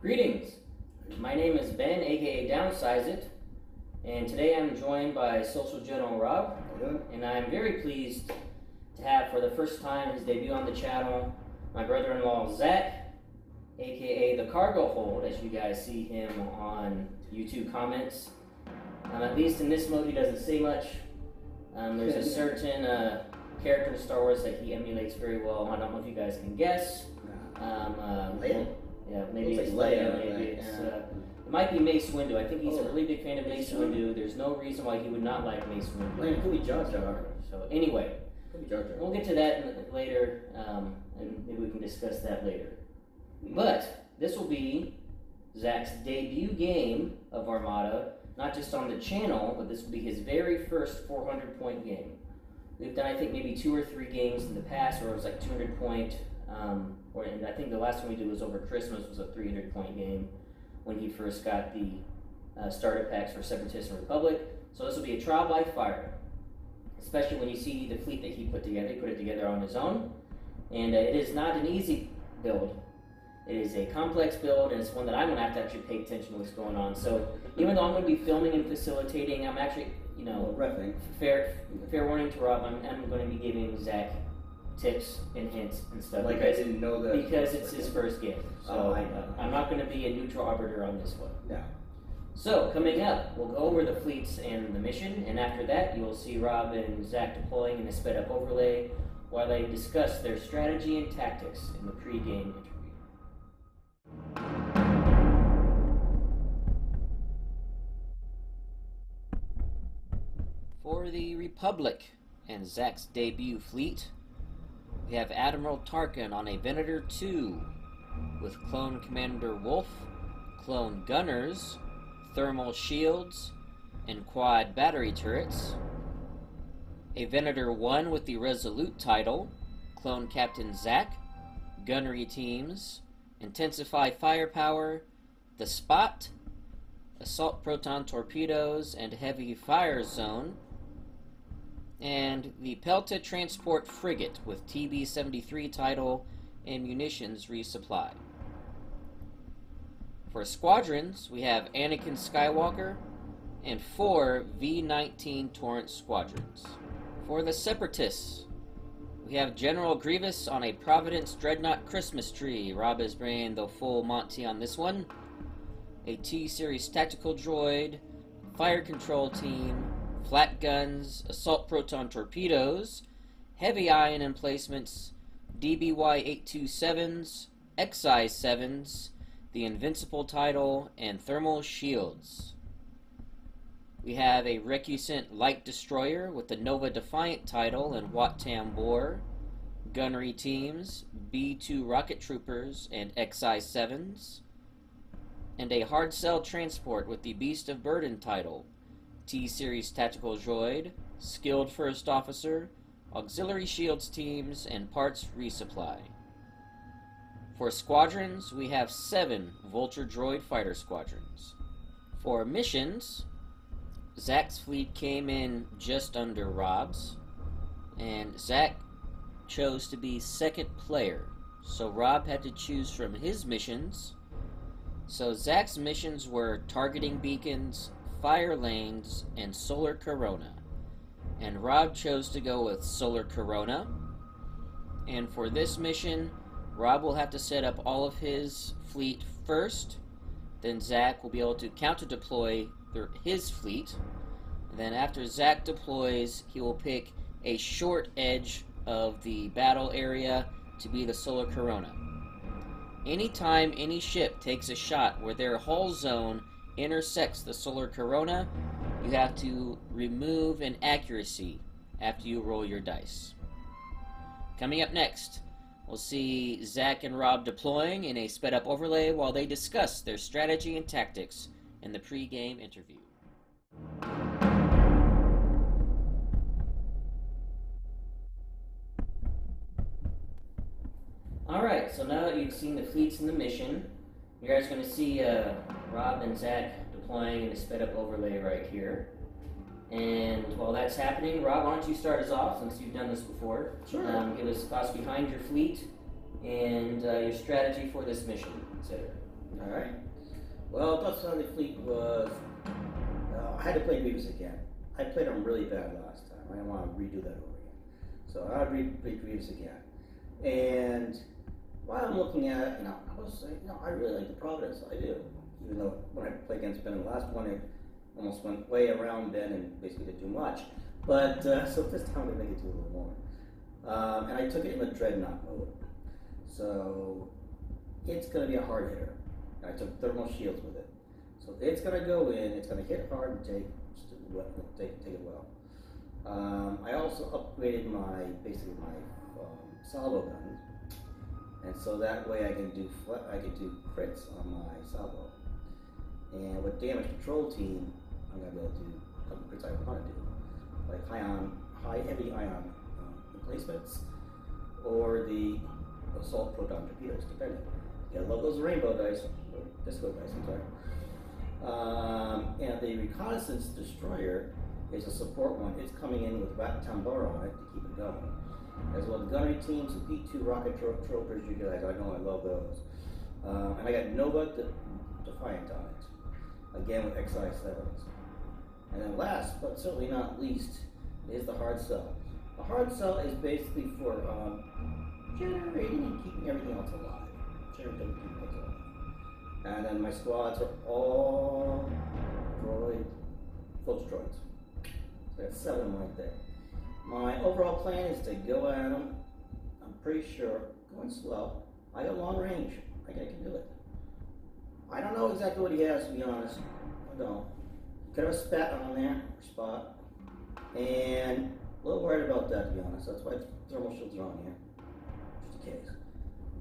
Greetings, my name is Ben, aka Downsize It, and today I'm joined by Social General Rob, and I'm very pleased to have for the first time his debut on the channel, my brother-in-law Zack, aka The Cargo Hold, as you guys see him on YouTube comments. At least in this mode he doesn't say much. There's a certain character in Star Wars that he emulates very well. I don't know if you guys can guess. Yeah, maybe it's Leia, maybe it's... it might be Mace Windu. I think he's a really big fan of Mace Windu. There's no reason why he would not like Mace Windu. It could be Jar Jar. So anyway, we'll get to that later, and maybe we can discuss that later. But this will be Zack's debut game of Armada, not just on the channel, but this will be his very first 400-point game. We've done, I think, maybe 2 or 3 games in the past where it was like 200-point, and I think the last one we did was over Christmas, was a 300-point game when he first got the starter packs for Separatist and Republic. So this will be a trial by fire, especially when you see the fleet that he put together. He put it together on his own, and it is not an easy build. It is a complex build, and it's one that I'm going to have to actually pay attention to what's going on. So even though I'm going to be filming and facilitating, I'm actually, fair warning to Rob, I'm going to be giving Zack tips and hints and stuff. Like because, I didn't know that. Because it's his first game. So I know. I'm not going to be a neutral arbiter on this one. Yeah. So coming up, we'll go over the fleets and the mission, and after that, you'll see Rob and Zack deploying in a sped-up overlay while they discuss their strategy and tactics in the pre-game interview. For the Republic and Zack's debut fleet, we have Admiral Tarkin on a Venator 2 with Clone Commander Wolf, Clone Gunners, Thermal Shields, and Quad Battery Turrets. A Venator 1 with the Resolute title, Clone Captain Zack, Gunnery Teams, Intensify Firepower, the Spot, Assault Proton Torpedoes, and Heavy Fire Zone, and the Pelta Transport Frigate with TB-73 title and munitions resupply. For squadrons, we have Anakin Skywalker and 4 V-19 Torrent squadrons. For the Separatists, we have General Grievous on a Providence Dreadnought Christmas tree. Rob is bringing the full Monty on this one. A T-Series tactical droid, fire control team, flat guns, assault proton torpedoes, heavy ion emplacements, DBY-827s, XI-7s, the Invincible title, and thermal shields. We have a Recusant light destroyer with the Nova Defiant title and Wat Tambor, gunnery teams, B-2 rocket troopers, and XI-7s, and a hard cell transport with the Beast of Burden title, T-Series tactical droid, skilled first officer, auxiliary shields teams, and parts resupply. For squadrons, we have 7 Vulture droid fighter squadrons. For missions, Zack's fleet came in just under Rob's, and Zack chose to be second player, so Rob had to choose from his missions. So Zack's missions were targeting beacons, fire lanes, and Solar Corona, and Rob chose to go with Solar Corona. And for this mission, Rob will have to set up all of his fleet first, then Zack will be able to counter-deploy his fleet, and then after Zack deploys, he will pick a short edge of the battle area to be the Solar Corona. Anytime any ship takes a shot where their hull zone intersects the Solar Corona, you have to remove an accuracy after you roll your dice. Coming up next, we'll see Zack and Rob deploying in a sped-up overlay while they discuss their strategy and tactics in the pre-game interview. Alright, so now that you've seen the fleets in the mission, you guys are going to see Rob and Zack deploying in a sped-up overlay right here. And while that's happening, Rob, why don't you start us off, since you've done this before. Sure. Give us thoughts behind your fleet and your strategy for this mission, etc. All right. Well, Delta 70 Fleet was. I had to play Grievous again. I played him really bad last time. I didn't want to redo that over again. So I read Grievous again. And while I'm looking at it, I was saying, I really like the Providence. I do. Even though when I played against Ben in the last one, it almost went way around Ben and basically didn't do much. But so this time I'm going to make it do a little more. And I took it in the Dreadnought mode. So it's going to be a hard hitter. And I took thermal shields with it. So it's going to go in, it's going to hit hard and take it well. I also upgraded my salvo guns, and so that way I can do crits on my salvo. And with damage control team, I'm going to be able to do a couple crits I want to do, like heavy ion replacements, or the assault proton torpedoes, depending. Yeah, I love those rainbow dice, or disco dice, I'm sorry. And the reconnaissance destroyer is a support one. It's coming in with Rat Tambor on it to keep it going. As well as gunnery teams and P2 rocket tropers, you guys, I know I love those. And I got Nova Defiant on it, again with XI7s. And then last, but certainly not least, is the hard cell. The hard cell is basically for generating and keeping everything else alive. And then my squads are all Filch droids. So I got 7 of them right there. My overall plan is to go at them, I'm pretty sure, going slow. I got long range. I think I can do it. I don't know exactly what he has, to be honest. I don't. Could have a spat on there, or spot. And a little worried about that, to be honest. That's why thermal shields are on here, just in case.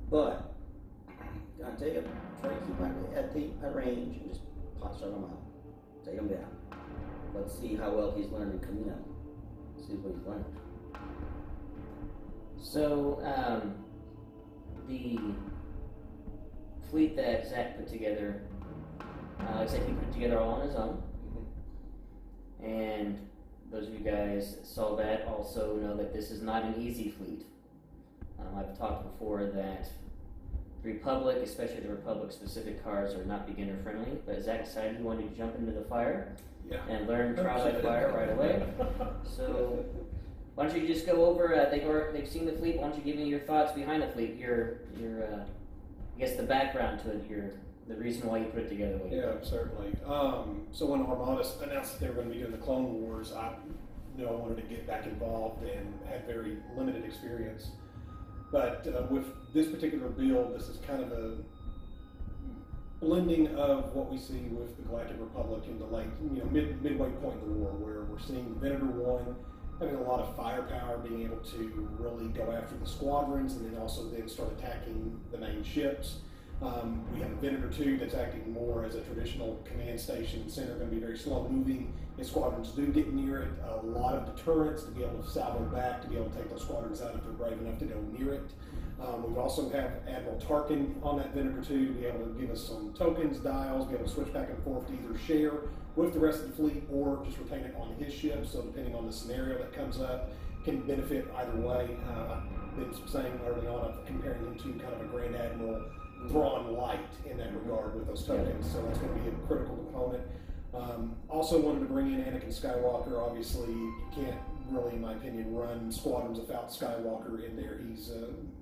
But gonna take it, try to keep at range and just pot shot him out. Take him down. Let's see how well he's learned in Camino. See what he's learned. So, the fleet that Zack put together, looks like he put together all on his own. Mm-hmm. And those of you guys that saw that also know that this is not an easy fleet. I've talked before that the Republic, especially the Republic-specific cars, are not beginner-friendly, but Zack decided he wanted to jump into the fire and learn trial by fire right away. So, why don't you just go over? They've seen the fleet. Why don't you give me your thoughts behind the fleet? Your I guess the background to it. The reason why you put it together. Yeah, certainly. So when Armada announced that they were going to be doing the Clone Wars, I knew I wanted to get back involved and had very limited experience. But with this particular build, this is kind of a blending of what we see with the Galactic Republic in the midway point in the war, where we're seeing Venator 1 having a lot of firepower, being able to really go after the squadrons, and then also start attacking the main ships. We have a Venator 2 that's acting more as a traditional command station center, going to be very slow moving. If squadrons do get near it, a lot of deterrence to be able to salvo back, to be able to take those squadrons out if they're brave enough to go near it. We also have Admiral Tarkin on that Venator 2 to be able to give us some tokens, dials, be able to switch back and forth to either share with the rest of the fleet or just retain it on his ship. So depending on the scenario that comes up, can benefit either way. I've been saying early on, I'm comparing him to kind of a Grand Admiral Thrawn light in that regard with those tokens, so that's going to be a critical component. Also wanted to bring in Anakin Skywalker. Obviously, you can't really, in my opinion, run squadrons without Skywalker in there. He's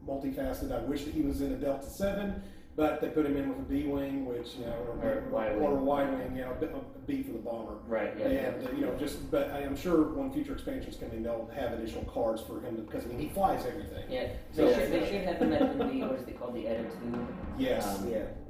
multifaceted. I wish that he was in a Delta 7, but they put him in with a B-wing, which, or a Y-wing, a B for the bomber. Right, yeah. And, but I am sure when future expansions come in, they'll have additional cards for him, because, he flies everything. Yeah, they should have him in the, what is it called, the Attitude? Yes.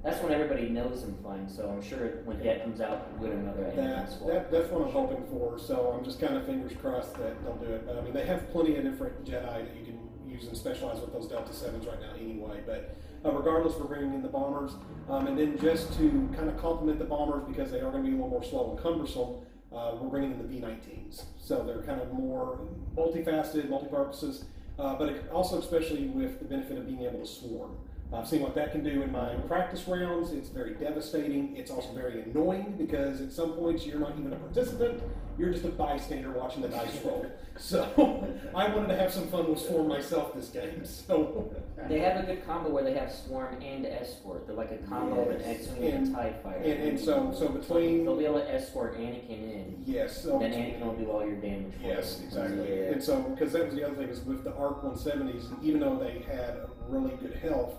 That's when everybody knows him flying, so I'm sure when that comes out, we'll another That's what I'm hoping for, so I'm just kind of fingers crossed that they'll do it. But, they have plenty of different Jedi that you can use and specialize with those Delta 7s right now anyway, but regardless, we're bringing in the bombers, and then just to kind of complement the bombers, because they are going to be a little more slow and cumbersome, we're bringing in the B-19s. So they're kind of more multifaceted, multi-purposes, but also especially with the benefit of being able to swarm. I've seen what that can do in my practice rounds. It's very devastating. It's also very annoying, because at some points you're not even a participant. You're just a bystander watching the dice roll. So I wanted to have some fun with Swarm myself this game. So they have a good combo where they have Swarm and Escort. They're like a combo of an X-Wing and a TIE Fighter. And so between... They'll be able to escort Anakin in. Yes. So then Anakin will do all your damage for Yes, you. exactly. Yeah. And so, because that was the other thing, is with the ARC 170s, even though they had really good health,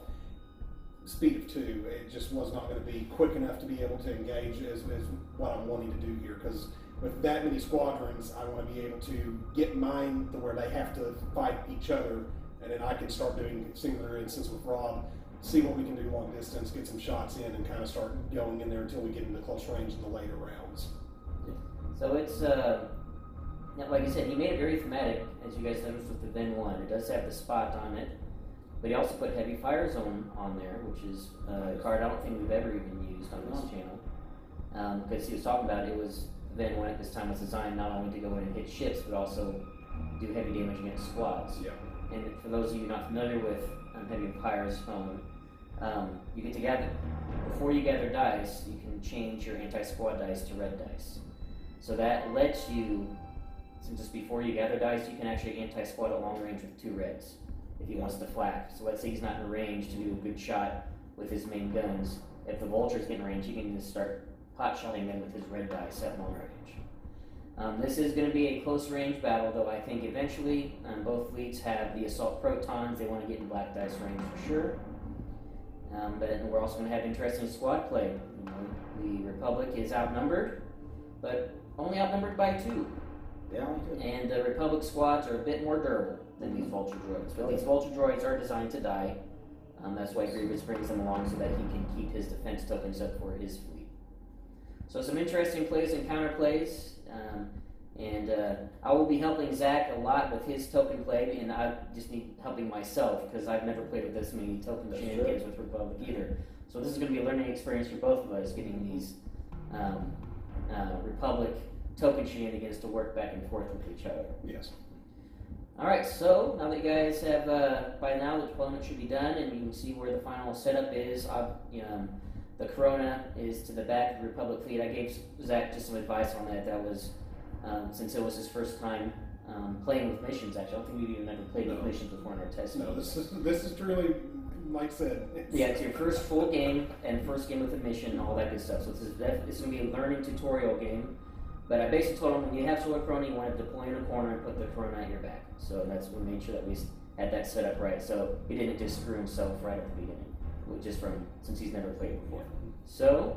speed of 2, it just was not going to be quick enough to be able to engage as what I'm wanting to do here. Because with that many squadrons, I want to be able to get mine to where they have to fight each other, and then I can start doing singular instance with Rob, see what we can do long distance, get some shots in, and kind of start going in there until we get into close range in the later rounds. So it's, like I said, he made it very thematic, as you guys noticed with the Ven 1. It does have the spot on it, but he also put Heavy Fire Zone on there, which is a card I don't think we've ever even used on this channel. Because he was talking about it was Ven 1 at this time was designed not only to go in and hit ships, but also do heavy damage against squads. Yeah. And for those of you not familiar with Heavy Fire Zone, you get to gather, before you gather dice, you can change your anti-squad dice to red dice. So that lets you, since it's before you gather dice, you can actually anti-squad at long range with 2 reds if he wants to flak. So let's say he's not in range to do a good shot with his main guns. If the vultures get in range, he can just start pot-shotting them with his red dice at long range. This is going to be a close range battle, though I think eventually both fleets have the assault protons. They want to get in black dice range for sure. But we're also going to have interesting squad play. The Republic is outnumbered, but only outnumbered by 2. Yeah, only 2. And the Republic squads are a bit more durable than these Vulture droids. But these Vulture droids are designed to die. That's why Grievous brings them along so that he can keep his defense tokens up for his fleet. So some interesting plays and counter plays. I will be helping Zack a lot with his token play, and I just need helping myself because I've never played with this many token shenanigans with Republic either. So this is going to be a learning experience for both of us, getting these Republic token shenanigans to work back and forth with each other. Yes. Alright, so now that you guys have, by now the deployment should be done and you can see where the final setup is. The Corona is to the back of the Republic fleet. I gave Zack just some advice on that. That was, since it was his first time playing with missions, actually. I don't think we've even ever played with missions before in our test. No, this is truly, like I said. It's your first full game and first game with a mission and all that good stuff. So it's going to be a learning tutorial game. But I basically told him when you have Solar Corona, you want to deploy in a corner and put the Corona at your back. So that's we made sure that we had that set up right. So he didn't just screw himself right at the beginning, since he's never played before. So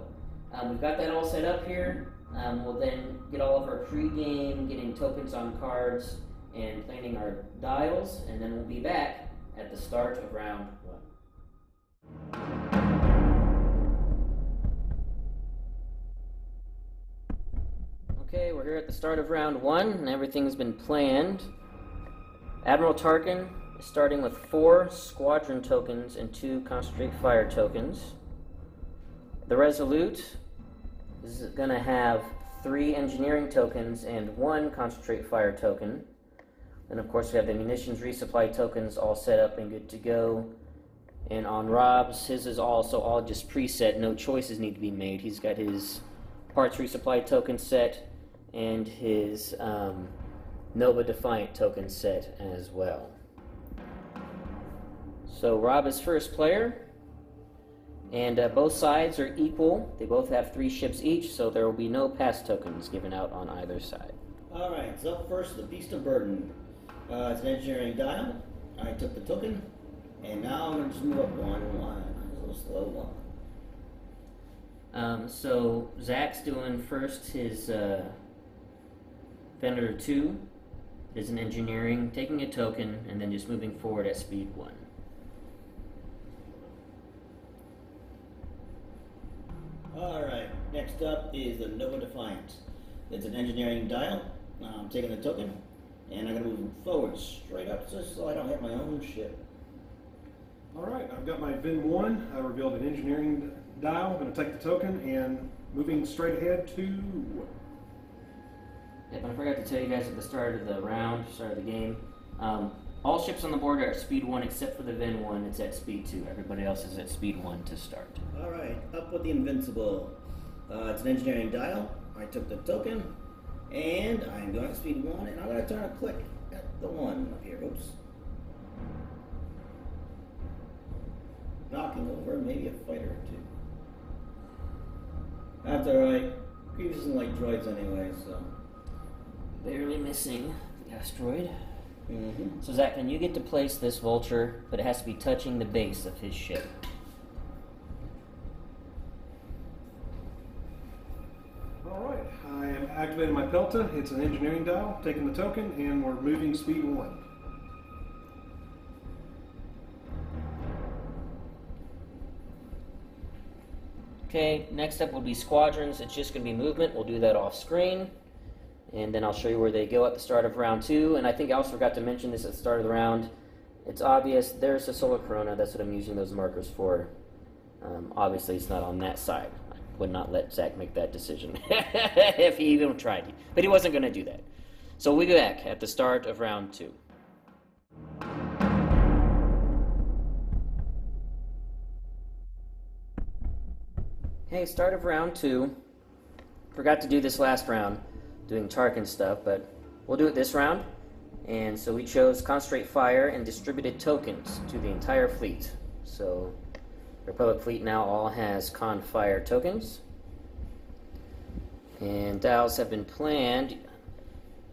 we've got that all set up here. We'll then get all of our pre-game, getting tokens on cards, and planning our dials, and then we'll be back at the start of round 1. Okay, we're here at the start of round 1, and everything's been planned. Admiral Tarkin is starting with 4 squadron tokens and 2 concentrate fire tokens. The Resolute is going to have 3 engineering tokens and 1 concentrate fire token. And of course we have the munitions resupply tokens all set up and good to go. And on Rob's, his is also all just preset, no choices need to be made. He's got his parts resupply token set and his Nova Defiant token set as well. So Rob is first player, and both sides are equal. They both have 3 ships each, so there will be no pass tokens given out on either side. Alright, so first the Beast of Burden. It's an engineering dial. I took the token, and now I'm going to just move up 1 line. A little slow one. So Zack's doing first his Venator 2 is an engineering, taking a token, and then just moving forward at speed 1. Alright, next up is the Nova Defiant. It's an engineering dial. I'm taking the token, and I'm going to move forward straight up just so I don't hit my own ship. Alright, I've got my Ven 1. I revealed an engineering dial. I'm going to take the token and moving straight ahead to... Yep, I forgot to tell you guys at the start of the game, all ships on the board are at speed 1 except for the Ven 1, it's at speed 2. Everybody else is at speed 1 to start. Alright, up with the Invincible. It's an engineering dial. I took the token, And I'm going to speed 1, and I'm going to turn a click at the 1 up here. Oops. Knocking over maybe a fighter or two. That's alright. Grievous doesn't like droids anyway, so. Barely missing the asteroid. Mm-hmm. So Zack, then you get to place this vulture, but it has to be touching the base of his ship. Alright, I am activating my Pelta. It's an engineering dial, taking the token, and we're moving speed 1. Okay, next up will be squadrons. It's just going to be movement. We'll do that off screen. And then I'll show you where they go at the start of round 2. And I think I also forgot to mention this at the start of the round. It's obvious. There's the solar corona. That's what I'm using those markers for. Obviously, it's not on that side. I would not let Zack make that decision if he even tried. But he wasn't going to do that. So we'll be back at the start of round 2. Okay, start of round 2. Forgot to do this last round, doing Tarkin stuff, but we'll do it this round. And so we chose concentrate fire and distributed tokens to the entire fleet. So the Republic fleet now all has con fire tokens. And dials have been planned.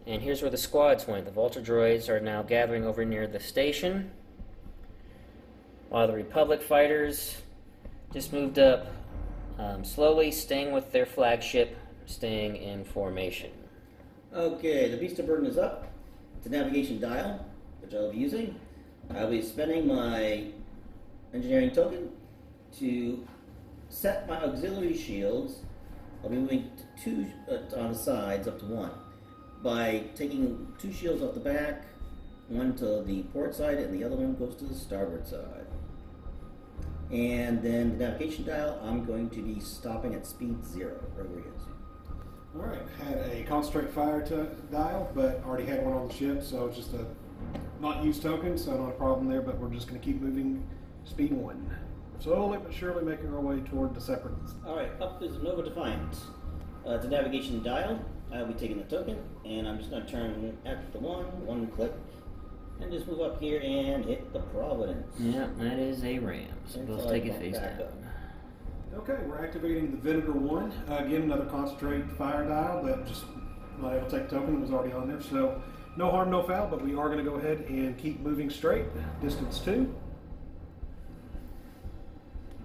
And here's where the squads went. The Vulture droids are now gathering over near the station, while the Republic fighters just moved up slowly, staying with their flagship, staying in formation. Okay, the beast of burden is up. It's a navigation dial, which I'll be using. I'll be spending my engineering token to set my auxiliary shields. I'll be moving to 2 on the sides up to 1 by taking 2 shields off the back, one to the port side and the other one goes to the starboard side. And then the navigation dial, I'm going to be stopping at speed 0, wherever it is. Alright, had a concentrate fire dial, but already had one on the ship, so it's just a not used token, so not a problem there, but we're just going to keep moving speed 1. Slowly but surely making our way toward the separate. Alright, up is Nova Defiant. It's a navigation dial. I'll be taking the token, and I'm just going to turn at the 1 click, and just move up here and hit the Providence. Yeah, that is a ram. So both take it face down. Okay, we're activating the Venator 1. Again, another concentrate fire dial, but just not able to take the token. It was already on there, so no harm, no foul, but we are going to go ahead and keep moving straight. Distance 2.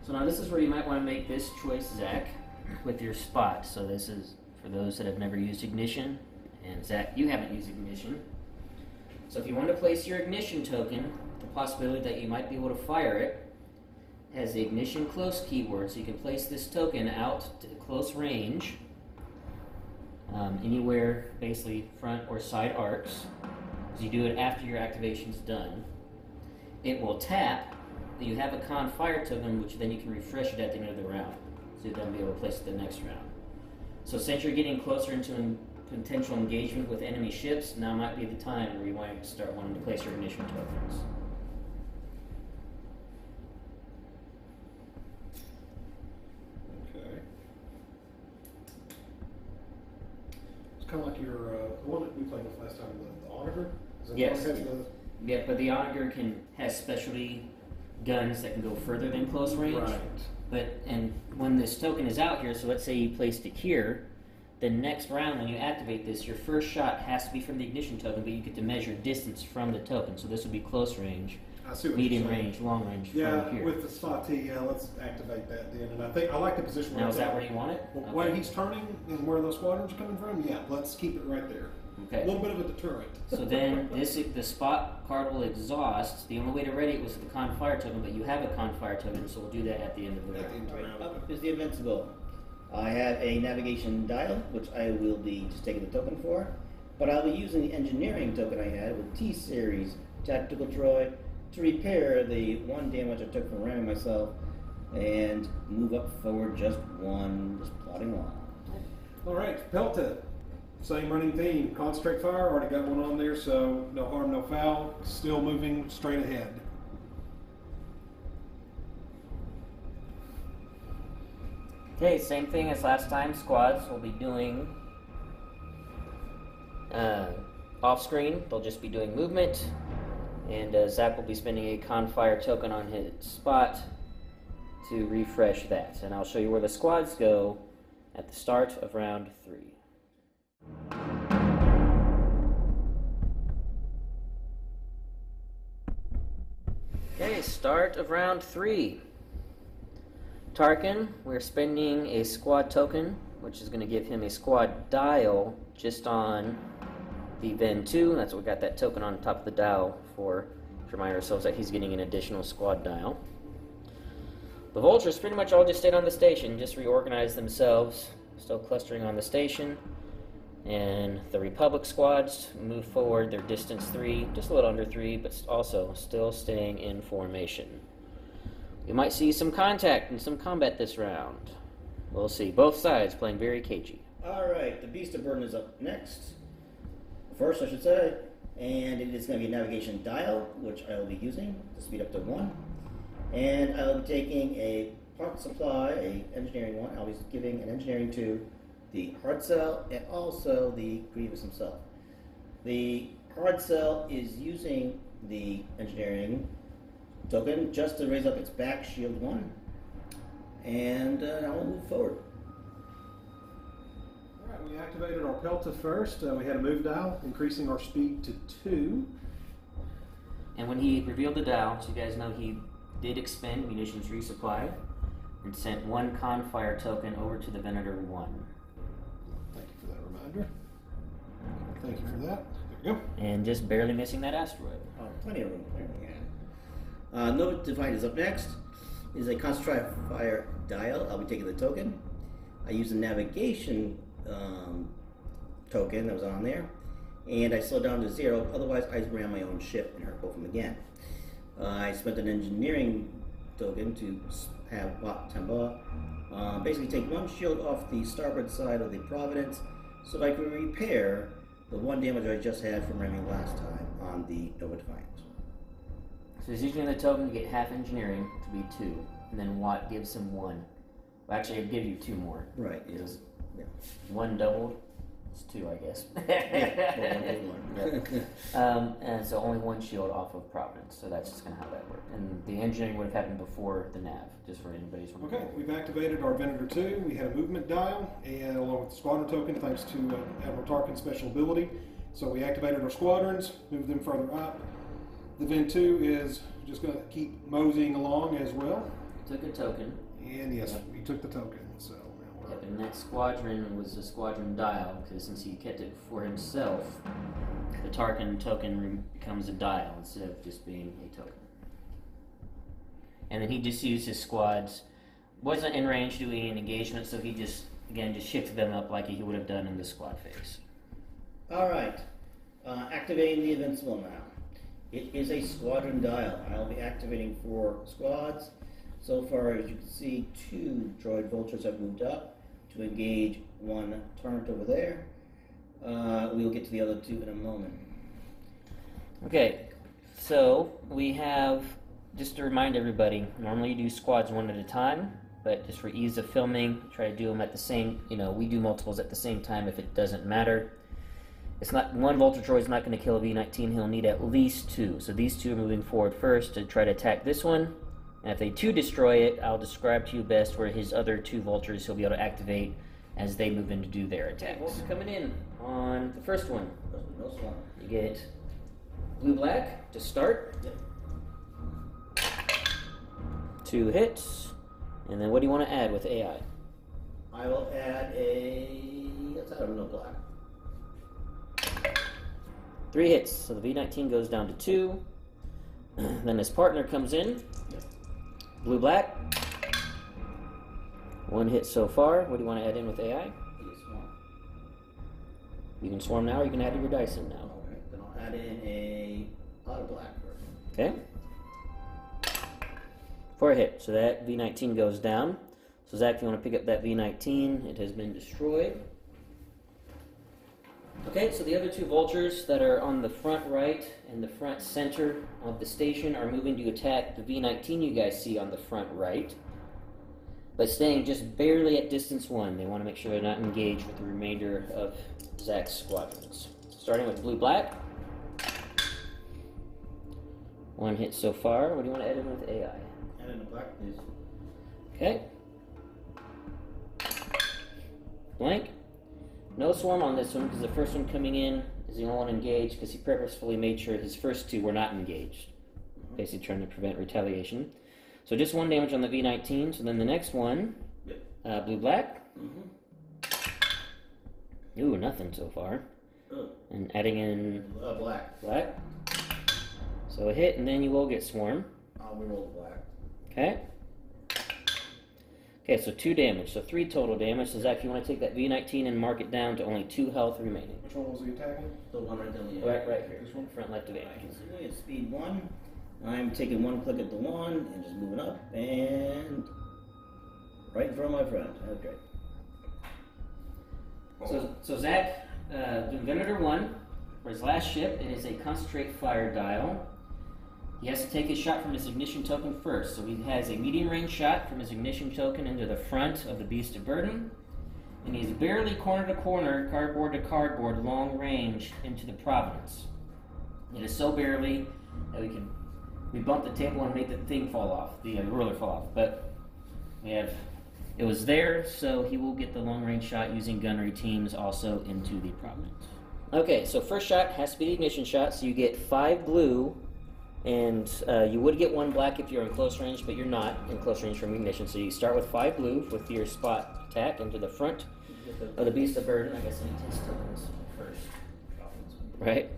So now this is where you might want to make this choice, Zack, with your spot. So this is for those that have never used ignition, and Zack, you haven't used ignition. So if you want to place your ignition token, the possibility that you might be able to fire it has the ignition close keyword, so you can place this token out to close range, anywhere, basically front or side arcs. So you do it after your activation's done. It will tap. You have a con fire token, which then you can refresh it at the end of the round, so you'll then be able to place it the next round. So since you're getting closer into potential engagement with enemy ships, now might be the time where you might start wanting to place your ignition tokens. Okay. It's kind of like your the one that we played with last time, the Onager. Yes. Yeah, but the Onager has specialty guns that can go further than close range. Right. And when this token is out here, so let's say you placed it here, the next round when you activate this, your first shot has to be from the ignition token, but you get to measure distance from the token. So this would be close range, I see what medium you're saying. range, long range. Yeah, from here. with the spot T, yeah, let's activate that then. And I think I like the position where Now it's is that at. where you want it? Well, where he's turning and where those squadrons are coming from, yeah, let's keep it right there. Okay. A little bit of a deterrent. So then the spot card will exhaust. The only way to ready it was with the con fire token, but you have a con fire token, so we'll do that at the end of the At the end round. of the round. Up is the Invincible. I have a navigation dial, which I will be just taking the token for, but I'll be using the engineering token I had with T-Series Tactical Droid to repair the 1 damage I took from ramming myself and move up forward just 1, just plodding along. Alright, Pelta. Same running theme. Concentrate fire, already got one on there, so no harm, no foul. Still moving straight ahead. Okay, same thing as last time. Squads will be doing Off screen, they'll just be doing movement, and Zack will be spending a Confire token on his spot to refresh that. And I'll show you where the squads go at the start of round 3. Okay, start of round 3. Tarkin, we're spending a squad token, which is going to give him a squad dial just on the Ven 2. That's what we got that token on top of the dial for, to remind ourselves that he's getting an additional squad dial. The Vultures pretty much all just stayed on the station, just reorganized themselves, still clustering on the station. And the Republic squads move forward, they're distance 3, just a little under 3, but also still staying in formation. We might see some contact and some combat this round. We'll see. Both sides playing very cagey. Alright, the Beast of Burden is up next. First, I should say. And it is going to be a navigation dial, which I will be using to speed up to 1. And I will be taking a part supply, a engineering one. I'll be giving an engineering to the hard cell and also the Grievous himself. The hard cell is using the engineering token just to raise up its back shield 1. And I will move forward. Alright, we activated our Pelta first. We had a move dial, increasing our speed to 2. And when he revealed the dial, so you guys know he did expend munitions resupply and sent 1 Confire token over to the Venator 1. Thank you for that reminder. Thank you for that. There you go. And just barely missing that asteroid. Oh, plenty of room. Nova Divine is up next. It is a concentrated fire dial. I'll be taking the token. I use the navigation token that was on there, and I slowed down to 0. Otherwise, I ran my own ship and hurt both of them again. I spent an engineering token to have Wat Tamba basically take 1 shield off the starboard side of the Providence, so I can repair the 1 damage I just had from ramming last time on the Nova Defiant. So he's using the token to get half engineering to be 2, and then Watt gives him 1. Well, actually, it'd give you 2 more. Right, yes. Yeah. 1 doubled. It's 2, I guess. And so only 1 shield off of Providence. So that's just kind of how that worked. And the engineering would have happened before the nav, just for anybody's remember. Okay, we've activated our Venator 2. We had a movement dial, and along with the squadron token, thanks to Admiral Tarkin's special ability. So we activated our squadrons, moved them further up. The Ven 2 is just going to keep moseying along as well. Took a token. And yes, we took the token. So yep, and that squadron was a squadron dial, because since he kept it for himself, the Tarkin token becomes a dial instead of just being a token. And then he just used his squads. Wasn't in range doing an engagement, so he just, again, just shifted them up like he would have done in the squad phase. Alright, activating the Invincible now. It is a squadron dial. I'll be activating 4 squads. So far, as you can see, 2 droid vultures have moved up to engage 1 turret over there. We'll get to the other 2 in a moment. Okay, so we have, just to remind everybody, normally you do squads 1 at a time, but just for ease of filming, try to do them at the same, we do multiples at the same time if it doesn't matter. It's not, 1 Vulture droid is not going to kill a V-19, he'll need at least 2. So these 2 are moving forward first to try to attack this one. And if they 2 destroy it, I'll describe to you best where his other 2 Vultures he'll be able to activate as they move in to do their attacks. Vultures coming in on the first one. You get blue-black to start. Yep. 2 hits. And then what do you want to add with AI? I will add let's add a no black. 3 hits, so the V-19 goes down to 2. Then his partner comes in. Yep. Blue-black. 1 hit so far. What do you want to add in with AI? Swarm. You can swarm now, or you can add your dice in now. Alright, then I'll add in a auto black first. Okay. 4 hit, so that V-19 goes down. So Zack, if you want to pick up that V-19, it has been destroyed. Okay, so the other 2 vultures that are on the front right and the front center of the station are moving to attack the V-19 you guys see on the front right, but staying just barely at distance 1. They want to make sure they're not engaged with the remainder of Zack's squadrons. starting with blue-black. 1 hit so far. What do you want to add in with AI? Add in the black, please. Okay. Blank. No swarm on this one because the first one coming in is the only one engaged because he purposefully made sure his first 2 were not engaged. Basically trying to prevent retaliation. So just 1 damage on the V19. So then the next one, Yep. blue-black. Ooh, nothing so far. Oh. And adding in Black. black. So a hit, and then you will get swarm. I'll reroll the black. Okay. Okay, so 2 damage. So 3 total damage. So Zach, you want to take that V19 and mark it down to only 2 health remaining. Which one was he attacking? The one right down the Right here. This one, front left advantage. It's speed 1. I'm taking 1 click at the 1 and just moving up and right in front of my friend. That's great. So Zach, doing Venator 1, for his last ship, it is a concentrate fire dial. He has to take his shot from his ignition token first. So he has a medium range shot from his ignition token into the front of the Beast of Burden. And he's barely corner to corner, cardboard to cardboard, long range into the Providence. It is so barely that we bumped the table and made the thing fall off, the ruler fall off. But it was there, so he will get the long range shot using gunnery teams also into the Providence. Okay, so first shot has to be the ignition shot, so you get 5 blue. And you would get 1 black if you're in close range, but you're not in close range from ignition. So you start with 5 blue with your spot attack into the front of the Beast of Burden. I guess I need test tokens first. Right?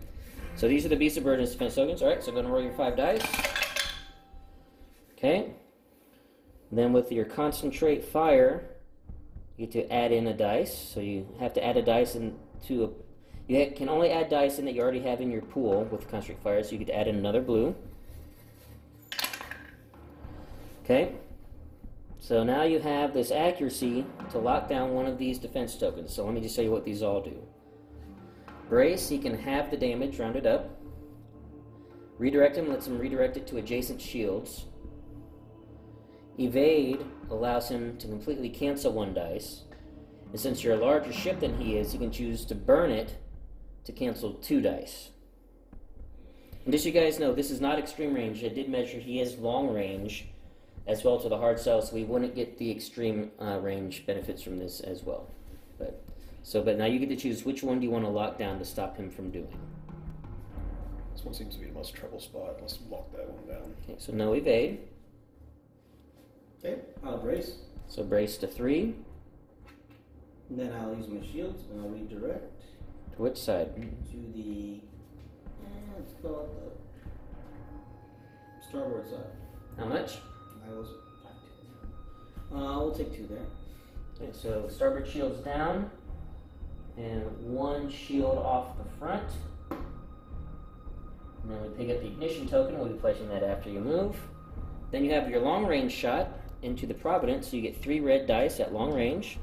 So these are the Beast of Burden's defense tokens. Alright, so go and roll your 5 dice. Okay. Then with your concentrate fire, you get to add in a dice. So you have to add a dice into a... You can only add dice in that you already have in your pool with concentrate fire, so you get to add in another blue. Okay. So now you have this accuracy to lock down one of these defense tokens. So let me just show you what these all do. Brace, he can halve the damage, rounded up. Redirect him lets him redirect it to adjacent shields. Evade allows him to completely cancel 1 dice. And since you're a larger ship than he is, he can choose to burn it to cancel 2 dice. And just so you guys know, this is not extreme range. I did measure he is long range as well to the hard cell, so we wouldn't get the extreme range benefits from this as well. But now you get to choose which one do you want to lock down to stop him from doing. This one seems to be the most trouble spot. Let's lock that one down. Okay, so no evade. Okay, I'll brace. So brace to 3. And then I'll use my shields and I'll redirect. To which side? To the, let's call it the starboard side. How much? We'll take 2 there. Okay, so starboard shield's down, and 1 shield off the front. And then we pick up the ignition token. We'll be placing that after you move. Then you have your long range shot into the Providence, so you get 3 red dice at long range.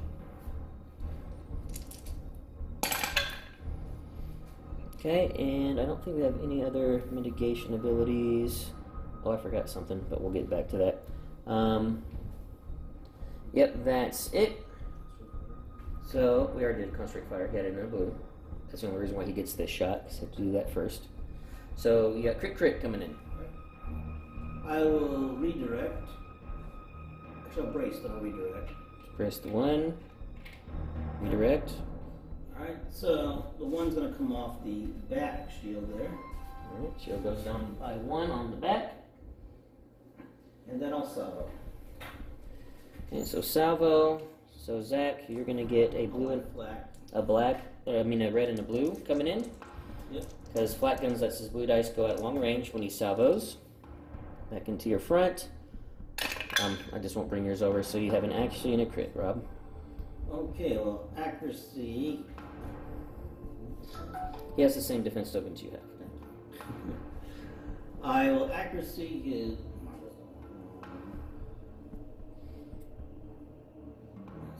Okay, and I don't think we have any other mitigation abilities. Oh, I forgot something, but we'll get back to that. Yep, that's it. So, we already did concentrate fire. He had it in a blue. That's the only reason why he gets this shot, because he had to do that first. So, you got crit coming in. I will redirect. Actually, I'll brace, then I'll redirect. Press the 1. Redirect. Alright, so the 1's going to come off the back shield there. Alright, shield goes down by 1 on the back. And then I'll salvo. And so salvo. So Zach, you're going to get a blue and a red and a blue coming in. Yep. Because flat guns lets his blue dice go at long range when he salvos. Back into your front. I just won't bring yours over, so you have an accuracy and a crit, Rob. Okay, well, accuracy. He has the same defense tokens you have. I will accuracy his.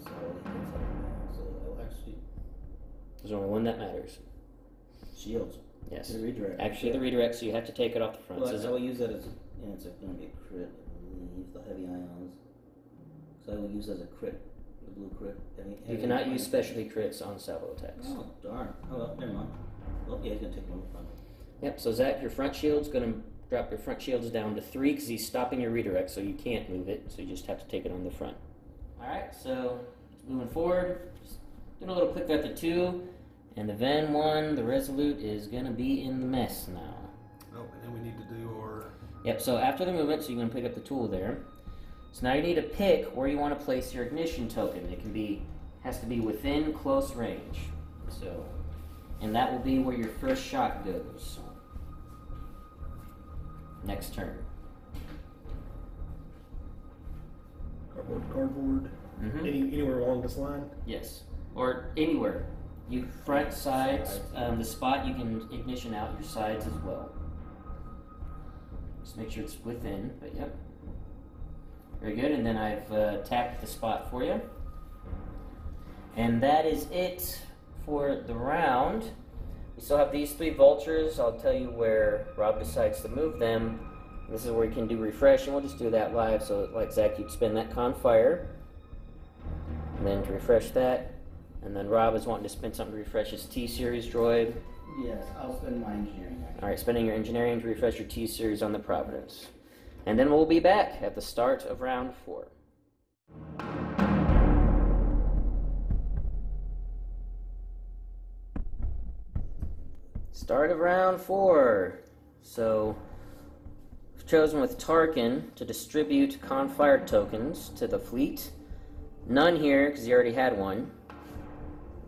So I'll actually. There's only one that matters. Shields. Yes. The redirect. Actually, the redirect, so you have to take it off the front. Well, I will use that as it's going to be a crit, I believe, the heavy ions. So I will use as a crit, the blue crit. You cannot use specialty crits on salvo attacks. Oh, darn. Oh, well, never mind. Oh, yeah, he's gonna take one front. Yep, so Zack, your front shield's going to drop your front shields down to 3 because he's stopping your redirect, so you can't move it, so you just have to take it on the front. Alright, so moving forward, just doing a little click at the 2, and the Ven 1, the Resolute, is going to be in the mess now. Oh, and then we need to do our... Yep, so after the movement, so you're going to pick up the tool there. So now you need to pick where you want to place your ignition token. It has to be within close range. So, and that will be where your first shot goes. Next turn. Cardboard to cardboard. Anywhere along this line? Yes, or anywhere. You front, sides, the spot you can ignition out your sides as well. Just make sure it's within, but yep. Very good, and then I've tapped the spot for you. And that is it for the round. We still have these 3 vultures. I'll tell you where Rob decides to move them. This is where you can do refresh, and we'll just do that live. So like Zack, you'd spin that con fire, and then to refresh that. And then Rob is wanting to spin something to refresh his T-Series droid. Yes, I'll spend my engineering. Alright, spending your engineering to refresh your T-Series on the Providence. And then we'll be back at the start of round 4. Start of round 4. So, I've chosen with Tarkin to distribute Confire tokens to the fleet. None here, because he already had one.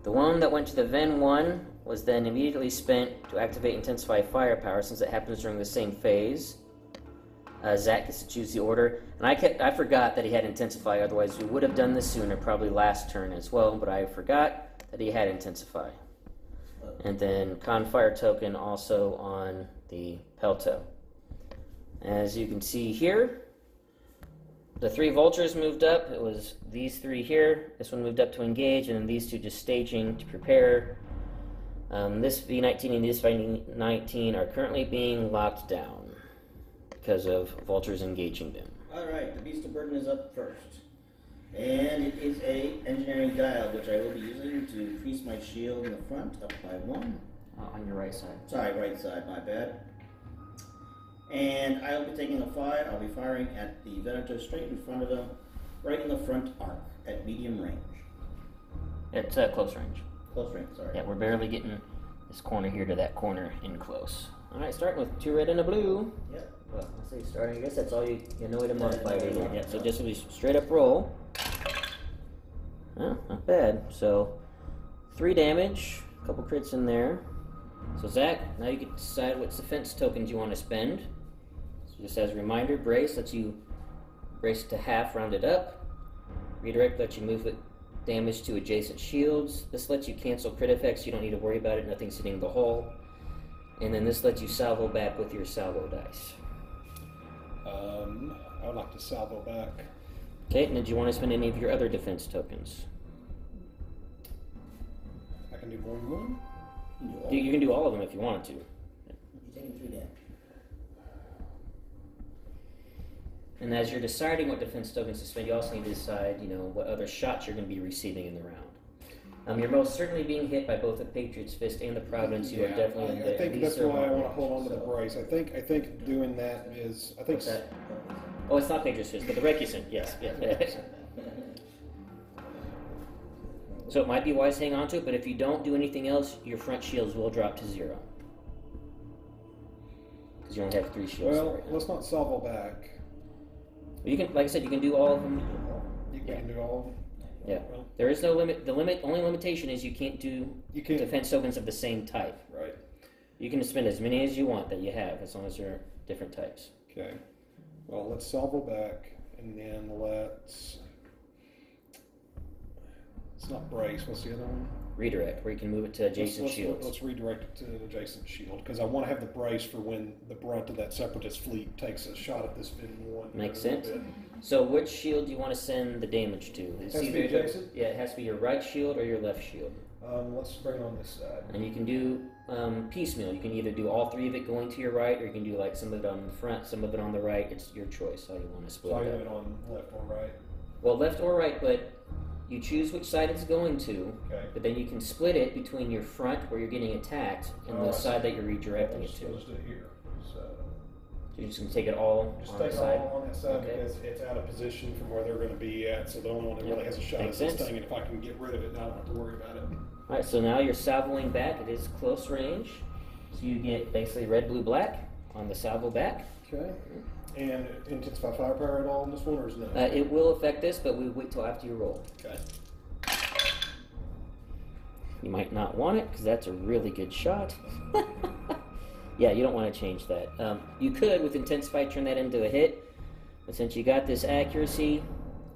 The one that went to the Ven 1 was then immediately spent to activate Intensify Firepower, since it happens during the same phase. Zack gets to choose the order. And I forgot that he had Intensify, otherwise we would have done this sooner, probably last turn as well, but I forgot that he had Intensify. And then Confire token also on the Pelta. As you can see here, the 3 vultures moved up. It was these 3 here. This one moved up to engage, and then these 2 just staging to prepare. This V-19 and this V-19 are currently being locked down because of vultures engaging them. Alright, the Beast of Burden is up first. And it is a engineering dial, which I will be using to increase my shield in the front up by 1. On your right side. Sorry, right side, my bad. And I'll be taking a fire. I'll be firing at the Venator straight in front of him, right in the front arc, at medium range. It's close range. Close range, sorry. Yeah, we're barely getting this corner here to that corner in close. Alright, starting with 2 red and a blue. Yep. Well, I say starting, I guess that's all you know way to modify it either. Yeah, so just will be straight up roll. Oh, not bad. So 3 damage, a couple crits in there. So Zack, now you can decide what defense tokens you want to spend. So just as a reminder, brace lets you brace to half rounded up. Redirect lets you move it damage to adjacent shields. This lets you cancel crit effects, you don't need to worry about it, nothing's hitting the hull. And then this lets you salvo back with your salvo dice. I would like to salvo back. Okay, and did you want to spend any of your other defense tokens? I can do more than one. You can do all of them if you wanted to. You're taking 3 damage. And as you're deciding what defense tokens to spend, you also need to decide, what other shots you're going to be receiving in the round. You're most certainly being hit by both the Patriot's Fist and the Providence. You are definitely. I think that's why I want to hold on to the brace. I think doing that is. I think. What's that? Oh, it's not Patriot's Fist, but the Recusant. Yes. Yeah. So it might be wise to hang on to it, but if you don't do anything else, your front shields will drop to 0. Because you only have 3 shields. Well, let's not salvo back. You can, like I said, you can do all of them. You can do all of them. Yeah. Well, there is no limit. The only limitation is you can't do defense tokens of the same type. Right. You can spend as many as you want that you have, as long as they're different types. Okay. Well, let's salvo back, and then let's not brace. What's the other one? Redirect, where you can move it to adjacent shields. Let's redirect it to an adjacent shield, because I want to have the brace for when the brunt of that Separatist fleet takes a shot at this Ven 1. Makes sense. So which shield do you want to send the damage to? Has to be adjacent? Yeah, it has to be your right shield or your left shield. Let's bring it on this side. And you can do piecemeal. You can either do all 3 of it going to your right, or you can do like some of it on the front, some of it on the right. It's your choice how you want to split So it I up. do it on left or right? Well, left or right, but You choose which side it's going to, Okay. but then you can split it between your front, where you're getting attacked, and the side that you're redirecting it to. Let's do it here. So You're just going to take it all just on take the it side. all on that side Okay. because it's out of position from where they're going to be at. So the only one that really has a shot Makes at this sense. thing, and if I can get rid of it, I don't have to worry about it. Alright, so now you're salvoing back. It is close range. So you get basically red, blue, black on the salvo back. Okay. And intensify firepower at all in this one, or is no? It will affect this, but we wait till after you roll. Okay. You might not want it, because that's a really good shot. Yeah, you don't want to change that. You could, with Intensify, turn that into a hit, but since you got this accuracy,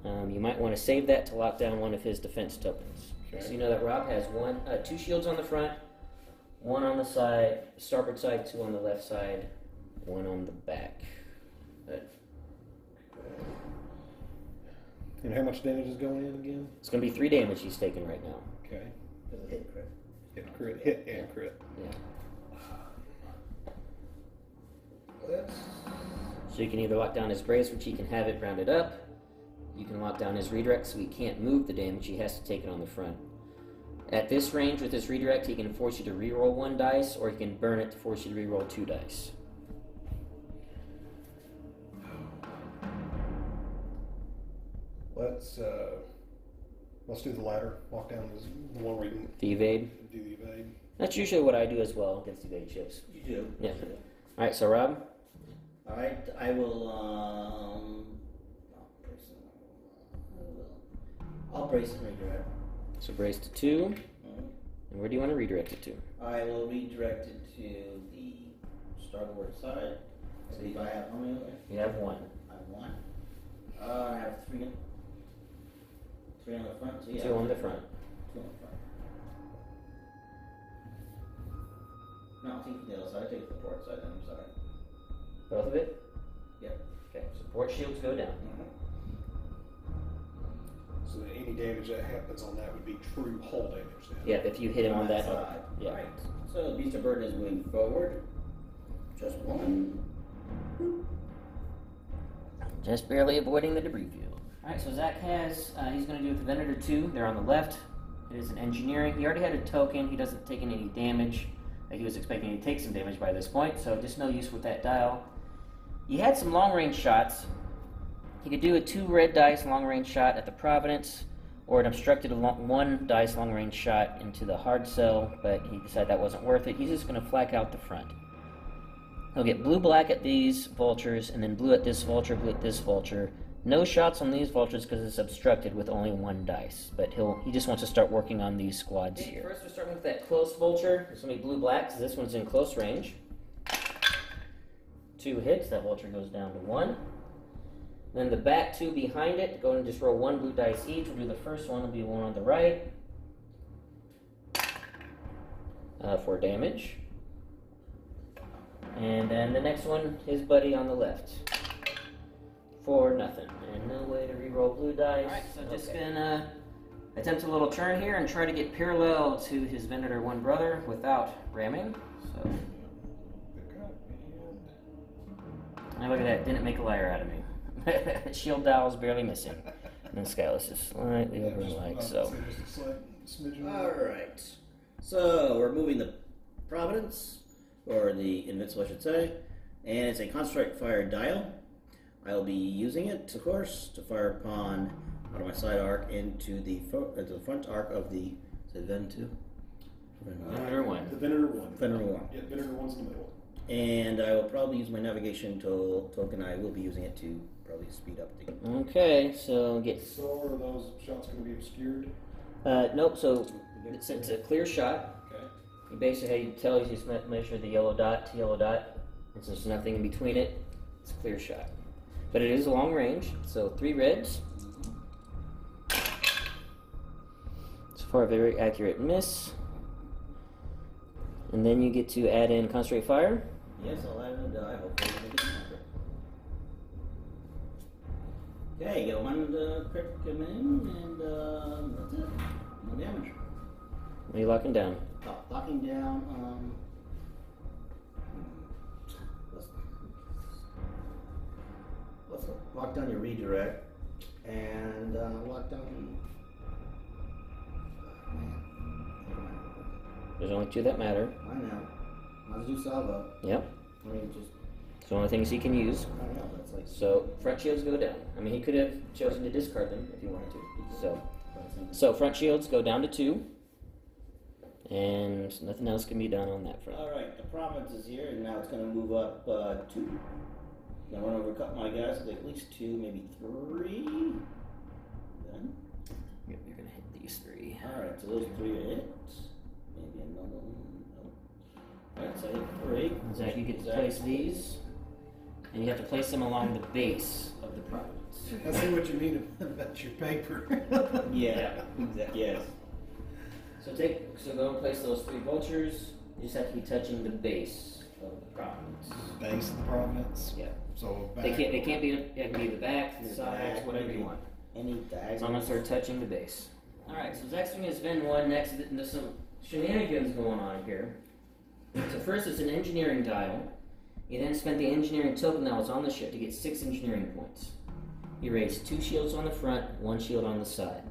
you might want to save that to lock down one of his defense tokens. Okay. So you know that Rob has two shields on the front, one on the side, starboard side, two on the left side, one on the back. And how much damage is going in again? It's going to be 3 damage he's taking right now. Okay. Hit crit. Hit and crit. Yeah. Let's So you can either lock down his brace, which he can have it rounded up. You can lock down his redirect, so he can't move the damage. He has to take it on the front. At this range, with his redirect, he can force you to reroll 1 dice, or he can burn it to force you to reroll 2 dice. Let's do the latter. Lock down is the one where you can The evade. do the evade. That's usually what I do as well against evade chips. You do. Yeah. Alright, so Rob? Alright, I will, I'll brace and redirect. So brace to 2. And where do you want to redirect it to? I will redirect it to the starboard side. See if I have how many? You have 1. I have 1. I have 3 on the front. So yeah, 2 on the front. 2 on the front. No, I'll take the other side. I take the port side then, I'm sorry. Both of it? Yep. Okay, so port shields go down. So that any damage that happens on that would be true hull damage then. Yeah, if you hit him on that. side. Yeah. Right. So the beast of burden is moving forward. Just 1. Just barely avoiding the debris field. Alright, so Zack has, he's going to do with the Venator 2. They're on the left. It is an engineering. He already had a token. He doesn't take any damage. He was expecting to take some damage by this point, so just no use with that dial. He had some long-range shots. He could do a 2 red dice long-range shot at the Providence, or an obstructed 1 dice long-range shot into the hard cell, but he decided that wasn't worth it. He's just going to flak out the front. He'll get blue-black at these vultures, and then blue at this vulture, blue at this vulture. No shots on these vultures because it's obstructed with only 1 dice, but he just wants to start working on these squads here. First, we're starting with that close vulture. It's going to be blue-black, so this one's in close range. 2 hits, that vulture goes down to 1. Then the back 2 behind it, go and just roll 1 blue dice each. We'll do the first one, will be 1 on the right. 4 damage. And then the next one, his buddy on the left. 4 nothing. And no way to reroll blue dice. Alright, so just gonna attempt a little turn here and try to get parallel to his Venator 1 brother without ramming. So. And look at that, didn't make a liar out of me. Shield dial's barely missing. And then Skyless is slightly over like so. Alright. So we're moving the Providence, or the Invincible I should say, and it's a concentrate fire dial. I'll be using it, of course, to fire upon out of my side arc into the front arc of the Ven 2? Venator 1. The Venator 1. Venator 1. Yeah, Venator 1's in the middle. And I will probably use my navigation token. I will be using it to probably speed up the... Okay, so get... So are those shots going to be obscured? Nope, so it's a clear shot. Okay. You basically tell you just measure the yellow dot to yellow dot, and since there's nothing in between it, it's a clear shot. But it is long range, so 3 reds. So far, a very accurate miss. And then you get to add in concentrate fire. Yes, I'll add a die. Hopefully it'll make it happen. Okay, get 1 crit come in, and that's it. 1 damage. What are you locking down? Locking down, let's lock down your redirect, and lock down There's only 2 that matter. I know. Might as well do salvo. Yep. I mean, just. It's one of the things he can use. I don't know, but it's like. So front shields go down. I mean, he could have chosen to discard them if he wanted to. So front shields go down to 2. And nothing else can be done on that front. Alright, the province is here, and now it's going to move up 2. I want to overcut my guys with at least 2, maybe 3. Then. Yep, you're going to hit these 3. Alright, so those 3 are hits. Maybe another one. No. Alright, so I hit 3. Zach, you get to place these. And you have to place them along the base of the province. I see what you mean about your paper. Yeah, exactly. Yes. So go and place those 3 vultures. You just have to be touching the base of the province. Base of the province. Yeah. So back. They can't be. It can be the back, the sides, back, whatever you want. Any diagonals. As long as they're touching the base. All right. So Zach's doing his Ven 1 next. There's some shenanigans going on here. So first, it's an engineering dial. He then spent the engineering token that was on the ship to get 6 engineering points. He raised 2 shields on the front, 1 shield on the side.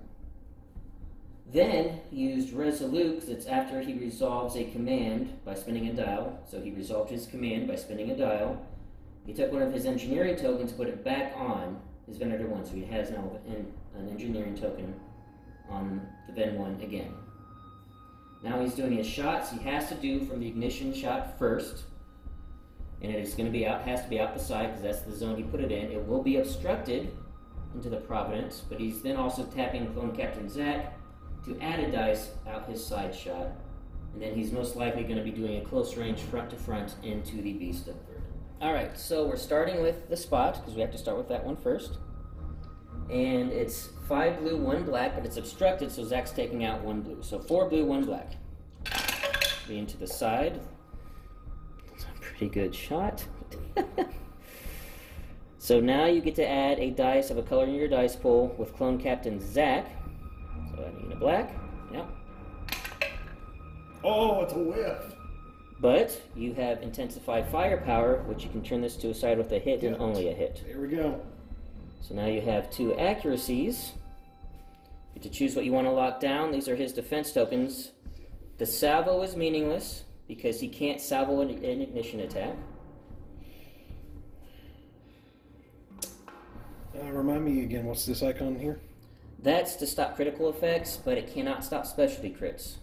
Then he used Resolute, because it's after he resolves a command by spinning a dial. So he resolved his command by spinning a dial. He took one of his engineering tokens, put it back on his Venator 1, so he has now an engineering token on the Ven 1 again. Now he's doing his shots. He has to do from the ignition shot first. And it is going to be out, has to be out the side because that's the zone he put it in. It will be obstructed into the Providence, but he's then also tapping Clone Captain Zack to add a dice out his side shot. And then he's most likely going to be doing a close range front to front into the Beast of Burden. Alright, so we're starting with the spot because we have to start with that one first. And it's 5 blue, 1 black, but it's obstructed, so Zack's taking out 1 blue. So 4 blue, 1 black. Be into the side. Pretty good shot. So now you get to add a dice of a color in your dice pool with Clone Captain Zack. So adding a black. Yep. Oh, it's a whiff. But you have intensified firepower, which you can turn this to a side with a hit and only a hit. Here we go. So now you have 2 accuracies. You get to choose what you want to lock down. These are his defense tokens. The salvo is meaningless because he can't salvo an ignition attack. Remind me again, what's this icon here? That's to stop critical effects, but it cannot stop specialty crits.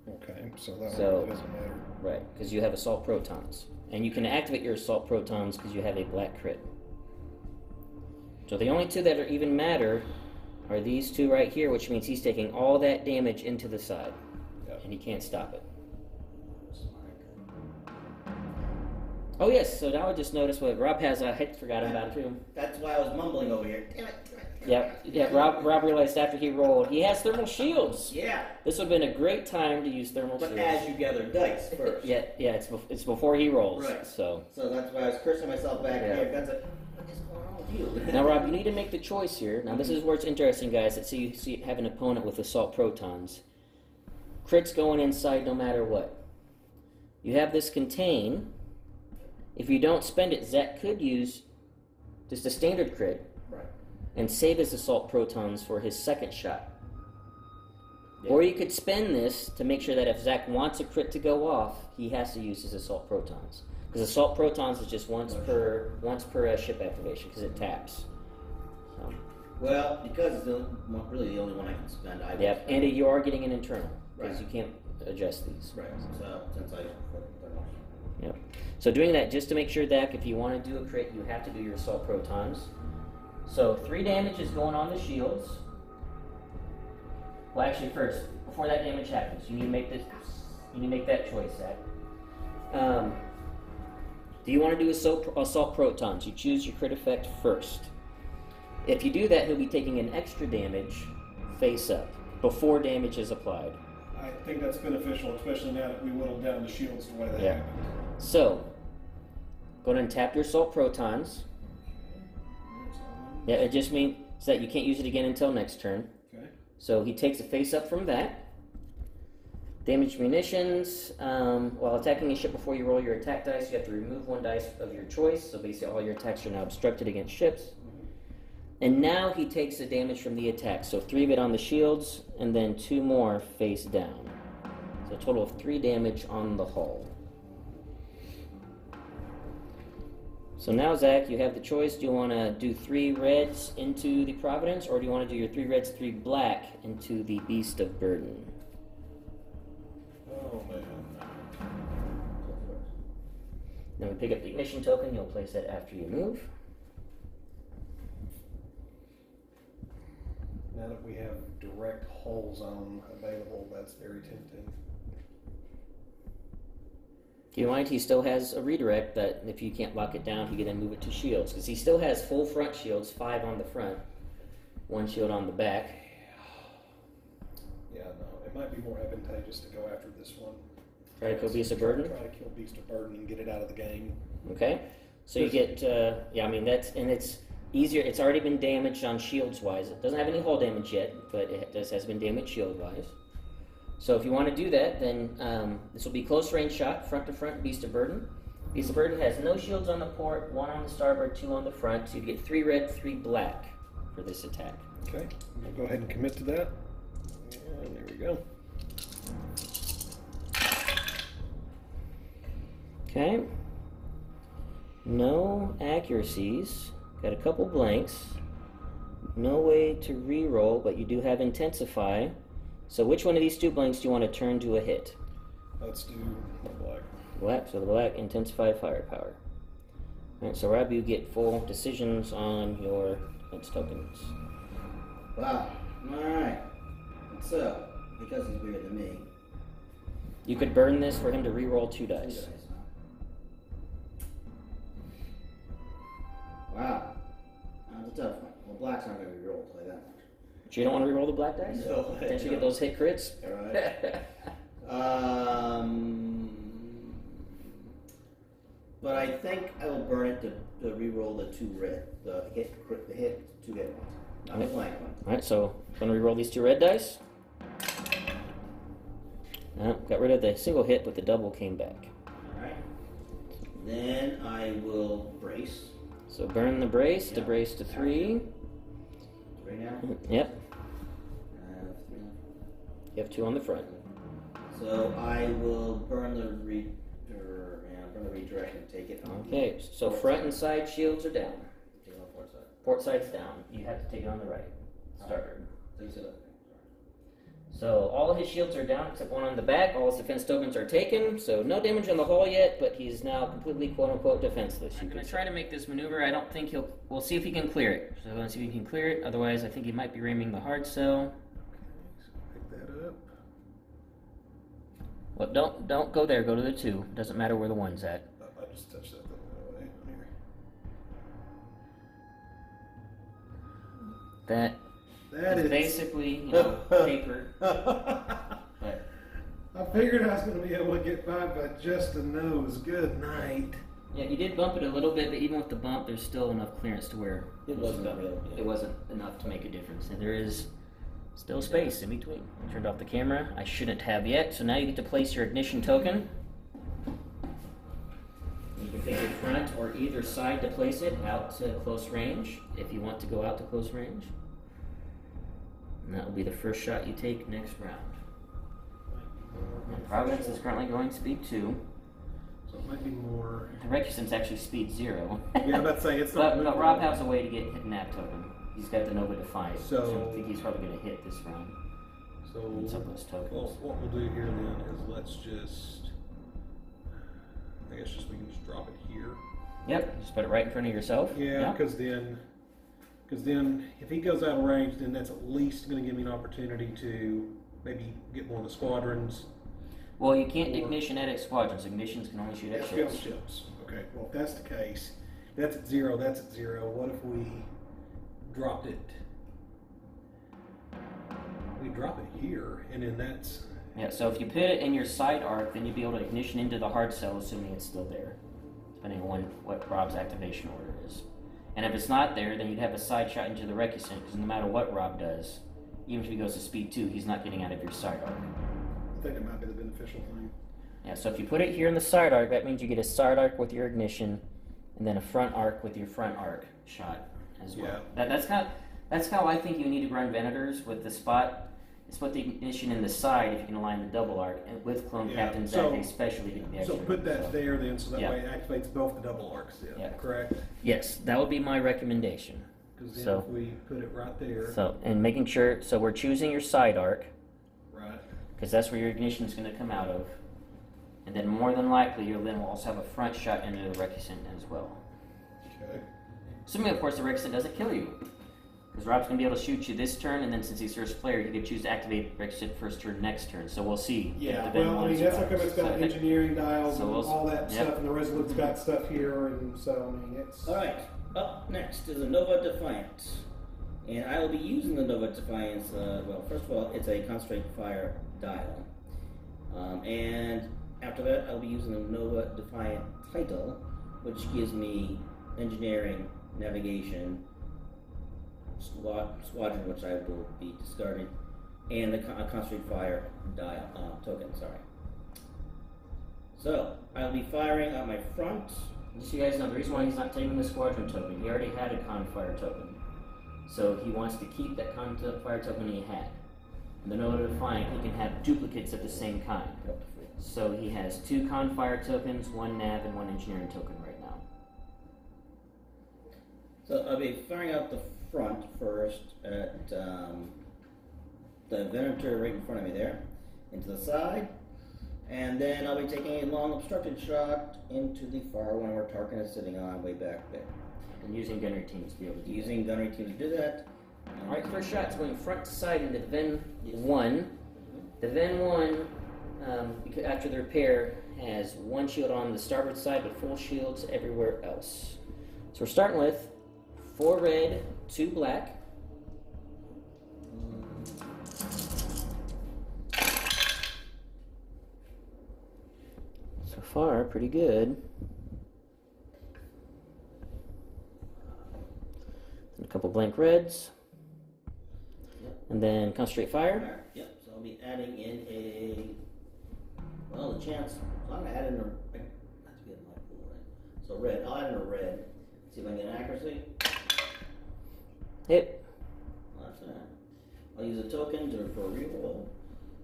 Okay, so that So- really doesn't matter. Right, because you have assault protons. And you can activate your assault protons because you have a black crit. So the only 2 that are even matter are these 2 right here, which means he's taking all that damage into the side. Yep. And he can't stop it. Oh yes, so now I just noticed what Rob has. I forgot about it too. That's why I was mumbling over here. Damn it. Yeah. Rob realized after he rolled, he has thermal shields. Yeah. This would have been a great time to use thermal But shields. as you gather dice first. Yeah, it's before he rolls. Right. So that's why I was cursing myself back Yeah. here. That's what is going on with you? now, Rob, you need to make the choice here. Now, this is where it's interesting, guys. That you have an opponent with assault protons. Crits going inside no matter what. You have this contain. If you don't spend it, Zack could use just a standard crit Right. and save his assault protons for his second shot. Yeah. Or you could spend this to make sure that if Zack wants a crit to go off, he has to use his assault protons. Because assault protons is just once per ship activation because it taps. So, Well, because it's really the only one I can spend. I yeah, and you are getting an internal because Right. you can't adjust these. Right. So since I Yep. So doing that just to make sure that if you want to do a crit, you have to do your assault protons. So 3 damage is going on the shields. Well, actually, first, before that damage happens, you need to make this. You need to make that choice, Zach. Do you want to do assault protons? You choose your crit effect first. If you do that, he'll be taking an extra damage face up before damage is applied. I think that's beneficial, especially now that we whittled down the shields the way they Yeah. happened. So, go ahead and tap your assault protons. Yeah, it just means that you can't use it again until next turn. Okay. So he takes a face up from that. Damage munitions. While attacking a ship before you roll your attack dice, you have to remove 1 dice of your choice. So basically all your attacks are now obstructed against ships. And now he takes the damage from the attack. So 3 of it on the shields, and then 2 more face down. So a total of 3 damage on the hull. So now, Zack, you have the choice. Do you want to do 3 reds into the Providence, or do you want to do your 3 reds, 3 black into the Beast of Burden? Oh, man. Then we pick up the ignition token. You'll place that after you move. Now that we have direct hull zone available, that's very tempting. Keep in mind, he still has a redirect that if you can't lock it down, he can then move it to shields. Because he still has full front shields, 5 on the front, 1 shield on the back. Yeah, no, it might be more advantageous to go after this one. Try to kill Beast of Burden? Try to kill Beast of Burden and get it out of the game. Okay. So you get, yeah, I mean, that's, and it's easier. It's already been damaged on shields-wise. It doesn't have any hull damage yet, but it has been damaged shield-wise. So if you want to do that, then this will be close range shot, front to front, Beast of Burden. Beast of Burden has no shields on the port, 1 on the starboard, 2 on the front. So you get 3 red, 3 black for this attack. Okay, I'll go ahead and commit to that. And there we go. Okay. No accuracies. Got a couple blanks. No way to re-roll, but you do have Intensify. So which one of these 2 blanks do you want to turn to a hit? Let's do the black. Black, so the black, Intensify Firepower. Alright, so Rob, you get full decisions on your defense tokens. Wow. Alright. So, because he's bigger than me. You could burn this for him to re-roll 2 dice. 2 dice, huh? Wow. That's a tough one. Well, black's not going to be rolled, I'll tell you that much. But you don't want to re-roll the black dice? No. Potentially get those hit crits? Alright. But I think I will burn it to re-roll the 2 red, the hit 2 hit ones, not the blank one. Alright, so I'm going to re-roll these 2 red dice. Got rid of the single hit, but the double came back. Alright. Then I will brace. So burn the brace, to brace to 3. 3 now? Yep. 3 now. You have 2 on the front. So I will burn the redirect and take it on. Okay, so front and side shields are down. Take it on port side. Port side's down. You have to take it on the right. Starboard. So you said that. So all of his shields are down except 1 on the back. All his defense tokens are taken. So no damage on the hull yet, but he's now completely quote-unquote defenseless. I'm going to try to make this maneuver. I don't think he'll... We'll see if he can clear it. So let's see if he can clear it. Otherwise, I think he might be ramming the hard sell. Pick that up. Well, don't go there. Go to the 2. Doesn't matter where the 1's at. I just touched that thing that way. Here. That is basically, you know, paper. But I figured I was going to be able to get by just a nose. Good night. yeah, you did bump it a little bit, but even with the bump, there's still enough clearance to where It wasn't enough to make a difference. And there is still space in between. I turned off the camera. I shouldn't have yet. So now you get to place your ignition token. You can pick your front or either side to place it out to close range if you want to go out to close range. And that will be the first shot you take next round. And Providence is currently going speed 2. So it might be more. The Recusant's actually speed 0. Yeah, I'm about to say it's not. But Rob has a way to get hit nap token. He's got the Nova Defiant, so So- I think he's probably going to hit this round. So And some of those tokens. well, what we'll do here then is let's just. I guess we can just drop it here. Yep, just put it right in front of yourself. Yeah, because then if he goes out of range, then that's at least going to give me an opportunity to maybe get one of the squadrons. Well, you can't ignition at squadrons. Ignitions can only shoot at ships. Ships. Okay. Well, if that's the case, that's at 0. That's at 0. What if we dropped it? We drop it here, and then that's. Yeah, so if you put it in your side arc, then you'd be able to ignition into the hard cell, assuming it's still there, depending on what Rob's activation order is. And if it's not there, then you'd have a side shot into the Recusant, because no matter what Rob does, even if he goes to speed 2, he's not getting out of your side arc. I think it might be the beneficial thing. Yeah, so if you put it here in the side arc, that means you get a side arc with your ignition, and then a front arc with your front arc shot as well. Yeah. That's how I think you need to run Venators with the spot. It's put the ignition in the side if you can align the double arc, and with Clone Captain Zack especially you can be So extra. put that there then, so that Yeah. way it activates both the double arcs then, correct? Yes, that would be my recommendation. Because then So- if we put it right there, So, and making sure, so we're choosing your side arc, right? because that's where your ignition is going to come out of. And then more than likely, you'll then also have a front shot into the Recusant as well. Okay. Assuming, of course, the Recusant doesn't kill you. Because Rob's going to be able to shoot you this turn, and then since he's first player, he could choose to activate Recusant first turn next turn. So we'll see. Yeah, if the well, I mean, that's how come it's got So, engineering dials so and we'll- all that yep. stuff, and the Resolute's got stuff here, and so, I mean, it's... Alright, up next is a Nova Defiant. And I will be using the Nova Defiance, well, first of all, it's a concentrate fire dial. And after that, I'll be using the Nova Defiant title, which gives me engineering, navigation, squadron, which I will be discarding, and the concentrate fire dial token, sorry. So, I'll be firing on my front. Just so you guys know, the reason why he's not taking the squadron token, he already had a con fire token. So he wants to keep that con fire token he had. And the Nova Defiant, he can have duplicates of the same kind. So he has 2 con fire tokens, 1 nav, and 1 engineering token right now. So I'll be firing out the front first at the Venator right in front of me there, into the side, and then I'll be taking a long obstructed shot into the far one where Tarkin is sitting on way back there. And using gunnery teams to be able to do Using gunnery team to do that. Alright, first shot's going front to side into Ven 1. The Ven 1, after the repair, has 1 shield on the starboard side, but full shields everywhere else. So we're starting with 4 red, 2 black. So far, pretty good. And a couple blank reds. And then concentrate fire. Yep, so I'll be adding in a, well, the chance, so I'm going to add in a, I have to get my pool, right? So red, I'll add in a red. See if I can get an accuracy. Hit. Well, that's that. I'll use a token for a reroll.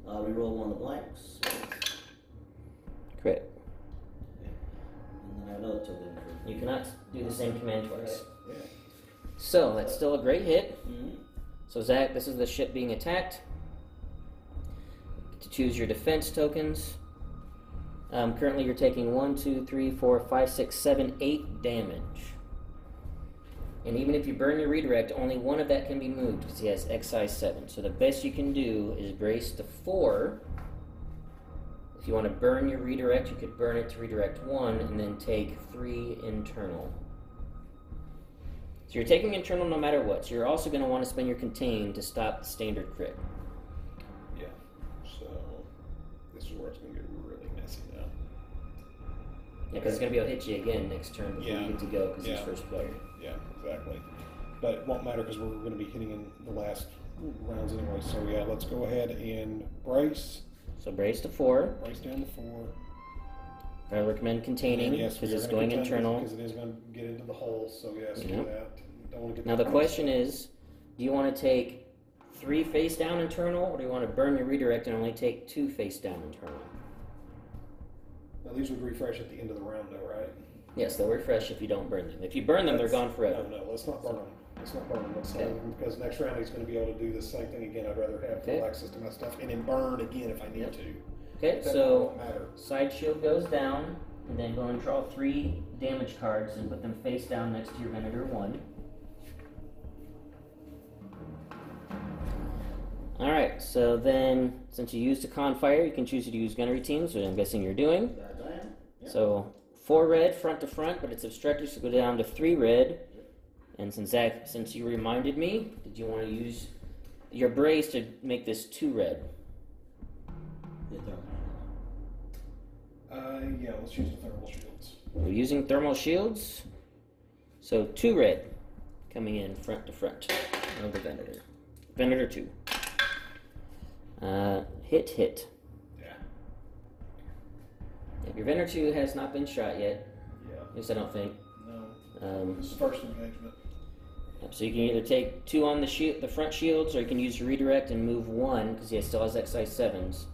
I'll reroll one of the blanks. Crit. And then I have another token for... You cannot do the same command twice. Yeah. So that's still a great hit. Mm-hmm. So Zack, this is the ship being attacked. To choose your defense tokens. Currently you're taking 1, 2, 3, 4, 5, 6, 7, 8 damage. And even if you burn your redirect, only one of that can be moved because he has excise 7. So the best you can do is brace to 4. If you want to burn your redirect, you could burn it to redirect 1 and then take 3 internal. So you're taking internal no matter what. So you're also going to want to spend your contain to stop the standard crit. Yeah, so this is where it's going to get really messy now. Yeah, because it's going to be able to hit you again next turn before you get to go because he's first player. Yeah, exactly. But it won't matter because we're going to be hitting in the last rounds anyway. So yeah, let's go ahead and brace. So brace to 4. Brace down to 4. I recommend containing because it's going internal. Because it is going to get into the hole. So yes, do that. Don't want to get now the question is, do you want to take 3 face down internal, or do you want to burn your redirect and only take 2 face down internal? Now these would refresh at the end of the round, though, right? Yes, they'll refresh if you don't burn them. If you burn them, they're gone forever. No, let's not burn them. Let's not burn them. Let's because next round he's going to be able to do the same thing again. I'd rather have full access to my stuff and then burn again if I need to. Okay, so side shield goes down, and then go and draw 3 damage cards and put them face down next to your Venator 1. Alright, so then, since you used a con fire, you can choose to use gunnery teams, which I'm guessing you're doing. So, 4 red front to front, but it's obstructed, so go down to 3 red. And since you reminded me, did you want to use your brace to make this 2 red? Yeah, let's use the thermal shields. We're using thermal shields. So 2 red coming in front to front of the Venator. Venator 2. Hit. Yeah. Your Venator 2 has not been shot yet. Yeah. At least I don't think. No. This is first engagement. Yep, so you can either take 2 on the front shields, or you can use your redirect and move 1, because he still has that size 7s,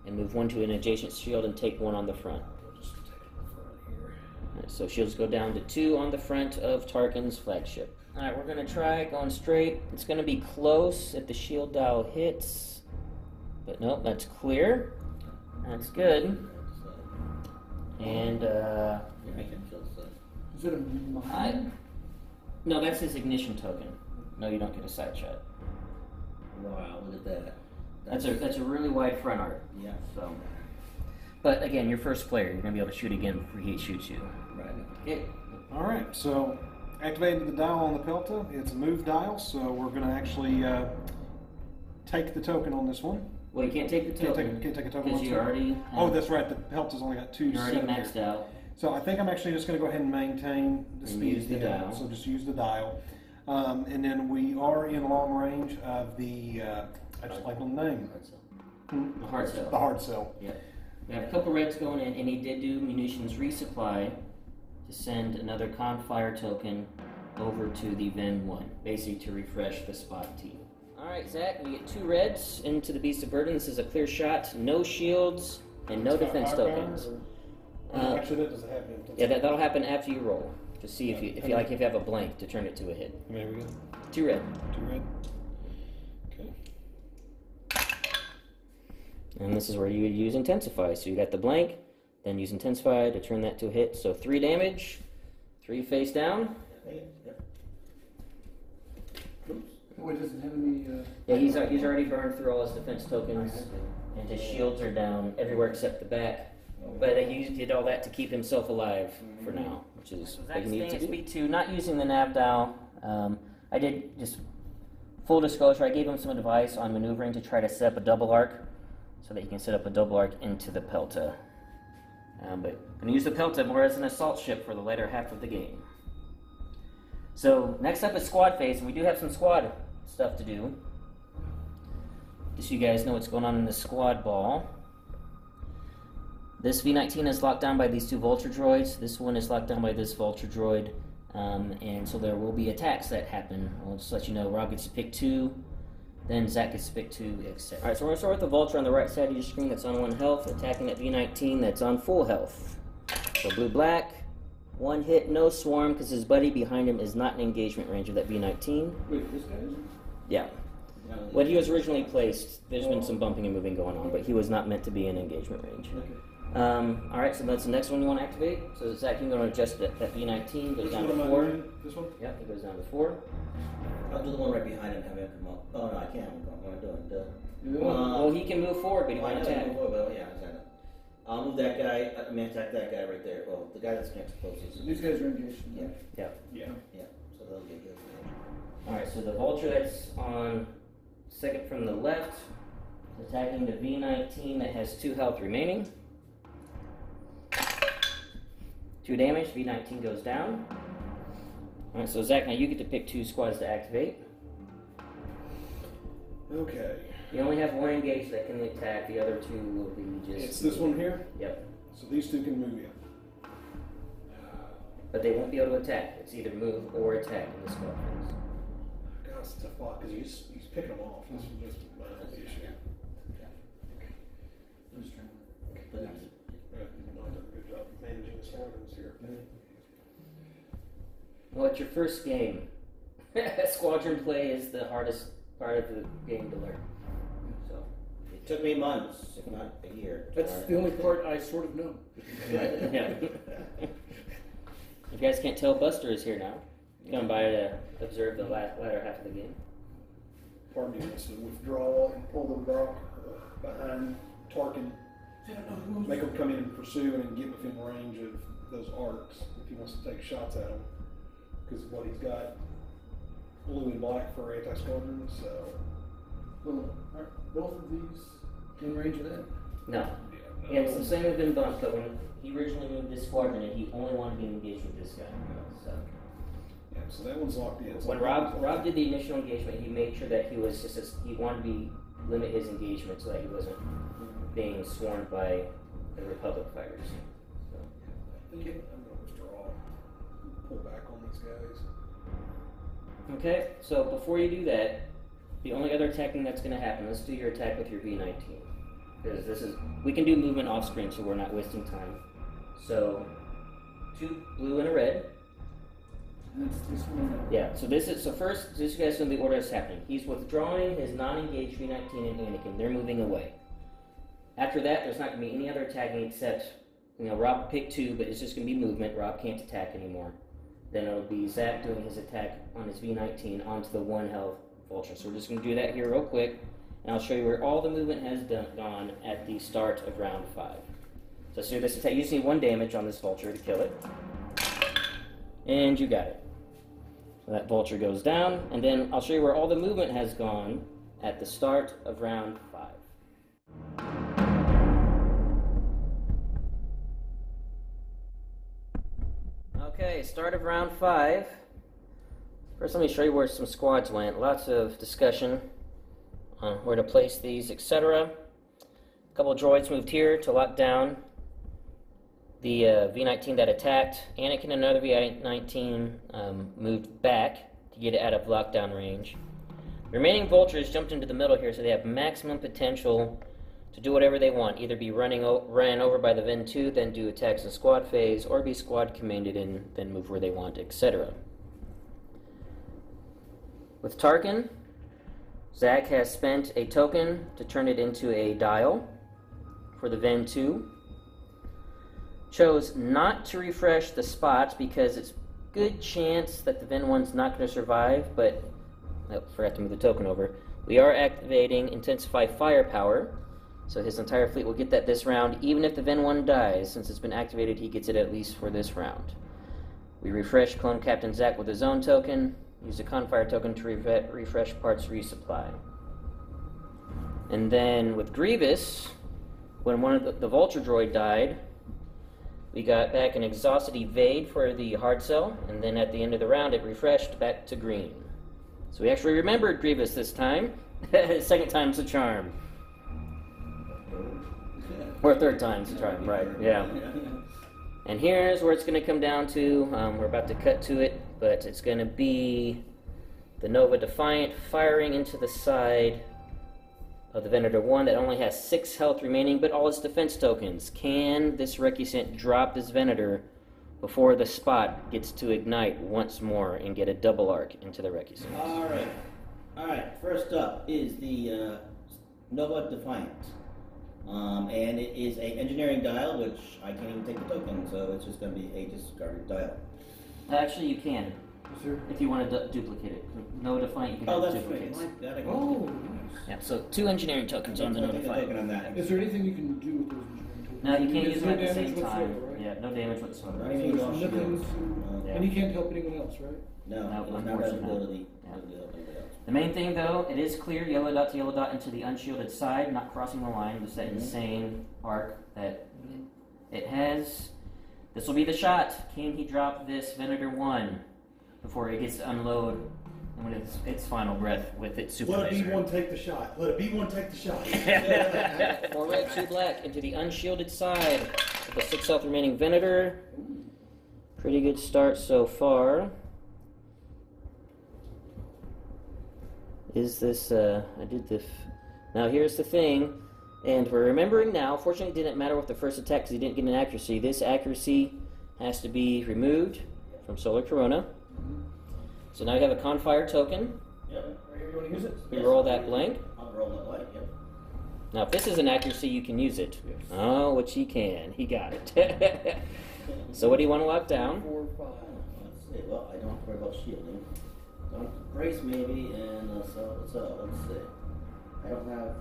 and move 1 to an adjacent shield and take 1 on the front. We'll just take it in the front here. Alright, so shields go down to 2 on the front of Tarkin's flagship. Alright, we're going to try going straight. It's going to be close if the shield dial hits. But nope, that's clear. That's good. And, Is it a mine? no, that's his ignition token. No, you don't get a side shot. Wow, look at that. That's a really wide front arc. Yeah. So, but again, you're first player. You're gonna be able to shoot again before he shoots you. Right. Yeah. All right, so activating the dial on the Pelta. It's a move dial, so we're going to actually take the token on this one. Well, you can't take the token. Can't take a token because on you this one. already. Oh, that's right. The Pelta's only got 2. You're already maxed out. So I think I'm actually just going to go ahead and maintain the And speed. use the dial. So just use the dial. And then we are in long range of the, I just blanked on the name. The hard cell. The hard cell. Yep. We have a couple reds going in, and he did do munitions resupply to send another Confire token over to the Ven 1, basically to refresh the spot team. Alright, Zach, we get 2 reds into the Beast of Burden. This is a clear shot, no shields, and no defense tokens. Actually, that doesn't happen. Yeah, that'll happen after you roll. To see if you have a blank to turn it to a hit. There we go. 2 red. 2 red. Okay. And this is where you would use Intensify. So you got the blank, then use Intensify to turn that to a hit. So 3 damage, 3 face down. Wait, does it have any? Yeah, he's already burned through all his defense tokens, and his shields are down everywhere except the back. But he did all that to keep himself alive for now, which is what he needs to do. Speed 2, not using the nav dial. I did just full disclosure. I gave him some advice on maneuvering to try to set up a double arc, so that you can set up a double arc into the Pelta. But I'm going to use the Pelta more as an assault ship for the later half of the game. So next up is squad phase, and we do have some squad stuff to do. Just so you guys know what's going on in the squad ball. This V-19 is locked down by these 2 Vulture droids. This one is locked down by this Vulture droid. And so there will be attacks that happen. I'll just let you know. Rob gets to pick 2. Then Zack gets to pick 2, etc. Alright, so we're going to start with the Vulture on the right side of your screen that's on 1 health, attacking that V-19 that's on full health. So blue-black, 1 hit, no swarm, because his buddy behind him is not in engagement range of that V-19. Wait, this guy is? Yeah. When he was originally placed, there's been some bumping and moving going on, but he was not meant to be in engagement range. Okay. Alright, so that's the next one you want to activate. So Zack, you're going to adjust that V-19, goes down to 4. This one? Yep, it goes down to 4. I'll do the one right behind him, have him come up. Oh no, I can't. What am I doing? Well, he can move forward, but he won't attack. Yeah, exactly. I'll move that guy. I mean, attack that guy right there. Well, the guy that's next closest. These guys are engaged. Yeah. Yeah. Yeah. Yeah. So they'll get good. Alright, so the Vulture that's on second from the left is attacking the V-19 that has 2 health remaining. 2 damage, V-19 goes down. Alright, so Zack, now you get to pick 2 squads to activate. Okay. You only have 1 engaged that can attack, the other 2 will be just... It's this one here? Yep. So these 2 can move in. But they won't be able to attack. It's either move or attack in the squad phase. God, it's a tough block because he's picking them off. This is just the issue. I'm just trying to. But Good job managing the slogans here. Well, it's your first game. Squadron play is the hardest part of the game to learn. So it took me months, if not a year. That's the only part I sort of know. yeah. If you guys can't tell, Buster is here now. Come by to observe the latter half of the game. Part of me wants to withdraw and pull the rock behind Tarkin. Make him come in and pursue and get within range of those arcs if he wants to take shots at them. Because what he's got, blue and black for anti-squadron, so... Well, aren't both of these in range of that? No. Yeah, it's the same with Ben Bump, but when he originally moved this squadron, and he only wanted to be engaged with this guy. So. Yeah, so that one's locked in. So When Rob did the initial engagement, he made sure that he was he wanted to limit his engagement so that he wasn't being swarmed by the Republic fighters. So. I'm going to withdraw. Pull back on these guys. Okay, so before you do that, the only other attacking that's going to happen, let's do your attack with your V19. Because this is, we can do movement off screen so we're not wasting time. So, 2 blue and a red. That's this one. Yeah, so this is, so first, just you guys know the order that's happening. He's withdrawing his non-engaged V19 and Anakin. They're moving away. After that, there's not going to be any other attacking except, you know, Rob picked 2, but it's just going to be movement. Rob can't attack anymore. Then it'll be Zack doing his attack on his V19 onto the 1 health vulture. So we're just going to do that here real quick, and I'll show you where all the movement has gone at the start of round 5. So let's do this attack. You just need 1 damage on this vulture to kill it. And you got it. So that vulture goes down, and then I'll show you where all the movement has gone at the start of round 5. Okay, start of round 5. First, let me show you where some squads went. Lots of discussion on where to place these, etc. A couple of droids moved here to lock down the V-19 that attacked. Anakin and another V-19 moved back to get it out of lockdown range. The remaining vultures jumped into the middle here, so they have maximum potential to do whatever they want. Either be ran over by the Ven-2, then do attacks in squad phase, or be squad commanded and then move where they want, etc. With Tarkin, Zack has spent a token to turn it into a dial for the Ven-2. Chose not to refresh the spots because it's good chance that the Ven-1's not going to survive, but I forgot to move the token over. We are activating Intensify Firepower, so his entire fleet will get that this round. Even if the Ven-1 dies, since it's been activated, he gets it at least for this round. We refresh Clone Captain Zack with his own token. Use the Confire token to refresh parts resupply. And then with Grievous, when one of the Vulture droid died, we got back an Exhausted Evade for the hard cell, and then at the end of the round it refreshed back to green. So we actually remembered Grievous this time. Second time's a charm. Or third time's a charm, right, yeah. And here's where it's going to come down to. We're about to cut to it, but it's going to be the Nova Defiant firing into the side of the Venator 1 that only has 6 health remaining, but all its defense tokens. Can this Recusant drop this Venator before the spot gets to ignite once more and get a double arc into the Recusant? Alright, first up is the Nova Defiant. And it is an engineering dial, which I can't even take the token, so it's just going to be a discarded dial. Actually, you can. If you want to duplicate it. No Defiant, you can duplicate it. Oh, nice. Yeah, so 2 engineering tokens on the No Defiant. On that. Is there anything you can do with those engineering tokens? No, you can't use them at the damage same whatsoever, time. right? Yeah, no damage whatsoever. Not even So lost nothing shields. to- Yeah. And he can't help anyone else, right? No, No, it's not that unfortunately. ability. Yeah. To help anybody else. The main thing, though, it is clear yellow dot to yellow dot into the unshielded side, not crossing the line. It's that insane arc that it has. This will be the shot. Can he drop this Venator 1 before it gets to unload and when its final breath with its super Let it laser? be one, take the shot. Let it be one, take the shot. 4 red, 2 black into the unshielded side with the 6 health remaining Venator. Pretty good start so far. Is this, I did the, now here's the thing, and we're remembering now, fortunately it didn't matter with the first attack because he didn't get an accuracy. This accuracy has to be removed from Solar Corona. So now you have a Confire token. Yep. Right here, you want to use it? You roll that blank. I'll roll that blank, yep. Now if this is an accuracy, you can use it. Oh, which he can. He got it. So what do you want to lock down? 4, 5. Let's see, well, I don't have to worry about shielding. Don't brace maybe, and let's see. I don't have,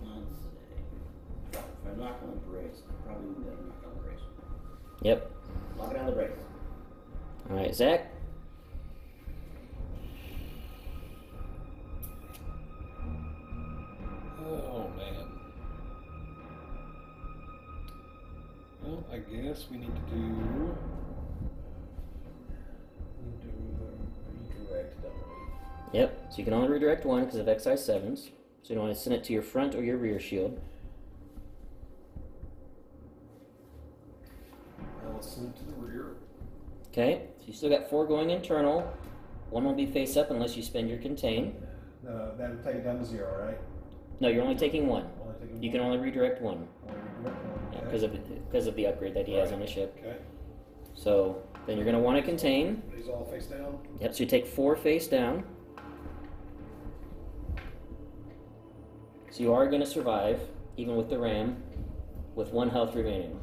let's see. If I'm not going to brace, I probably would better not going to brace. Yep. Lock it on the brace. Alright, Zack. Oh man. Well, I guess we need to do. Redirect, don't we? Yep. So you can only redirect 1 because of XI 7s. So you don't want to send it to your front or your rear shield. Let's send it to the rear. Okay, so you still got 4 going internal. One will be face up unless you spend your contain. That would take it down to 0, right? No, you're only taking one. Only taking You can only redirect one. Only redirect one. Yeah, Okay. because of the upgrade that he has on the ship. Okay. So then you're going to want to contain. These all face down. Yep, so you take 4 face down. So you are going to survive, even with the ram, with 1 health remaining.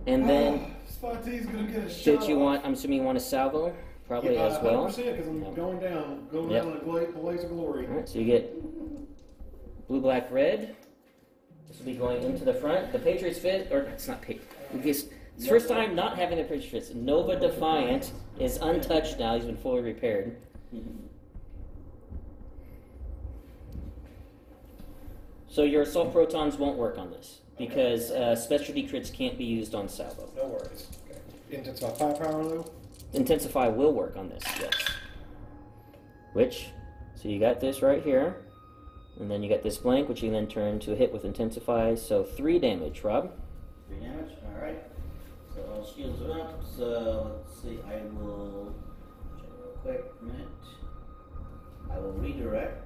And then, Spotty's gonna get a shot. did you want, I'm assuming you want a salvo? Probably as well. 100% because I'm Yep. going down. Going Yep. down in a blaze of glory. Alright, so you get blue, black, red. This will be going into the front. The Patriots fit, or it's not Patriots. It's first time not having the Patriots. Nova Defiant is untouched now. He's been fully repaired. So your assault protons won't work on this because specialty crits can't be used on salvo. No worries. Okay. Intensify firepower though. Intensify will work on this, yes. Which, so you got this right here, and then you got this blank, which you then turn to a hit with Intensify. So 3 damage, Rob. 3 damage. All right. So shields are up. So let's see. I will check real quick. A minute. I will redirect.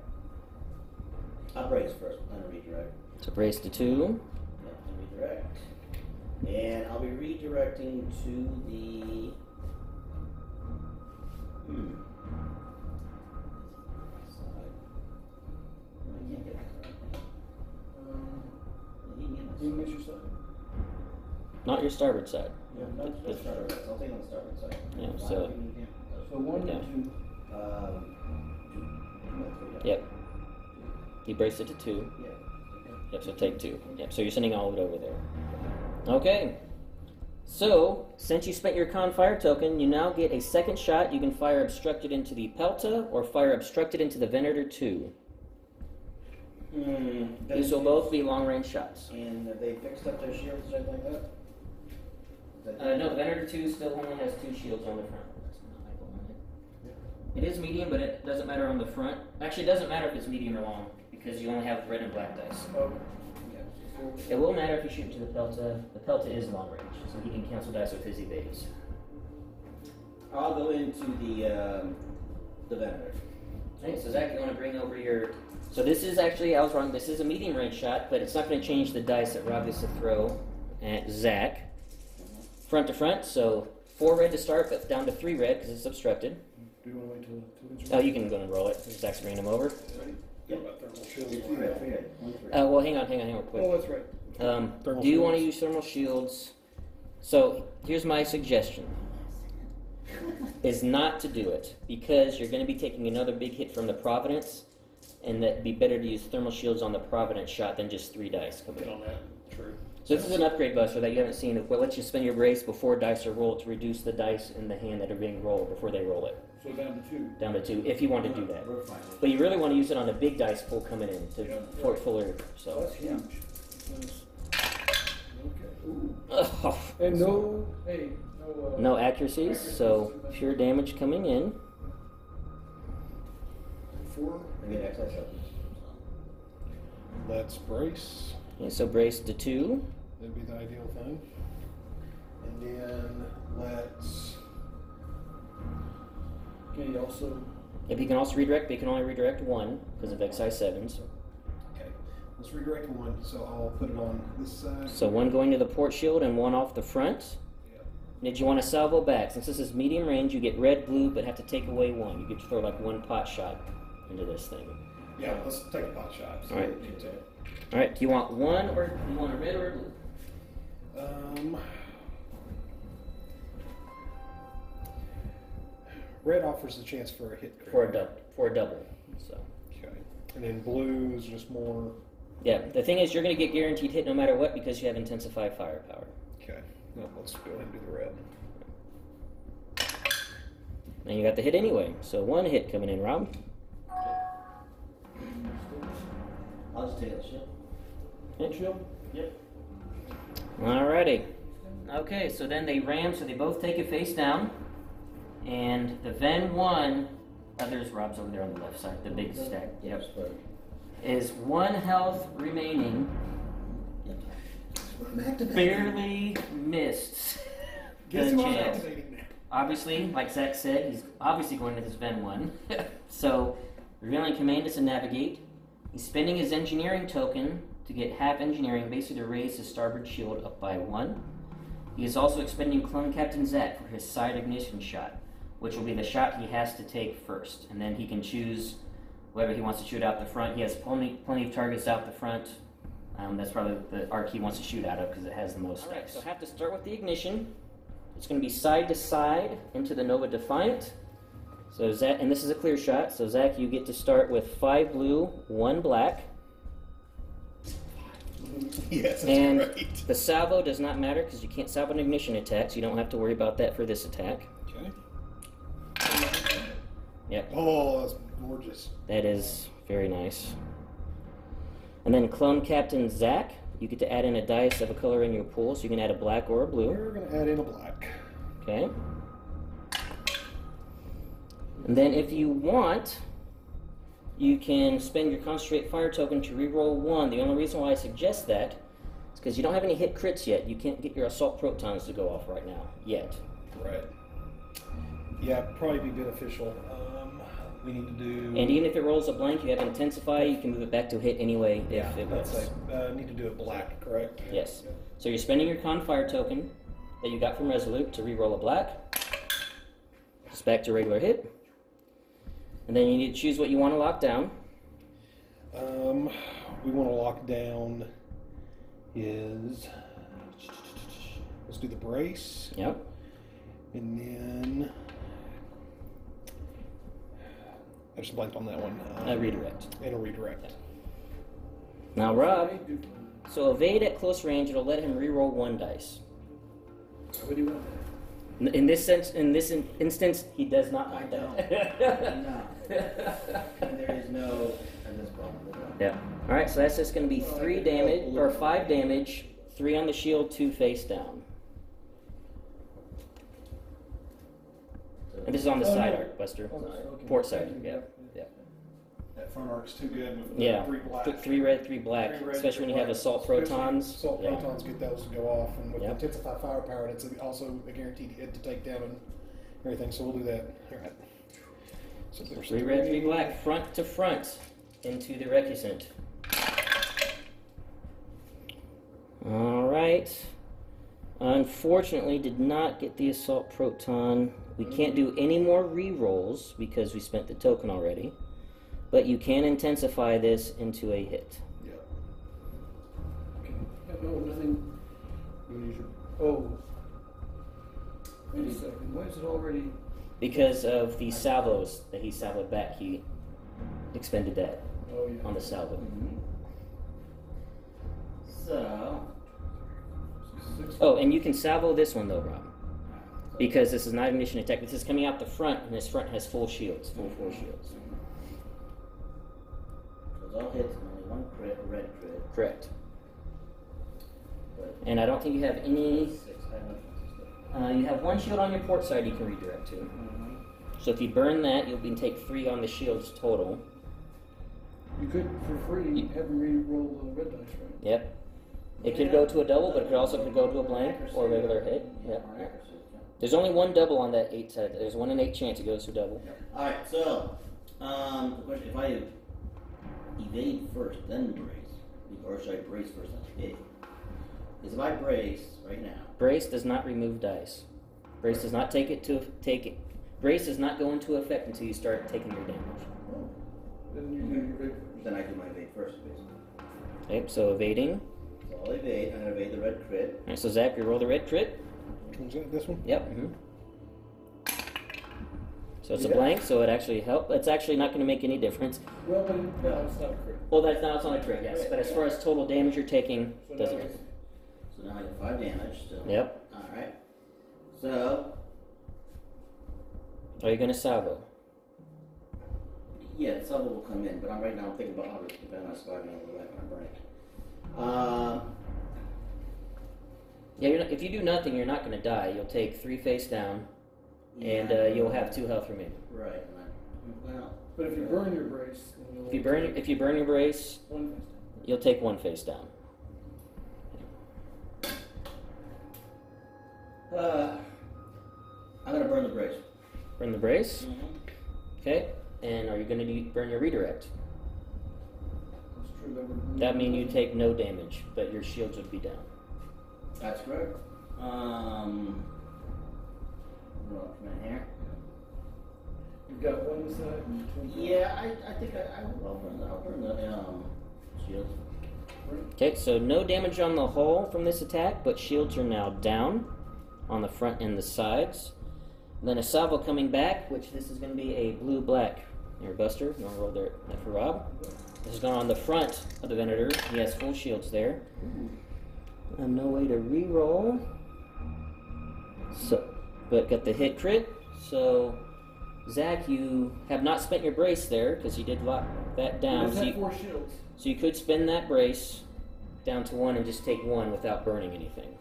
I'll brace first, then redirect. So brace to 2. Yep, then redirect. And I'll be redirecting to the. Side. I can't get that. You miss your side. Not your starboard side. Yeah, that's the starboard side. I'll take on the starboard side. Yeah, Why so- don't we get those? So 1 Yeah. and 2. Two. Yep. You brace it to 2. Yeah. Yep, so take 2. Yep, so you're sending all of it over there. Okay. So, since you spent your con fire token, you now get a second shot. You can fire obstructed into the Pelta or fire obstructed into the Venator 2. These will both be long range shots. And have they fixed up their shields or anything like that? Is that- No, Venator 2 still only has 2 shields on the front. It is medium, but it doesn't matter on the front. Actually, it doesn't matter if it's medium or long, because you only have red and black dice. It will matter if you shoot to the Pelta. The Pelta is long range, so he can cancel dice with his evades. I'll go into the Venator. Okay, so Zach, you want to bring over your... So this is actually, I was wrong, this is a medium range shot, but it's not going to change the dice that Rob gets to throw at Zach. Front to front, so 4 red to start, but down to 3 red because it's obstructed. Do you want to wait till it's Oh, you can go and roll it. Zach's bringing them over. ready? Yep. What about thermal shields? Well, hang on real quick. Oh, that's right. Thermal Do you want to shields. use thermal shields? So here's my suggestion: is not to do it because you're going to be taking another big hit from the Providence, and that'd be better to use thermal shields on the Providence shot than just 3 dice coming Good in. on that. True. So this is an upgrade buster that you haven't seen. It lets you spend your brace before dice are rolled to reduce the dice in the hand that are being rolled before they roll it So down to 2. down to 2, if you want to do that. We're fine. But you really want to use it on a big dice pool coming in to for it fuller. So. That's huge. Nice. Okay. Ooh. Ugh. And no, hey, no. No accuracies, so pure damage coming in. 4. I get excess up. Let's brace. Okay, so brace to 2. That'd be the ideal thing. And then let's. Can you also? If you can also redirect, but you can only redirect 1 because of XI 7s. Okay. Let's redirect 1. So I'll put it on this side. So 1 going to the port shield and 1 off the front. Yeah. Did you want to salvo back? Since this is medium range, you get red, blue, but have to take away 1. You get to throw like 1 pot shot into this thing. Yeah. Let's take a pot shot. So All right. we need to- All right. Do you want 1 or do you want a red or a blue? Red offers the chance for a hit crit. For a double. So Okay. And then blue is just more. yeah, the thing is, you're going to get guaranteed hit no matter what because you have intensified firepower. Okay. No, let's go ahead and do the red. And you got the hit anyway. So 1 hit coming in, Rob. I'll just take the ship. Shield? Yep. Alrighty. Okay, so then they ram, so they both take it face down. And the Ven 1, there's Rob's over there on the left side, the big stack. Yep. But Is 1 health remaining. I'm activating. Barely missed Guess the who I'm chance. activating now? obviously, like Zack said, he's obviously going to this Ven 1. So, revealing command to navigate. He's spending his engineering token to get half engineering, basically to raise his starboard shield up by 1. He is also expending Clone Captain Zack for his side ignition shot, which will be the shot he has to take first. And then he can choose whether he wants to shoot out the front. He has plenty of targets out the front. That's probably the arc he wants to shoot out of because it has the most dice. So I have to start with the ignition. It's going to be side to side into the Nova Defiant. So Zack, and this is a clear shot. So Zack, you get to start with 5 blue, 1 black. Yes, that's And right. the salvo does not matter because you can't salvo an ignition attack, so you don't have to worry about that for this attack. Okay. Yep, Oh, that's gorgeous. that is very nice. And then Clone Captain Zack, you get to add in a dice of a color in your pool, so you can add a black or a blue. We're going to add in a black. Okay. And then if you want, you can spend your Concentrate Fire token to reroll 1. The only reason why I suggest that is because you don't have any hit crits yet. You can't get your Assault Protons to go off right now, yet. Right. Yeah, probably be beneficial. We need to do... And even if it rolls a blank, you have Intensify, you can move it back to hit anyway if it let's works. say, need to do a black, correct? Yes. So you're spending your Con Fire token that you got from Resolute to reroll a black. Just back to regular hit. And then you need to choose what you want to lock down. We want to lock down is... Let's do the brace. Yep. And then... I just blanked on that one. Redirect. And a redirect. Now, Rob, so evade at close range, it'll let him reroll 1 dice. What do you want? In this instance, he does not want No. And there is no problem. Yeah. All right, so that's just going to be 3 damage or 5 damage, 3 on the shield, 2 face down. And this is on the side arc, Buster. Okay. Port side. Yeah. Yeah. That front arc's too good with Yeah. 3 black. 3 red, 3 black, 3 red, especially 3 when you have black. assault Especially protons. Assault Yeah. protons get those to go off, and with Yep. intensify firepower, it's also a guaranteed hit to take down and everything. So we'll do that. All right. So there's 3 red, 3 black, front to front into the Recusant. All right. Unfortunately, did not get the assault proton. We can't do any more re-rolls because we spent the token already. But you can intensify this into a hit. Yeah. Okay. No, nothing. Oh. Wait a second. Why is it already? Because of the salvos that he salvoed back, he expended that Oh, yeah. on the salvo. So, Oh, and you can salvo this one though, Rob. Because this is not ignition attack. This is coming out the front, and this front has full shields, full 4 shields. so it's all hits and only 1 crit, a red crit. Correct. But And I don't think you have any. 6, how much is You have 1 shield on your port side you can redirect to. So if you burn that, you'll be take 3 on the shields total. You could, for free, have them re-roll the red dice, right? Yep. It could go to a double, but it could also go to a blank or a regular hit. Yep. There's only 1 double on that 8 side. There's 1 in 8 chance it goes to a double. Alright, so, the question, if I evade first, then brace, or should I brace first, then evade? Because if I brace right now, Brace does not remove dice. Brace does not take it. Brace does not go into effect until you start taking your damage. Then you do your big. then I do my evade first, basically. Okay, so evading. So I'll evade, I'm going to evade the red crit. Alright, so Zack, you roll the red crit. Which one's that? This one? Yep. So it's a blank, so it actually helps. It's actually not going to make any difference. Well, but no, it's not a crit. Well, that's now it's on a crit, yes. But as far as total damage you're taking, So doesn't. now it's- So now I get 5 damage still. Yep. Alright. So, Are you going to salvo? yeah, the sub will come in, but right now I'm thinking about how to defend my squad and all that when I burn it. Yeah. If you do nothing, you're not going to die. You'll take 3 face down, and you'll have 2 health remaining. Right, and well, But if you burn your brace, then you'll If you burn your brace, one face you'll take 1 face down. I'm gonna burn the brace. Burn the brace. Mm-hmm. Okay. And are you going to burn your redirect? That's true. That would. That means you take no damage, but your shields would be down. That's correct. Roll from here. You've got one side and two. Yeah, I think I'll burn the shields. Okay, so no damage on the hull from this attack, but shields are now down on the front and the sides. Then a salvo coming back, which this is going to be a blue-black airbuster. You want to roll that for Rob? This is going on the front of the Venator. He has full shields there. And no way to re-roll. So, but got the hit crit. So, Zack, you have not spent your brace there because you did lock that down. It's at 4 shields. So you could spend that brace down to 1 and just take 1 without burning anything.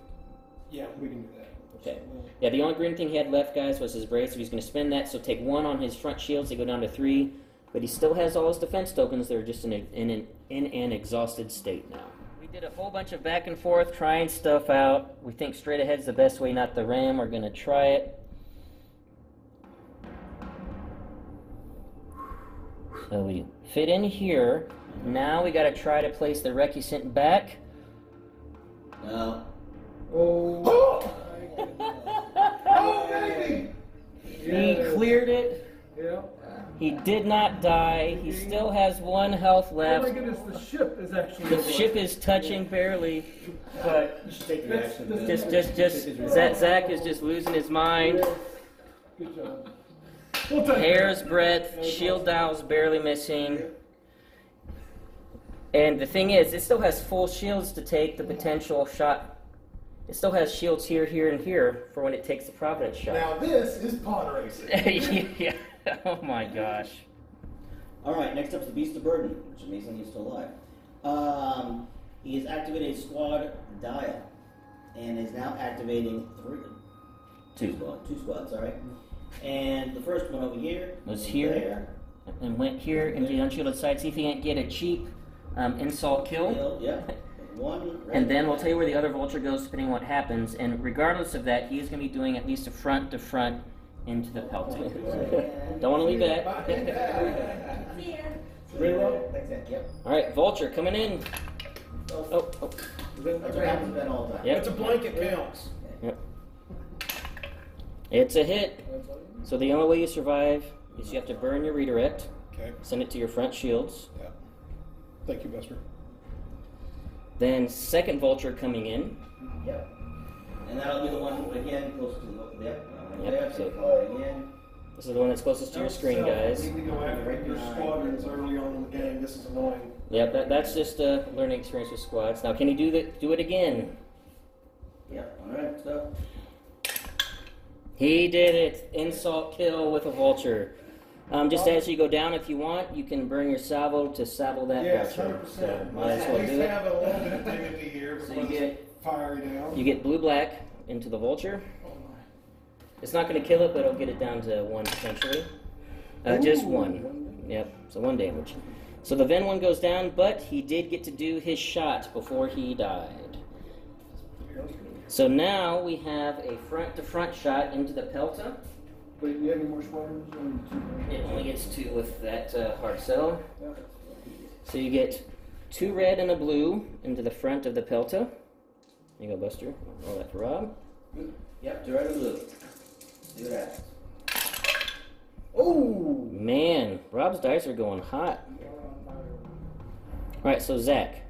Yeah, we can do that. Okay. Yeah, the only green thing he had left, guys, was his brace. So he's going to spend that. So take 1 on his front shields. They go down to 3. But he still has all his defense tokens. They're just in an exhausted state now. We did a whole bunch of back and forth trying stuff out. We think straight ahead's the best way, not the ram. We're going to try it. So we fit in here. Now we got to try to place the recusant back. No. Oh. Oh, baby! He cleared it. Yeah. He did not die. He still has 1 health Oh left. my goodness, the ship is actually. The ship is touching barely, but You should take the action. Zack is just losing his mind. Good job. Hair's breadth, shield dial's barely missing. And the thing is, it still has full shields to take the potential shot. It still has shields here, here, and here for when it takes the Providence shot. Now this is pod racing. Yeah. Oh my gosh. Alright, next up is the Beast of Burden, which is amazing he's still alive. He has activated squad dial and is now activating two squads, alright. And the first one over here Was here. there. And went here into the unshielded side. See if he can't get a cheap insult kill. Yeah. One. And then we'll tell you where the other vulture goes depending on what happens. And regardless of that, he's going to be doing at least a front to front into the Pelta. Don't want to leave that. Yep. Alright, vulture coming in. Oh. That's what happens to Ben all the time. Yep. It's a blanket pounce. Yep. It's a hit. So the only way you survive is you have to burn your redirect. Okay. Send it to your front shields. Yeah. Thank you, Buster. Then second vulture coming in. Yep. And that'll be the one again close to the yep. Yep, So so- fly again. This is the one that's closest to your screen, guys. Need to go after your squadrons early on in the game. This is annoying. Yep, that's just a learning experience with squads. Now, can you do it again? Yep. Alright, so He did it. Insult kill with a vulture. Just as you go down, if you want, you can burn your salvo to salvo that Yes, vulture. 100%. So, might as At well least do it. have a little bit of dignity here. So you get fiery down. blue-black into the vulture. It's not going to kill it, but it'll get it down to 1 potentially. Just 1. Yep, so 1 damage. So the Ven one goes down, but he did get to do his shot before he died. So now we have a front-to-front shot into the Pelta. Wait, you have any more squadrons? Only 2. It only gets 2 with that hard sell. So you get 2 red and a blue into the front of the Pelta. There you go, Buster. Roll that for Rob. yep, 2 red and blue. See what happens. Oh! Man, Rob's dice are going hot. Alright, so Zack.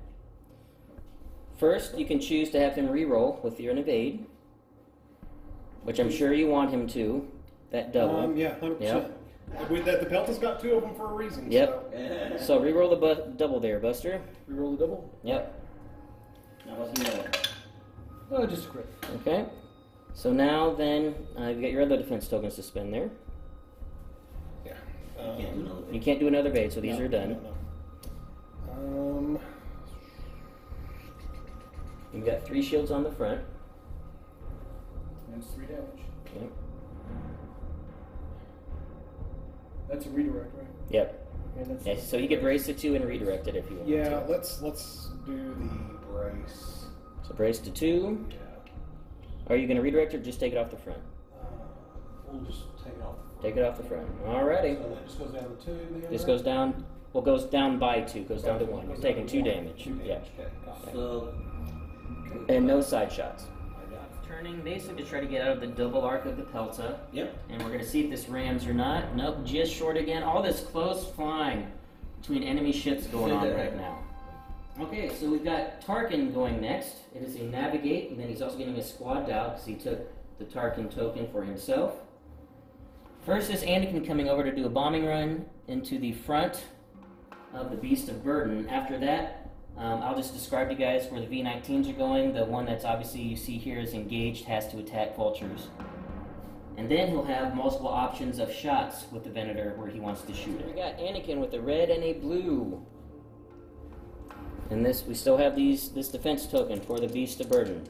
First, you can choose to have him re-roll with your evade, which I'm sure you want him to. That double. Yeah, 100%. Yep. With that, the Pelta's got 2 of them for a reason. Yep. So. So re-roll the double there, Buster. We roll the double? Yep. Now what's the other one? Oh, just a crit. Okay. So now then, you've got your other defense tokens to spend there. Yeah. Can't do another You thing. can't do another evade, so these No, are done. no. You've got 3 shields on the front. That's 3 damage. Yep. That's a redirect, right? Yep. Yeah, that's Yeah, so you could brace the 2 and redirect it if you want Yeah, to. let's do the brace. So brace to 2. Yeah. Are you going to redirect or just take it off the front? We'll just take it off the front. Take it off the front. Alrighty. So that just goes down to 2 then? This right? goes down. Well, goes down by 2. Goes down to 1. You're taking 2 damage. 2 damage. Yeah. Okay, got it. So, And no side shots. I got it. Turning basically to try to get out of the double arc of the Pelta. yep. And we're going to see if this rams or not. Nope, just short again. All this close flying between enemy ships going on right now. Okay, so we've got Tarkin going next. It is a navigate, and then he's also getting a squad out because he took the Tarkin token for himself. First is Anakin coming over to do a bombing run into the front of the Beast of Burden. After that, I'll just describe to you guys where the V-19s are going. The one that's obviously you see here is engaged, has to attack vultures. And then he'll have multiple options of shots with the Venator where he wants to shoot it. We got Anakin with a red and a blue. And this, we still have this defense token for the Beast of Burden.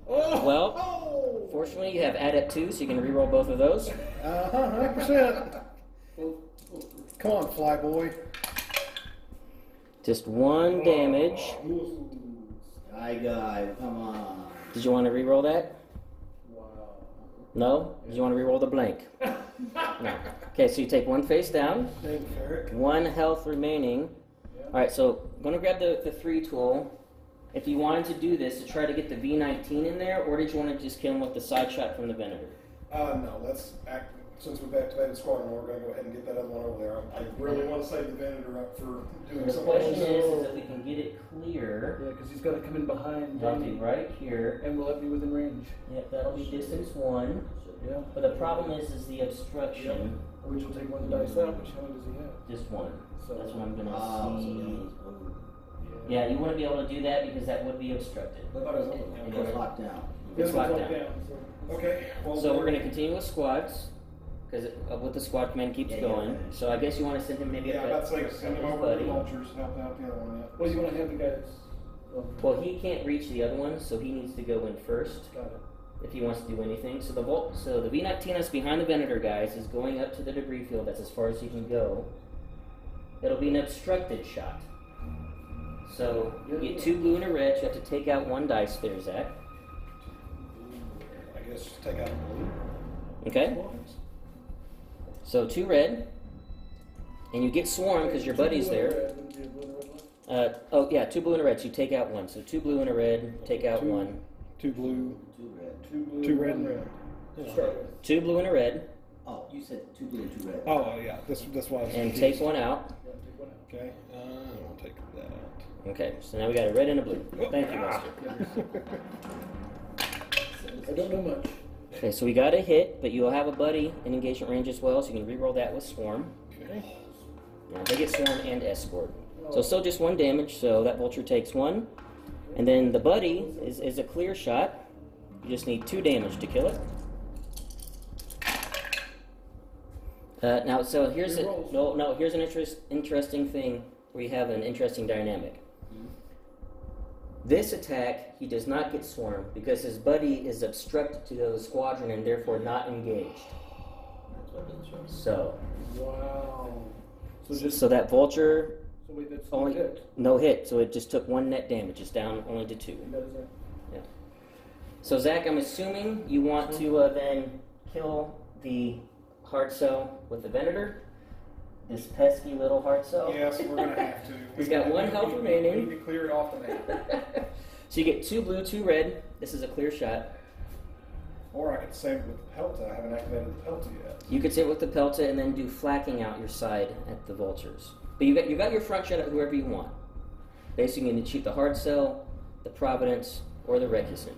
Oh! Well, Oh! fortunately you have Adept 2, so you can reroll both of those. 100%. Come on, Flyboy. Just 1 damage. Guy, come on. Did you want to reroll that? Wow. No? Did you want to reroll the blank? No. Okay, so you take 1 face down, Dang, Ferric. 1 health remaining. Alright, so I'm going to grab the 3 tool. If you wanted to do this, to try to get the V-19 in there, or did you want to just kill him with the side shot from the Venator? No, let's act. Since we've activated Squadron, we're going to go ahead and get that other one over there. I really want to save the Venator up for doing The something question else. is if we can get it clear. Yeah, because he's got to come in behind That'll be Danny, right here. and will that be within range? Yep, that'll be distance 1. Yeah. But the problem is the obstruction. Which will take 1 dice out. Which how many does he have? Just 1. So That's what I'm going to So see. then Yeah, you wouldn't be able to do that because that would be obstructed. what about his other one? It's locked down. It's This locked one's down. Okay. Well, So we're going to continue with squads, because with the squad command keeps Yeah, going. yeah. So I guess you want to send him maybe Yeah, a that's like send them over to buddy. the vultures, help out the other one. Yeah. Well, you want to have the guys. Well, he can't reach the other one, so he needs to go in first Got it. if he wants to do anything. So the V-19 that's behind the Venator guys is going up to the debris field. That's as far as he can go. It'll be an obstructed shot. So you get 2 blue and a red. You have to take out 1 dice there, Zach. I guess just take out the blue. Okay. So 2 red, and you get swarm because your buddy's there. Oh yeah, 2 blue and a red. So you take out 1. So 2 blue and a red. Take out 1. 2 blue, 2 red. 2 blue, 2 red 1 and red. To start with. 2 blue and a red, Oh, you said 2 blue and 2 red. Oh, yeah, that's why I was and confused. take 1 out. Yeah, take 1 out. Okay, I'll take that out. Okay, so now we got a red and a blue. Thank you, Master. I don't know much. Okay, so we got a hit, but you'll have a buddy in engagement range as well, so you can re-roll that with swarm. Okay. Now they get swarm and escort. So still just 1 damage, so that vulture takes 1. And then the buddy is a clear shot. You just need 2 damage to kill it. Now, so here's here's an interesting thing where you have an interesting dynamic. This attack, he does not get swarmed because his buddy is obstructed to the squadron and therefore not engaged. That's what it is. So, Wow. So just so that vulture so wait, that's only it. no hit, so it just took 1 net damage. It's down only to 2. That is it. So Zach, I'm assuming you want to then kill the hard cell with the Venator. This pesky little hard cell. Yes, we're going to have to. He's got 1 health remaining. We need to clear it off the map. So you get 2 blue, 2 red. This is a clear shot. Or I could save it with the Pelta. I haven't activated the Pelta yet. You could sit with the Pelta and then do flacking out your side at the vultures. But you got your front shot at whoever you want. Basically, you can shoot the hard cell, the Providence, or the Recusant.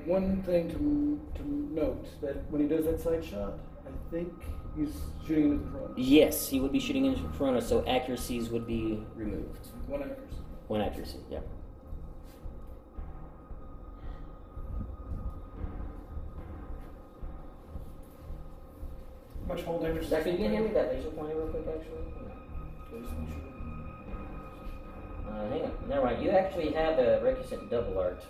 One thing to note, that when he does that side shot, I think he's shooting into the front. Yes, he would be shooting into Corona, so accuracies would be removed. 1 accuracy. 1 accuracy, yeah. How much hold damage? Zach, can you hand me that laser pointer real quick, actually? Hang on. Never mind. You actually have a Recusant double art.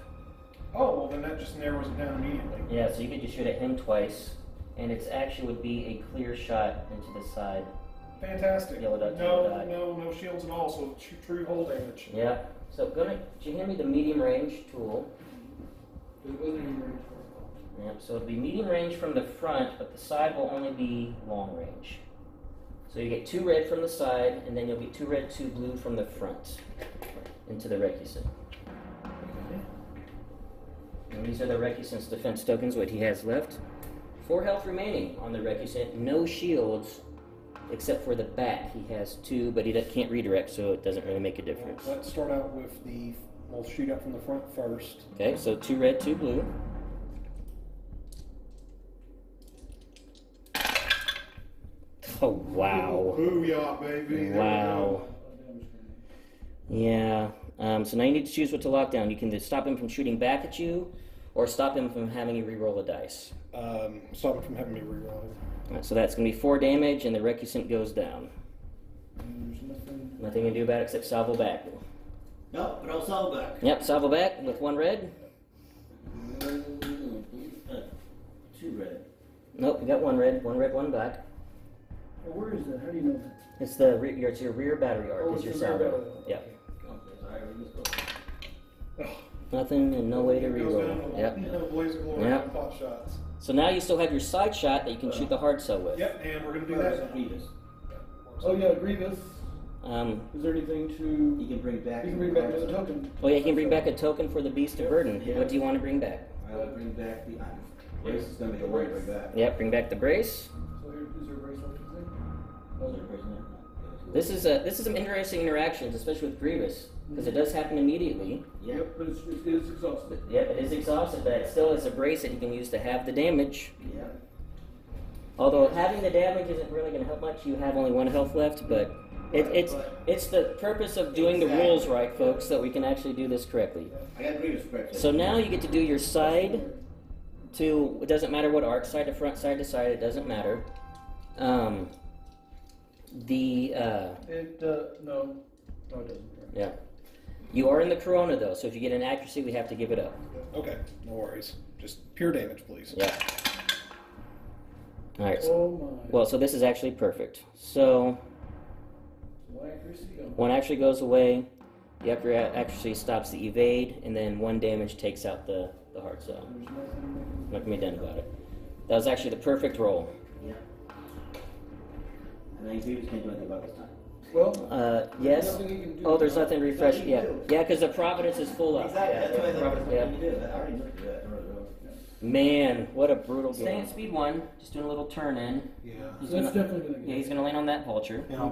Oh, well then that just narrows it down immediately. Yeah, so you could just shoot at him twice, and it's actually would be a clear shot into the side. Fantastic. Yellow dot, yellow dot. No shields at all, so true hold damage. Yeah. So did you hand me the medium range tool? It wasn't in range for Yep, so it'll be medium range from the front, but the side will only be long range. So you get 2 red from the side, and then you'll get 2 red, 2 blue from the front into the Recusant. And these are the Recusant's defense tokens, what he has left. 4 health remaining on the Recusant, no shields, except for the back. He has 2, but he can't redirect, so it doesn't really make a difference. Let's start out with the, we'll shoot out from the front first. Okay, so 2 red, 2 blue. Oh, wow. Booyah, baby. Wow. Yeah. So now you need to choose what to lock down. You can either stop him from shooting back at you, or stop him from having you re-roll a dice. Stop him from having me reroll. Alright, so that's going to be 4 damage, and the Recusant goes down. There's nothing. Nothing you can do about it except salvo back. No, but I'll salvo back. Yep, salvo back with 1 red. 2 red. Nope, you got 1 red, 1 red, 1 black. Oh, where is that? How do you know that? It's it's your rear battery arc. Oh, It's your it's the rear salvo. battery. Yep. Alright, let's go. Nothing and no way to reroll. Yep. Blaze of glory, Yep. pot shots. So now you still have your side shot that you can shoot the hard cell with. Yep, and we're going to do That's that. Grievous. Oh yeah, Grievous. Um, Is there anything to? You can bring back. You can bring back another token. oh yeah, you can bring back a token for the Beast of Burden. Yeah. What do you want to bring back? I'll bring back the Brace is going to be the one to bring back. Yep, bring back the brace. So here, is there a brace left? Those are the brace now? This is some interesting interactions, especially with Grievous, because it does happen immediately. Yep. But it is exhausted. Yep, it is exhausted, but it still is a brace that you can use to have the damage. Yeah. Although having the damage isn't really going to help much. You have only 1 health left, but it's the purpose of doing the rules right, folks, so that we can actually do this correctly. I got Grievous correct. So now you get to do your side to, it doesn't matter what arc, side to front, side to side, it doesn't matter. No, It no, it doesn't. yeah. You are in the Corona though, so if you get an accuracy, we have to give it up. Okay, no worries. Just pure damage, please. Yeah. All right. Oh my. Well, so this is actually perfect. So One accuracy. 1 actually goes away. The accuracy stops the evade, and then 1 damage takes out the hard cell. There's nothing. Nothing can be done about it. That was actually the perfect roll. Yeah. And then Grievous can't do anything about this time. Well. Yes. Nothing you can do. Oh, there's nothing refresh. Nothing Yeah, you can do. yeah, because the Providence is full up. Exactly. Yeah, That's what I thought. Providence, What yeah. can you do? I already looked at that. Man, what a brutal game. Staying at speed 1, just doing a little turn in. Yeah. He's So that's gonna, definitely gonna get. yeah, he's gonna land on that vulture. And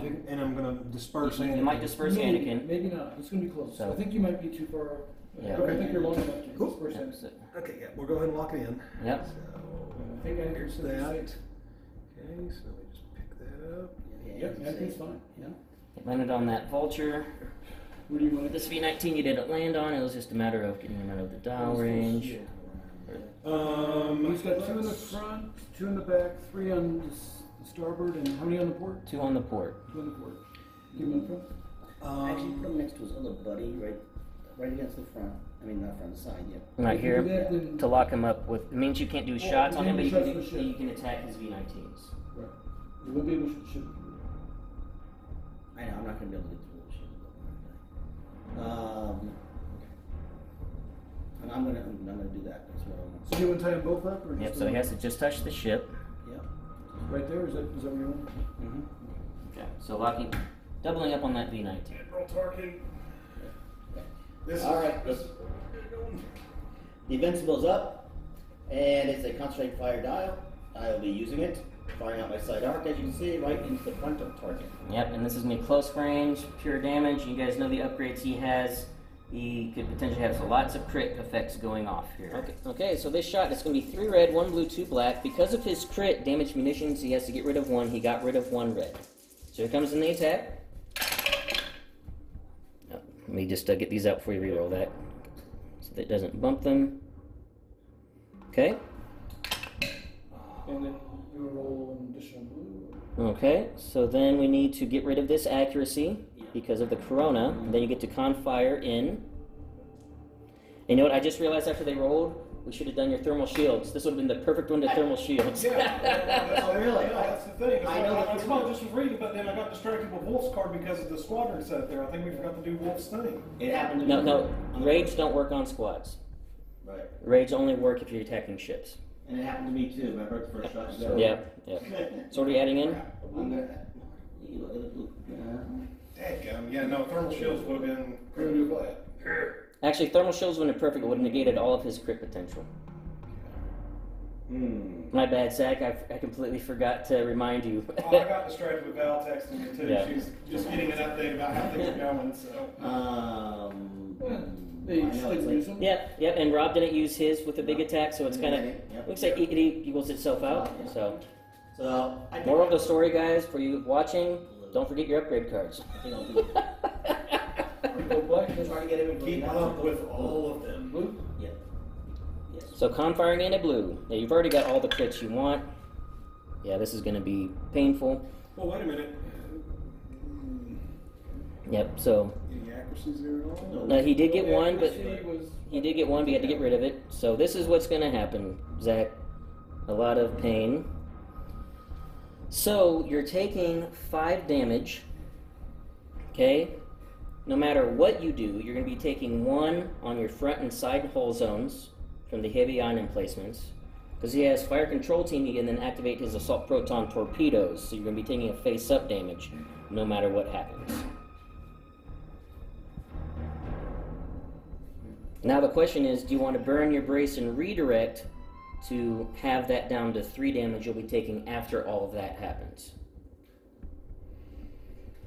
I'm going to disperse You might disperse Maybe, Anakin. maybe not. It's gonna be close. So- I think you might be too far. Yeah. I think you're long enough to Cool. disperse Yep. him. so- Okay, yeah, we'll go ahead and lock it in. Yep. So, I think Anakin's here's gonna be that. safe. Okay, so let me just pick that up. Yep, Anakin's fine. Yeah. It landed on that vulture. Where do you want it? This V19 you didn't land on. It was just a matter of getting him out of the dial range. He's got 2 in the front, 2 in the back, 3 on the starboard, and how many on the port? 2 on the port. 2 on the port. Give him in the front. Actually, put him next to his other buddy, right against the front. I mean, not front, the side, yeah. Right If you do here that, then- to lock him up with. It means you can't do shots you on him, can't but do you can, shots with the you ship. can attack his V19s. Right. You will be able to shoot. I know, I'm not going to be able to get through the shit. And I'm gonna do that. That's what I want. So you want to tie them both up, or Yep. just So the he one? has to just touch the ship. Yeah. right there? Is that what you want? Okay. So locking, doubling up on that V19. Admiral Tarkin. This All is, right. this, The Invincible's up, and it's a concentrated fire dial. I will be using it, firing out my side arc, as you can see, right into the front of Tarkin. Yep. And this is gonna be close range, pure damage. You guys know the upgrades he has. He could potentially have lots of crit effects going off here. Okay. Okay. So this shot is gonna be 3 red, 1 blue, 2 black. Because of his crit damage munitions, he has to get rid of 1. He got rid of 1 red. So here comes in the attack. Oh, let me just get these out before you reroll that, so that it doesn't bump them. Okay. And then you roll an additional blue. Okay. So then we need to get rid of this accuracy because of the Corona. And then you get to confire in. And you know what? I just realized after they rolled, we should have done your thermal shields. This would have been the perfect one to thermal shields. Oh, really? Yeah, that's the thing. I know I that- thought I just was reading, but then I got distracted with Wolf's card because of the squadron set there. I think we forgot to do Wolf's thing. It happened to No, me. no. Raids don't work on squads. Right. Raids only work if you're attacking ships. And it happened to me too. My first shot. Yeah. So what are you adding in? I'm gonna. You look at the blue. Dadgum. Yeah, no, thermal shields would have been pretty glad. Actually, thermal shields would have been perfect. It would have negated all of his crit potential. My bad, Zack. I completely forgot to remind you. I got distracted with Val texting me too. Yeah. She's just getting an update about how things are going. So. Yep. And Rob didn't use his with a big attack, so it's kind of looks like it equals itself out. So moral of the story, guys, for you watching, don't forget your upgrade cards. I think I'll do it. Try to get him in Keep up with all of them. blue. Yeah. Yes. So confiring into blue. Now you've already got all the crits you want. Yeah, this is going to be painful. Well, wait a minute. Yep. So Any accuracies there at all? he did get one, but he had to get rid of it. So this is what's going to happen, Zack. A lot of pain. So you're taking 5 damage. Okay. No matter what you do, you're going to be taking 1 on your front and side hull zones from the heavy ion emplacements. Because he has fire control team, he can then activate his assault proton torpedoes. So you're going to be taking a face-up damage no matter what happens. Now the question is, do you want to burn your brace and redirect to have that down to 3 damage you'll be taking after all of that happens?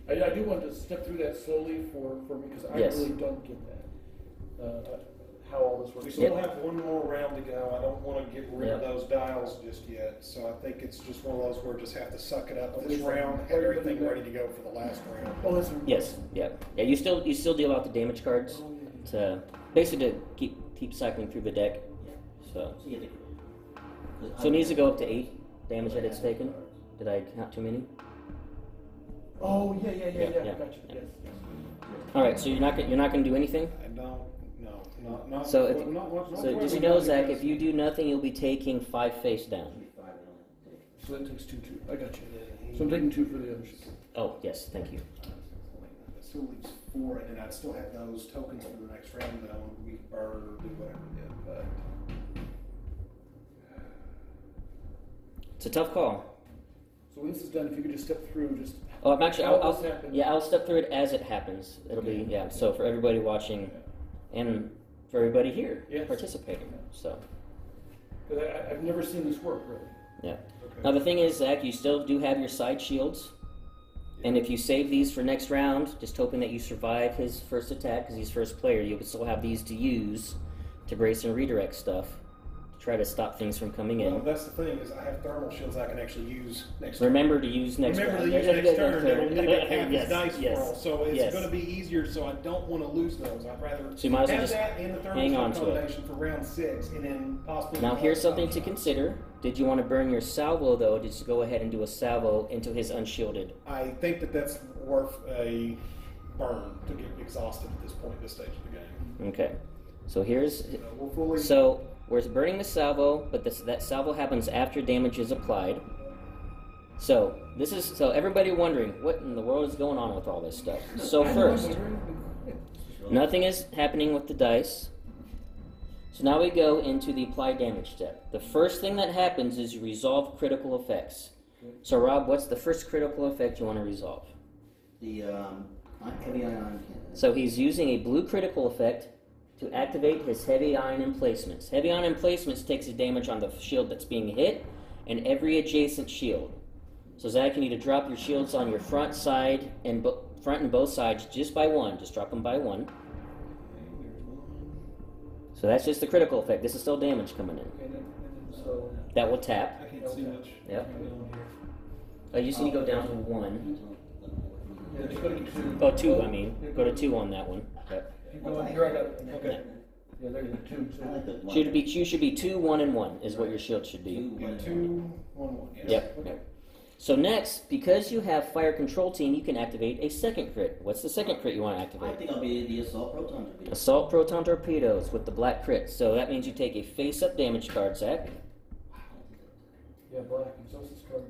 I do want to step through that slowly for me because I really don't get that. How all this works. We still have one more round to go. I don't want to get rid of those dials just yet. So I think it's just one of those where we just have to suck it up this round, have everything ready to go for the last round. Yes. Yeah. You still deal out the damage cards to basically to keep cycling through the deck. So it needs to go up to 8 damage that it's taken. Did I count too many? Oh yeah. Yeah. Gotcha. Yes. All right. So you're not gonna do anything. I don't. No, not. So just you know, Zack, if you do nothing, you'll be taking 5 face down. So that takes 2. I got you. So I'm taking 2 for the other ship. Oh yes, thank you. That still leaves 4, and then I'd still have those tokens for the next round that we could burn or do whatever we did. But It's a tough call. So when this is done, if you could just step through, just. Oh, I'm actually. How this happens. I'll step through it as it happens. It'll be So for everybody watching, and for everybody here participating. So. Because I've never seen this work really. Yeah. Okay. Now the thing is, Zack, you still do have your side shields, and if you save these for next round, just hoping that you survive his first attack because he's first player, you will still have these to use to brace and redirect stuff. Try to stop things from coming in. Well, that's the thing is I have thermal shields I can actually use next Remember to use next turn. round. Remember to use next turn. It'll mitigate half his dice roll, so it's Yes. going to be easier. So I don't want to lose those. I'd rather So you might as well have just that in the thermal hang shield on to it. combination for round 6, and then possibly. Now here's something to consider. Did you want to burn your salvo though? Did you go ahead and do a salvo into his unshielded? I think that's worth a burn to get exhausted at this point, this stage of the game. Okay. So here's We're fully. so we're burning the salvo, but that salvo happens after damage is applied. So everybody wondering what in the world is going on with all this stuff. So first, nothing is happening with the dice. So now we go into the apply damage step. The first thing that happens is you resolve critical effects. So Rob, what's the first critical effect you want to resolve? The heavy ion cannon. So he's using a blue critical effect to activate his heavy ion emplacements. Heavy ion emplacements takes a damage on the shield that's being hit and every adjacent shield. So Zack, you need to drop your shields on your front, side, and front and both sides just by 1. Just drop them by 1. So that's just the critical effect. This is still damage coming in. So That will tap. I can't see much. Yep. You just need to go down to 1. yeah, just go to 2. Oh, 2, I mean. Go to 2 on that one. Yep. Keep going. You're right up. Okay. Yeah, there you go. 2. I like the one. You should be 2, 1, and 1 is what your shield should be. 2, 1, 1. Yes. Yep. So next, because you have fire control team, you can activate a second crit. What's the second crit you want to I activate? think I'll be the assault proton torpedo. Assault proton torpedoes with the black crit. So that means you take a face-up damage card, Zack. Yeah, black. Exhaust card.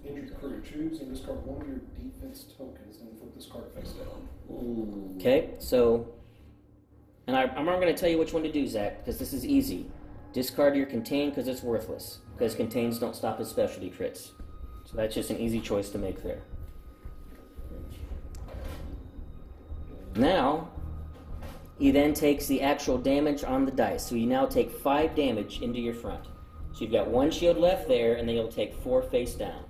Injured crew. Choose and discard one of your defense tokens, then flip this card face down. Ooh. Okay, so, and I'm going to tell you which one to do, Zack, because this is easy. Discard your Contain because it's worthless, because Contains don't stop his specialty crits. So that's just an easy choice to make there. Now, he then takes the actual damage on the dice. So you now take 5 damage into your front. So you've got 1 shield left there, and then you'll take 4 face down,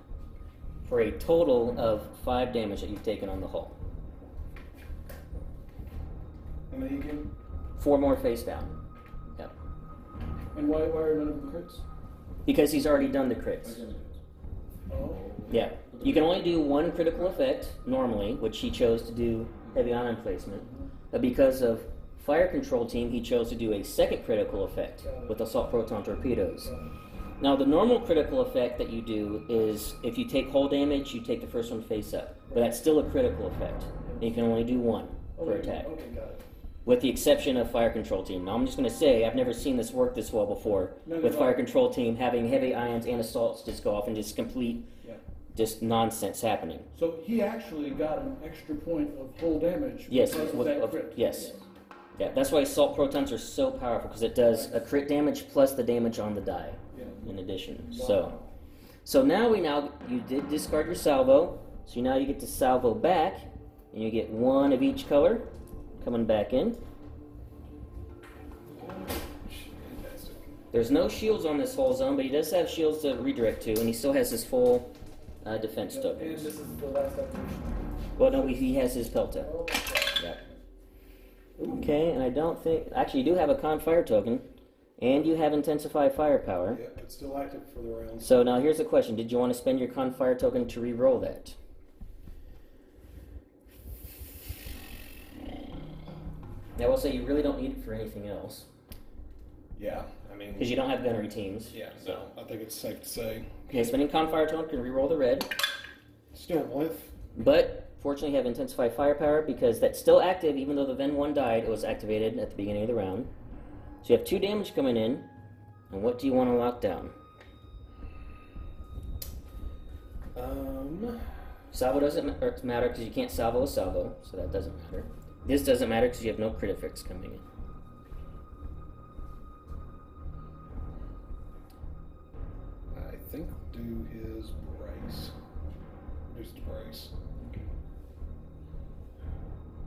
for a total of 5 damage that you've taken on the hull. How many again? 4 more face down. Yep. And why are none of them crits? Because he's already done the crits. Oh. Yeah. You can only do 1 critical effect, normally, which he chose to do heavy ion placement. But because of Fire Control Team, he chose to do a 2nd critical effect with Assault Proton Torpedoes. Now, the normal critical effect that you do is, if you take hull damage, you take the first one face up. But that's still a critical effect. And you can only do 1 per attack. Okay, got it. With the exception of Fire Control Team. Now, I'm just going to say, I've never seen this work this well before. With Fire Control Team, having heavy ions and assaults just go off and just complete just nonsense happening. So he actually got an extra point of hull damage Yes. because of that crit. Yes. Yeah, that's why Assault Protons are so powerful, because it does a crit damage plus the damage on the die in addition. Wow. So now you did discard your salvo, so now you get to salvo back, and you get 1 of each color coming back in. There's no shields on this whole zone, but he does have shields to redirect to, and he still has his full defense And tokens. this is the last activation. Well, no, he has his Pelta. Oh, Yeah. Okay, and I don't think... Actually, you do have a Con Fire token, and you have Intensify Firepower. Yep, it's still active for the round. So now here's the question. Did you want to spend your Con Fire token to re-roll that? I will say you really don't need it for anything else, Yeah, I mean... because you don't have gunnery teams. Yeah, so I think it's safe to say. Okay, spending Con Fire token can re-roll the red, Still with. but fortunately you have Intensify Firepower because that's still active even though the Ven 1 died. It was activated at the beginning of the round. So you have 2 damage coming in, and what do you want to lock down? Salvo doesn't matter because you can't salvo a salvo, so that doesn't matter. This doesn't matter because you have no crit effects coming in. I think do his brace. Reduce the brace.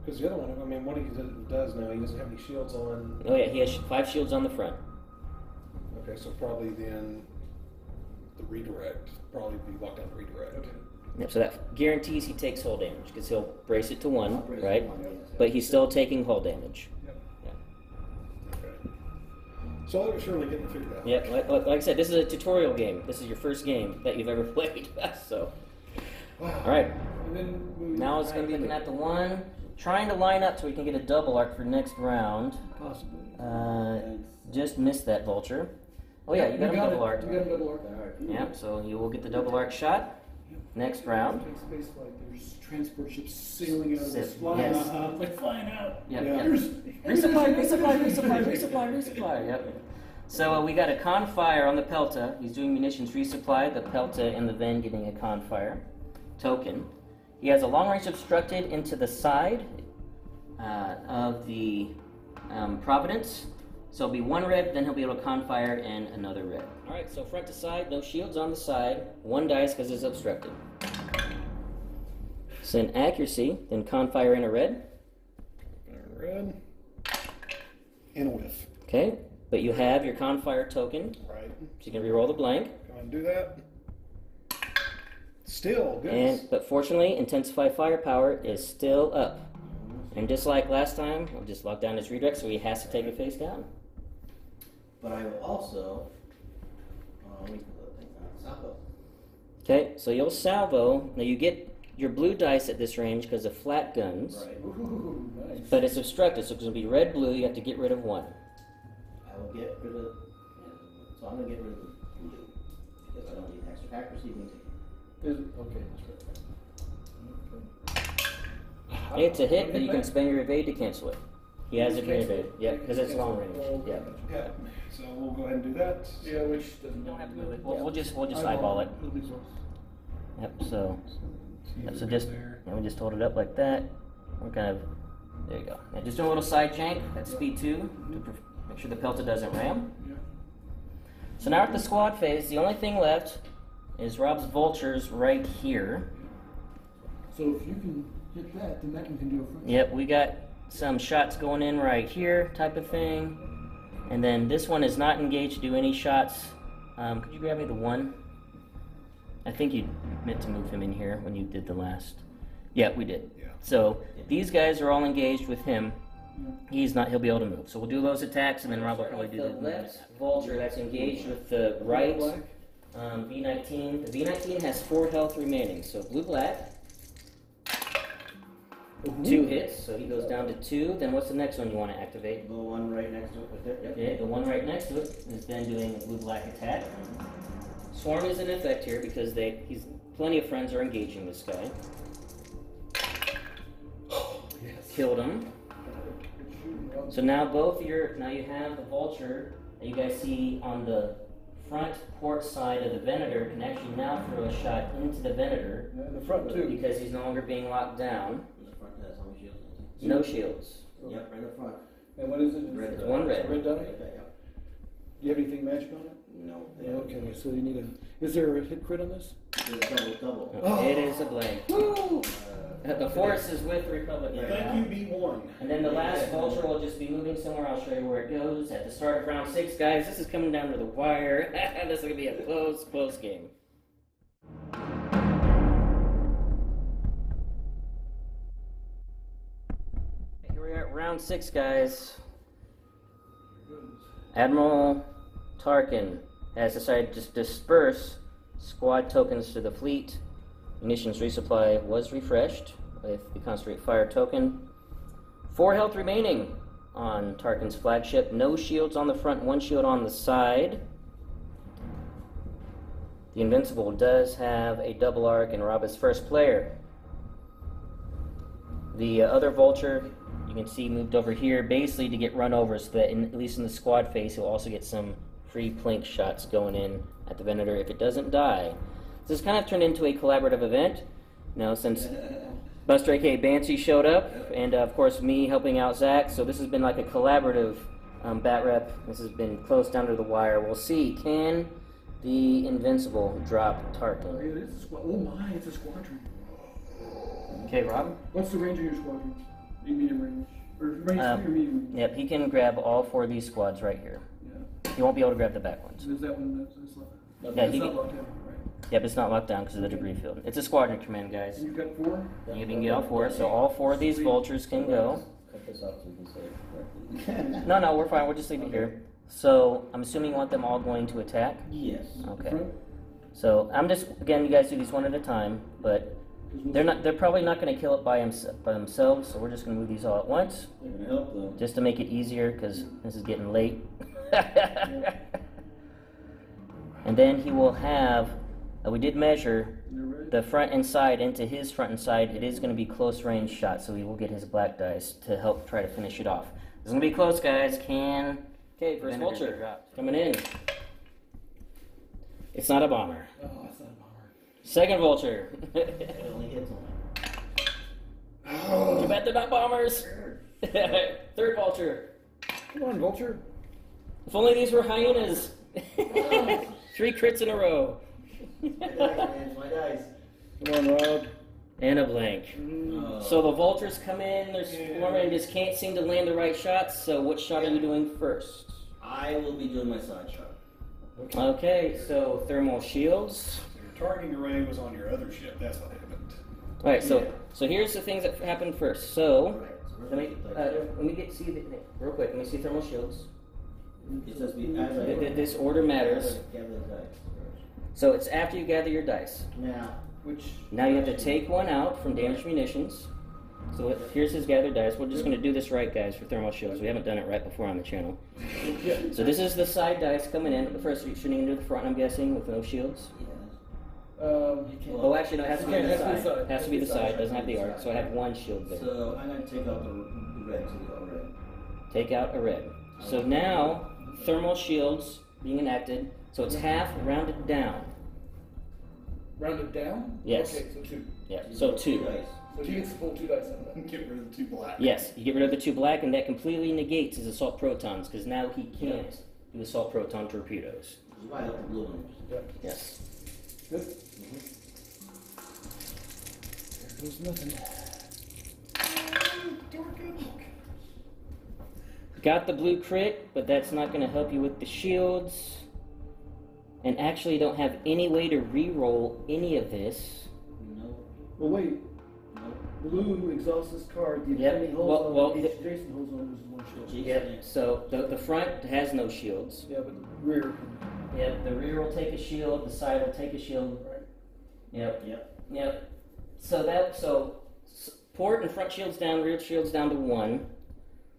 Because the other one, I mean, what he does now, he doesn't have any shields on. Oh yeah, he has 5 shields on the front. Okay, so probably then the redirect. Probably be locked down to redirect. Okay. Yep, so that guarantees he takes hull damage because he'll brace it to 1, Brace right? to 1, yes. But he's still taking hull damage. Okay. So I was surely getting it figured out. Yeah, like I said, this is a tutorial game. This is your first game that you've ever played. So, Wow. all right. And then Now it's going to be looking at the 1, trying to line up so we can get a double arc for next round. possibly. Just missed that vulture. Oh yeah, you got a double arc. You got a double arc. Yeah, so you will get the double arc shot next round. Like space flight, there's transport ships sailing out of the Yes. flying, like flying out. Yep, Yeah. yep. Resupply, Resupply, yep. So we got a con fire on the Pelta. He's doing munitions resupply. The Pelta and the Ven getting a con fire token. He has a long range obstructed into the side of the Providence. So it'll be 1 red, then he'll be able to con fire and another red. All right, so front to side, no shields on the side. 1 dice because it's obstructed. Send accuracy, then con fire in a red. Red. And a whiff. Okay, but you have your con fire token, Right. so you can re-roll the blank. Go ahead and do that. Still, goodness. But fortunately, Intensify Firepower is still up. And just like last time, we'll just lock down his redirect, so he has to take it face down. But I will also, let me put the thing on salvo. Okay, so you'll salvo. Now you get your blue dice at this range because of flat guns, Right. Ooh, nice. but it's obstructed, so it's going to be red, blue. You have to get rid of 1. I will get rid of, so I'm gonna get rid of the blue, because I don't need extra accuracy. Okay, that's right. It's a hit, but you can spend your evade to cancel it. He has it for evade. Yeah, because it's long range. Yeah. Yeah. So we'll go ahead and do that. Yeah, which doesn't Don't have to move it. We'll just eyeball it. It'll be close. Yep. So See just there. we just hold it up like that. We're kind of there. You go. Now just do a little side jank at speed 2 to make sure the Pelta doesn't ram. Yeah. So now at the squad phase, the only thing left is Rob's vultures right here. So if you can hit that, then that one can do a front. Yep, we got some shots going in right here, type of thing. And then this one is not engaged to do any shots. Could you grab me the one? I think you meant to move him in here when you did the last. Yeah, we did. Yeah. So these guys are all engaged with him. He'll be able to move. So we'll do those attacks, and then Rob will probably do the left vulture that's engaged with the right V19. The V19 has 4 health remaining. So blue-black. 2 hits, so he goes down to 2. Then what's the next one you want to activate? The one right next to it. Right there. Yep. Okay, the one right next to it is then doing a blue-black attack. Swarm is in effect here because plenty of friends are engaging this guy. Killed him. So now now you have the vulture that you guys see on the front port side of the Venator can actually now throw a shot into the Venator. Yeah, in the front too. Because he's no longer being locked down. The front has no shields. No shields. Yep, right in the front. And what is it? Red It's dot. one red. Red dot? Right there, yep. Do you have anything magic on it? No. Yeah, okay, so you need a. Is there a hit crit on this? It's double. Oh. It is a blank. Woo! The force is with the Republic right now. Thank you, B1. And then the last vulture will just be moving somewhere. I'll show you where it goes at the start of round 6, guys. This is coming down to the wire. This is going to be a close game. Here we are at round 6, guys. Admiral Tarkin has decided to disperse squad tokens to the fleet. Munitions resupply was refreshed with the concentrate fire token. 4 health remaining on Tarkin's flagship. No shields on the front, 1 shield on the side. The Invincible does have a double arc, and Rob is first player. The other vulture, you can see, moved over here basically to get run over, so that at least in the squad phase, he'll also get some free plink shots going in at the Venator if it doesn't die. This has kind of turned into a collaborative event, since Buster aka Banshee showed up, and of course me helping out Zack, so this has been like a collaborative Batrep. This has been close down to the wire. We'll see, can the Invincible drop Tarkin? It is a squad. Oh my, it's a squadron. Okay, Rob? What's the range of your squadron? Medium range? Or range 3 or medium range? Yep, he can grab all 4 of these squads right here. Yeah. He won't be able to grab the back ones. Is that one that's left? Yeah, It's he not can, locked in, right? yep, it's not locked down because of the debris field. It's a squadron command, guys. And you've got 4? You can get all 4, so all 4 of these vultures can go. Cut this off so we can say it correctly. No, we're fine. We'll just leave it here. So I'm assuming you want them all going to attack? Yes. Okay. Front? So I'm just, again, you guys do these one at a time, but they're probably not going to kill it by themselves, so we're just going to move these all at once, They're going to help though. just to make it easier, because this is getting late. And then he will have, we did measure They're ready? the front and side into his front and side. It is going to be close range shot, so he will get his black dice to help try to finish it off. It's going to be close, guys. Okay, first vulture coming in. It's not a bomber. Oh, it's not a bomber. Second vulture. It only hits one. Too bad they're not bombers. Third vulture. Come on, vulture. If only these were hyenas. 3 crits in a row. My dice, man, my dice. Come on, Rob. And a blank. So the vultures come in, they're swarming, and just can't seem to land the right shots. So what shot are you doing first? I will be doing my side shot. Okay, so thermal shields. So your targeting array was on your other ship. That's what happened. All right, so here's the things that happened first. So Right. So let me get real quick. Let me see thermal shields. it says we as I This order matters. gather the dice first. So it's after you gather your dice. Now, Now you have to take one out from damaged munitions. So here's his gathered dice. We're just going to do this right, guys, for thermal shields. We haven't done it right before on the channel. So this is the side dice coming in. The first shooting into the front, I'm guessing, with no shields. yes. Oh, actually, no, it has to be Okay, the it has to be side. the side. It has to be the side. It doesn't have the arc. So I have 1 shield there. So I'm going to take out the red to the red. Take out a red. So now, thermal shields being enacted. So it's half rounded down. Rounded down? Yes. Okay, so 2. Yeah, so 2. Dice. So he gets to pull 2 dice out of that. Get rid of the 2 black. Yes, you get rid of the 2 black, and that completely negates his assault protons, because now he can't do assault proton torpedoes. is why I left the blue one. Yep. Yes. Good. There goes nothing. Got the blue crit, but that's not going to help you with the shields. And actually don't have any way to re-roll any of this. No. Well, wait. No. Blue exhausts this card. The Yep. enemy holds Well, on. Jason holds on loses one shield. Yep. So the front has no shields. Yeah, but the rear. Yep. The rear will take a shield. The side will take a shield. Right. Yep. Yep. Yep. So port and front shields down, rear shields down to 1.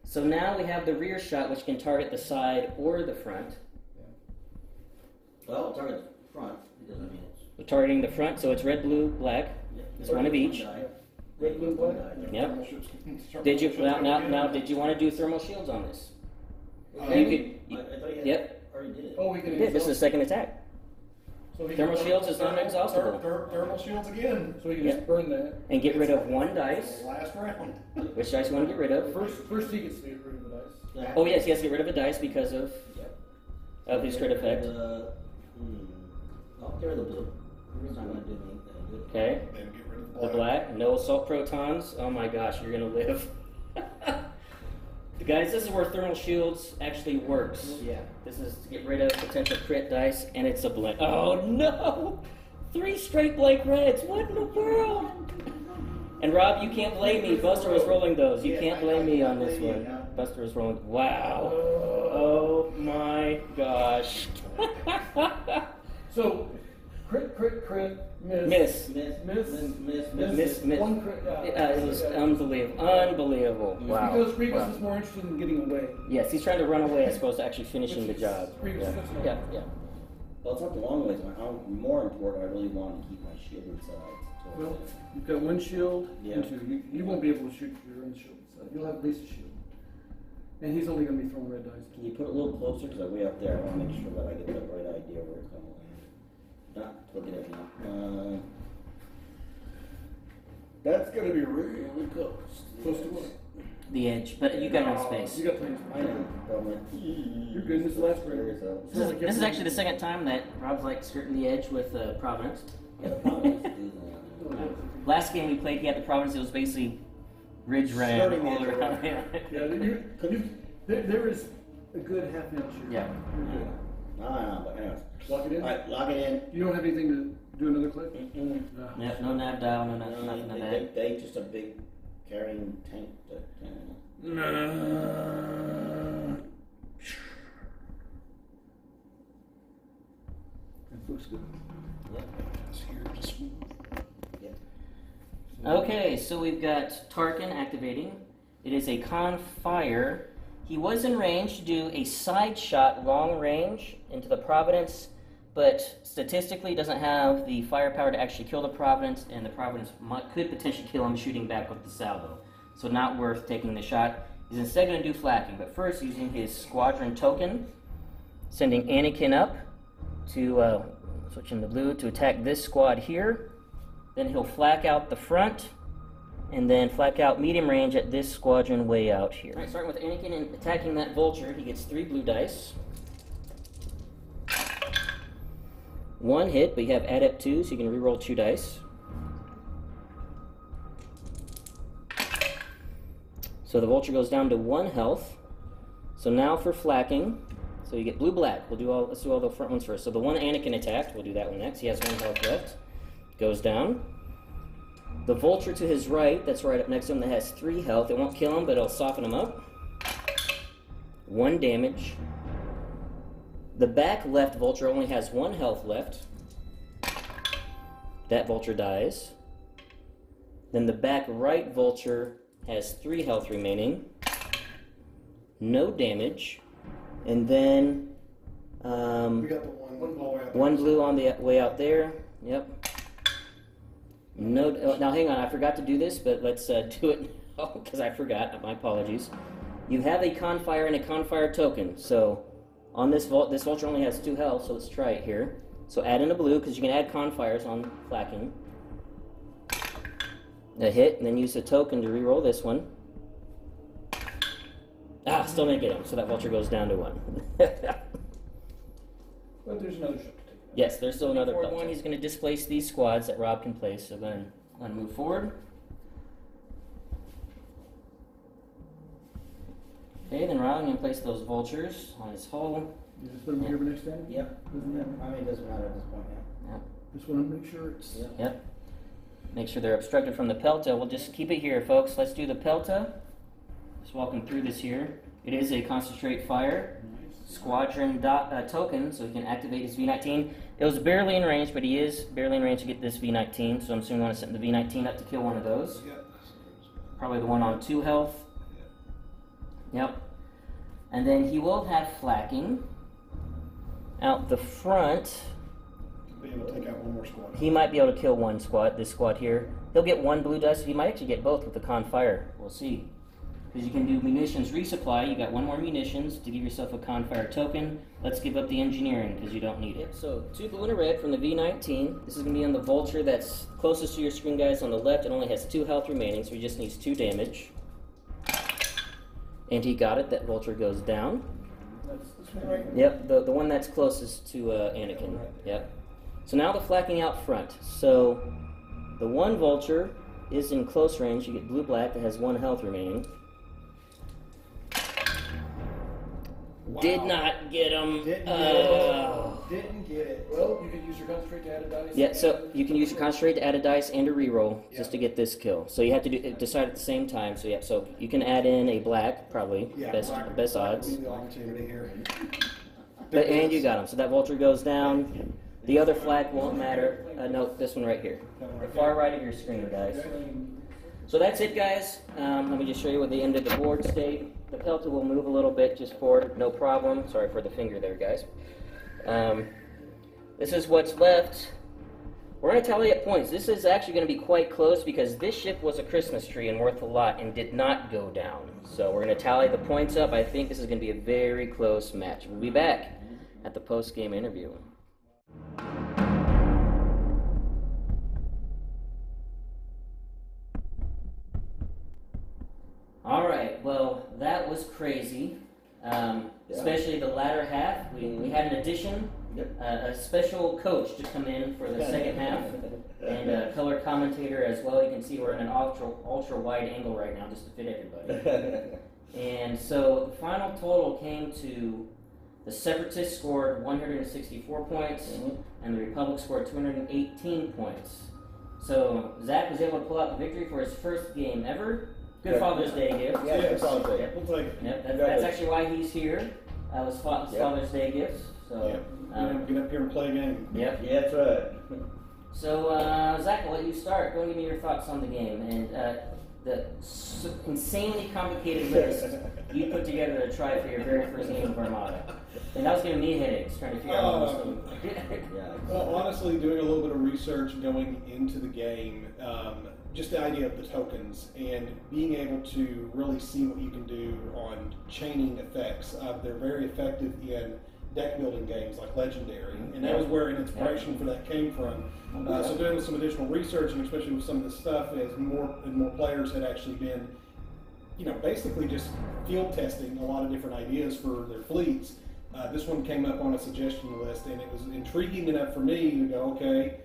So now we have the rear shot, which can target the side or the front. Well, target the front because I mean it's. We're targeting the front, so it's red, blue, black. It's one of each. Red, blue, black. Yep. Did you now? Did you want to do thermal shields on this? You could. I thought you had Yep. already did it. Oh, we can. Yeah, this is the second attack. So we Thermal can, shields is non-exhaustible. Thermal shields again. So we can Yeah. just burn that. And get rid of 1 dice. Last round. Which dice you want to get rid of? First he gets to get rid of the dice. Yeah. Oh yes, he has to get rid of a dice because of his crit effect. I'll get rid of the blue. It's not going to do anything good. Okay. Then get rid of The black, no assault protons. Oh my gosh, you're gonna live. Guys, this is where thermal shields actually works. Yeah. This is to get rid of potential crit dice, and it's a blank. Oh no! 3 straight blank reds. What in the world? And Rob, you can't blame me. Buster was rolling those. You can't blame me on this one. Buster was rolling. Wow. Oh my gosh. So, crit, Miss. Miss. One crit. It was unbelievable. Wow. Because Grievous Wow. is more interested in getting away. Yes, he's trying to run away as opposed to actually finishing the job. Grievous Yeah, fits more. yeah. Well, it's not the long ways. More important, I really want to keep my shield inside. So Well, you've got 1 shield Yeah. and 2. You won't be able to shoot your own shield. So you'll have at least a shield. And he's only going to be throwing red dice. can you put it a little closer? Because I'm way up there. I want to make sure that I get the right idea where it's going to land. Not looking at it now. That's going to be really close. Close to what? The edge, but you got enough space. You got plenty of I space. know. But I'm like, You're good. This is the last round. Figure it out. This is actually the second time that Rob's like skirting the edge with Providence. Yeah, the problem is to do that. Last game we played, he had the Providence. It was basically ridge ran Skirting the all edge around. There is a good half inch here. Yeah. You're good. But anyways. Lock it in? Alright, lock it in. You don't have anything to do another clip? Yep, no nav dial, no nothing of that. They just a big carrying tank. That looks good. Okay, so we've got Tarkin activating. It is a con fire. He was in range to do a side shot long range into the Providence, but statistically doesn't have the firepower to actually kill the Providence, and the Providence could potentially kill him shooting back with the salvo. So not worth taking the shot. He's instead going to do flacking, but first using his squadron token, sending Anakin up to, switching to blue, to attack this squad here. Then he'll flak out the front, and then flak out medium range at this squadron way out here. Alright, starting with Anakin and attacking that vulture, he gets 3 blue dice. 1 hit, but you have adept 2, so you can reroll 2 dice. So the vulture goes down to 1 health. So now for flacking, so you get blue black. Let's do all the front ones first. So the one Anakin attacked, we'll do that one next. He has 1 health left. Goes down. The vulture to his right, that's right up next to him, that has 3 health. It won't kill him, but it'll soften him up. 1 damage. The back left vulture only has 1 health left. That vulture dies. Then the back right vulture has 3 health remaining. No damage. And then We got the one all the way out there. 1 blue on the way out there. Yep. No. Now hang on, I forgot to do this, but let's do it now because I forgot. My apologies. You have a confire and a confire token. So on this vulture only has 2 health. So let's try it here. So add in a blue because you can add confires on flacking. A hit, and then use the token to reroll this one. Still didn't get him. So that vulture goes down to 1. But there's another ship to take. Yes, there's still another Forward Pelta. one, he's going to displace these squads that Rob can place. So go ahead and move forward. Okay, then Rob, I'm going to place those vultures on his hull. You just put them here for next time? Yep. Doesn't matter. I mean, it doesn't matter at this point, yeah. Yep. Just want to make sure it's... Yep. Make sure they're obstructed from the Pelta. We'll just keep it here, folks. Let's do the Pelta. Just walking through this here. It is a concentrate fire squadron token, so he can activate his V-19. It was barely in range, but he is barely in range to get this V-19, so I'm assuming we want to set the V-19 up to kill one of those. Probably the one on 2 health. Yep. And then he will have flacking out the front. Be able to take out one more squad. He might be able to kill one squad, this squad here. He'll get 1 blue dice. He might actually get both with the con fire. We'll see. Because you can do munitions resupply. You got 1 more munitions to give yourself a con fire token. Let's give up the engineering because you don't need it. So 2 blue and a red from the V-19. This is going to be on the vulture that's closest to your screen, guys. On the left, it only has 2 health remaining, so he just needs 2 damage. And he got it. That vulture goes down. That's this one right? Yep, the one that's closest to Anakin. Yep. So now the flacking out front. So the 1 vulture is in close range. You get blue-black that has 1 health remaining. Wow. Did not get him. Didn't get it. Well, you could use your concentrate to add a dice. Yeah, so you can use your concentrate to add a dice and a reroll just to get this kill. So you have to decide at the same time. So yeah, so you can add in a black, probably Yeah, best black odds. would be the opportunity here. And you got him. So that vulture goes down. The other flag won't matter. No, this one right here. The far right of your screen, guys. So that's it, guys. Let me just show you what the end of the board state. The Pelta will move a little bit just forward, no problem. Sorry for the finger there, guys. This is what's left. We're going to tally up points. This is actually going to be quite close because this ship was a Christmas tree and worth a lot and did not go down. So we're going to tally the points up. I think this is going to be a very close match. We'll be back at the post-game interview. All right, well, that was crazy, especially the latter half. We had an addition, a special coach to come in for the second half, and a color commentator as well. You can see we're in an ultra wide angle right now just to fit everybody. And so the final total came to the Separatists scored 164 points, and the Republic scored 218 points. So Zack was able to pull out the victory for his first game ever. Good Father's Day gift. Yeah, Yes. Father's Day. We'll take it. Yep, that's actually why he's here. Was Father's Day gifts. So, Get up here and play a game. Yep. Yeah, that's right. So, Zack, I'll let you start. Go and give me your thoughts on the game and the insanely complicated list you put together to try for your very first game of Armada. And that was giving me headaches trying to figure out what was Well, honestly, doing a little bit of research going into the game, just the idea of the tokens and being able to really see what you can do on chaining effects. They're very effective in deck building games like Legendary, and that was where an inspiration for that came from. So doing some additional research, and especially with some of this stuff, as more and more players had actually been, basically just field testing a lot of different ideas for their fleets. This one came up on a suggestion list, and it was intriguing enough for me to go, okay,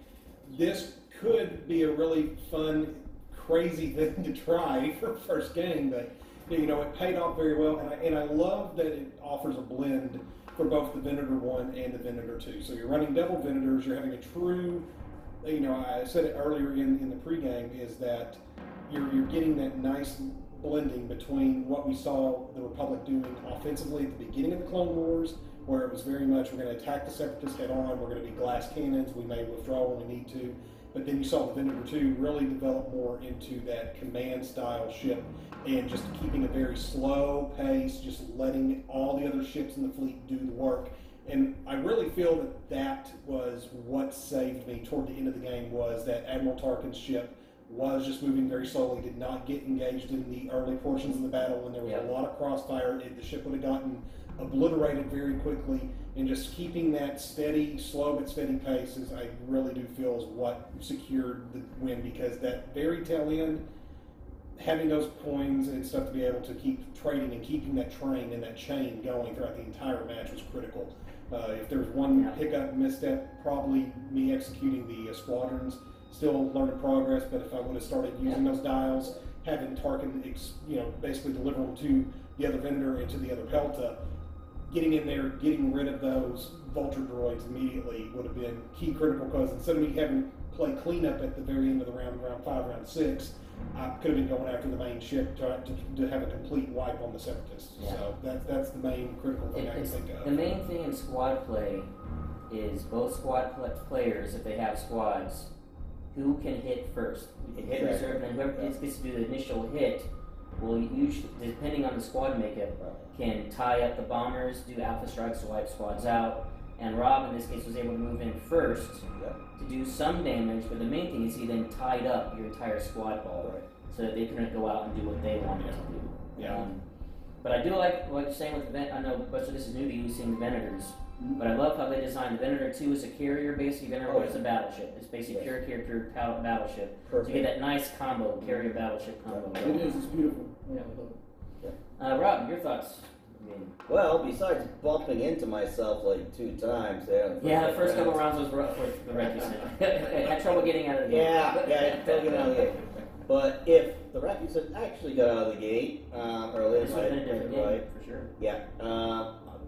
this could be a really fun, crazy thing to try for a first game, but it paid off very well, and I love that it offers a blend for both the Venator 1 and the Venator 2. So you're running double Venators, you're having a true, I said it earlier in the pregame, is that you're getting that nice blending between what we saw the Republic doing offensively at the beginning of the Clone Wars, where it was very much, we're going to attack the Separatists head on, we're going to be glass cannons, we may withdraw when we need to. But then you saw the Venator 2 really develop more into that command style ship and just keeping a very slow pace, just letting all the other ships in the fleet do the work. And I really feel that was what saved me toward the end of the game, was that Admiral Tarkin's ship was just moving very slowly, did not get engaged in the early portions of the battle when there was a lot of crossfire. The ship would have gotten obliterated very quickly, and just keeping that steady, slow but steady pace is, I really do feel, is what secured the win, because that very tail end, having those coins and stuff to be able to keep trading and keeping that train and that chain going throughout the entire match was critical. If there's one hiccup, misstep, probably me executing the squadrons. Still learning progress, but if I would have started using those dials, having Tarkin, basically deliver them to the other vendor and to the other Pelta, getting in there, getting rid of those vulture droids immediately would have been key critical, because instead of me having to play cleanup at the very end of the round 5, round 6, I could have been going after the main ship to have a complete wipe on the Separatists. Yeah. So that's the main critical thing I can think of. The main thing in squad play is both squad players, if they have squads, who can hit first. Hit reserve, and whoever gets to do the initial hit will usually, depending on the squad makeup, can tie up the bombers, do alpha strikes to wipe squads out. And Rob, in this case, was able to move in first to do some damage, but the main thing is he then tied up your entire squad ball so that they couldn't go out and do what they wanted to do. Yeah. But I do like what you're saying with the I know most of this is new to you, seeing the Venators. But I love how they designed the Venator 2 as a carrier, basically. Venator 1 is a battleship. It's basically pure character battleship. Perfect. So you get that nice combo, carrier battleship combo. It is. It's beautiful. Yeah, I love it. Rob, your thoughts? Well, besides bumping into myself like 2 times there. The first couple rounds was rough with the Recusant. Had trouble getting out of the game. Totally get out of the gate. But if the Recusant actually got out of the gate early, This would have been a different game, for sure. Yeah.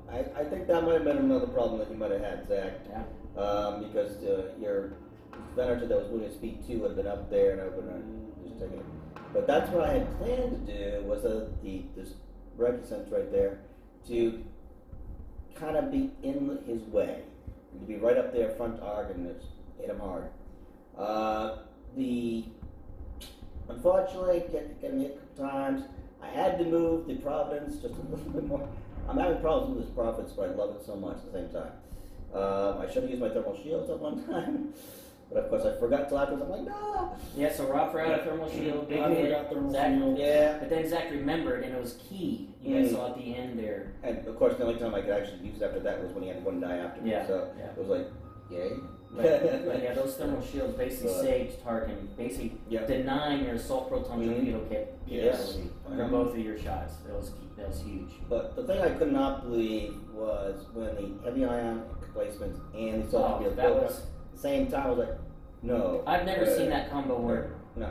I think that might have been another problem that you might have had, Zach. Yeah. Because your Venator that was moving at speed 2 would have been up there, and I would have just taken it. But that's what I had planned to do, was this Recusant right there, to kind of be in his way. To be right up there, front arc, and just hit him hard. Unfortunately, getting hit a couple times, I had to move the Providence just a little bit more. I'm having problems with this Providence, but I love it so much at the same time. I should have used my thermal shields at one time, but of course I forgot till afterwards. I'm like, no! Yeah, so Rob forgot a thermal shield, big hit. forgot thermal Zach, shield. Yeah. But then Zach remembered, and it was key. You guys saw at the end there. And of course, the only time I could actually use it after that was when he had one die after me. So it was like, yay. But yeah, those thermal shields basically saved Tarkin, basically denying your assault proton torpedo capability for both of your shots. That was huge. But the thing I could not believe was when the heavy ion placements and the assault torpedo that was at the same time. I was like, no. I've never seen that combo work. No.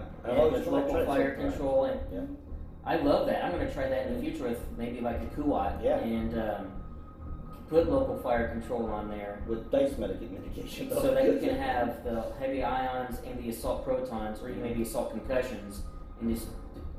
With local fire control, and I love that. I'm going to try that in the future with maybe like a Kuat and put local fire control on there with dice medication, so that you can have the heavy ions and the assault protons, or maybe assault concussions, and just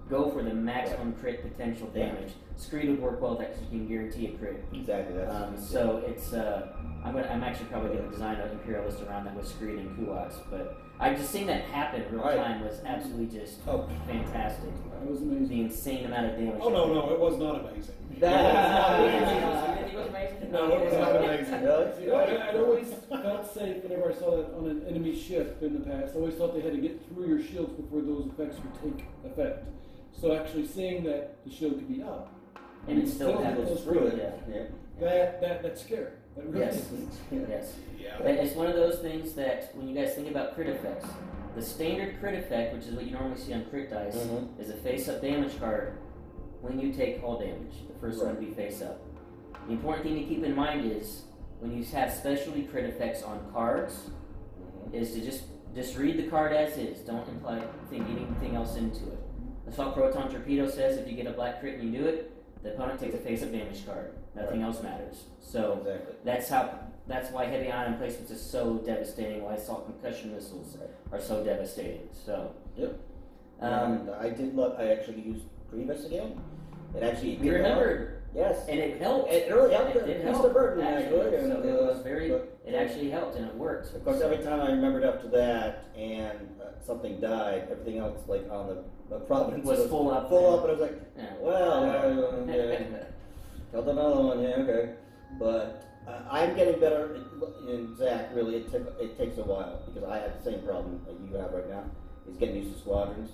go for the maximum crit potential damage. Screed would work well with that because you can guarantee a crit. Exactly. So it's I'm actually probably going to design an Imperialist around that with Screed and Kuats, but I've just seen that happen in real time was absolutely just fantastic. It was amazing. The insane amount of damage. Oh no, it was not amazing. It was amazing. No, it was not amazing. Really? I always felt safe whenever I saw that on an enemy ship in the past. I always thought they had to get through your shields before those effects would take effect. So actually seeing that the shield could be up and it still goes through it. That's scary. That really Yes. Yes. Yeah. It's one of those things that when you guys think about crit effects, the standard crit effect, which is what you normally see on crit dice, is a face-up damage card when you take hull damage. The first one would be face-up. The important thing to keep in mind is when you have specialty crit effects on cards, is to just read the card as is. Don't think anything else into it. Assault Proton Torpedo says if you get a black crit and you do it, the opponent takes a face-up damage card. Nothing else matters. So that's why heavy ion placements is so devastating. Why assault concussion missiles are so devastating. So I actually used Grievous again. It actually you remembered. Yes. And it helped. It really helped. It did help. The burden Actually, and, so it was very. It actually helped, and it worked. Of course, every time I remembered up to that, and something died, everything else, like on the Providence, was full up. and I was like, killed another one. Yeah, okay. But I'm getting better. In Zack, really, it takes a while because I have the same problem that you have right now. Is getting used to squadrons.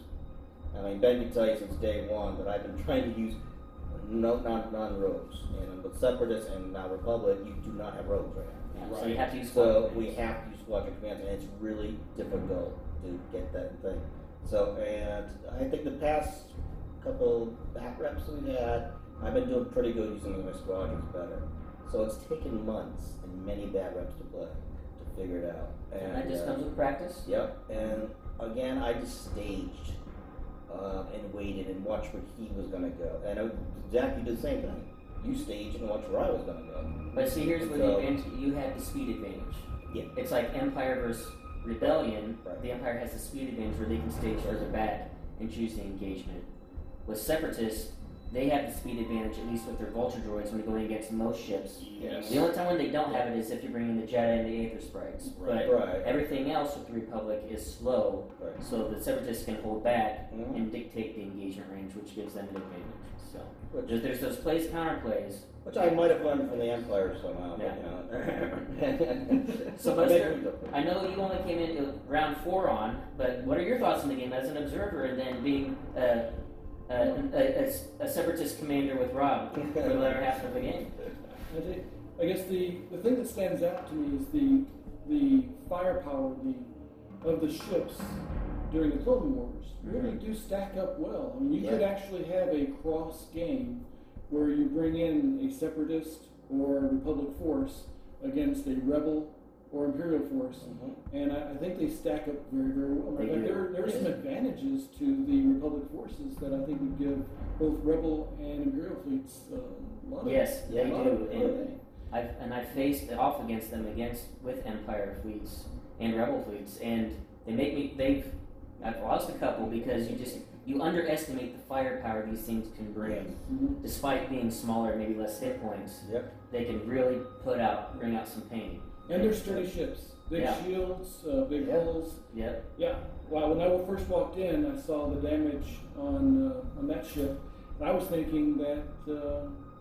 I mean, Ben can tell you since day one that I've been trying to use non-rogues. And with Separatists and now Republic, you do not have rogues right now. Yeah, so you have to use we have to use squadron commands, and it's really difficult to get that thing. So, and I think the past couple Batreps we've had, I've been doing pretty good using my squadrons better. So it's taken months and many bad reps to play to figure it out. And that just comes with practice? Yep. And again, I just staged and waited and watched where he was going to go. And Zack, you did the same thing. You staged and watched where I was going to go. But see, here's where the advantage, you had the speed advantage. Yeah. It's like Empire versus Rebellion. Right. The Empire has the speed advantage where they can stage further back and choose the engagement. With Separatists, they have the speed advantage, at least with their Vulture droids, when they're going against most ships. Yes. The only time when they don't have it is if you're bringing the Jedi and the Aether Sprites. Right. But everything else with the Republic is slow, Right. so the Separatists can hold back Mhm. and dictate the engagement range, which gives them an advantage. So Which- there's those plays, counterplays. Which I might have learned from the Empire somehow. Yeah. But, you know. So, Buster, I know you only came in round 4 on, but what are your thoughts on the game as an observer and then being a Separatist commander with Rob for the latter half of the game? I guess the thing that stands out to me is the firepower of the ships during the Clone Wars really do stack up well. I mean, you could actually have a cross game where you bring in a Separatist or a Republic force against a Rebel or Imperial force, and I think they stack up very, very well. They do. There are some advantages to the Republic forces that I think would give both Rebel and Imperial fleets a lot of Yes, they a lot do. of- And I've faced off against them with Empire fleets and Rebel fleets, and I've lost a couple because you underestimate the firepower these things can bring. Despite being smaller, maybe less hit points, they can really bring out some pain. And they're sturdy ships. Big shields, big hulls. Yep. Yeah. Wow. When I first walked in, I saw the damage on that ship. And I was thinking that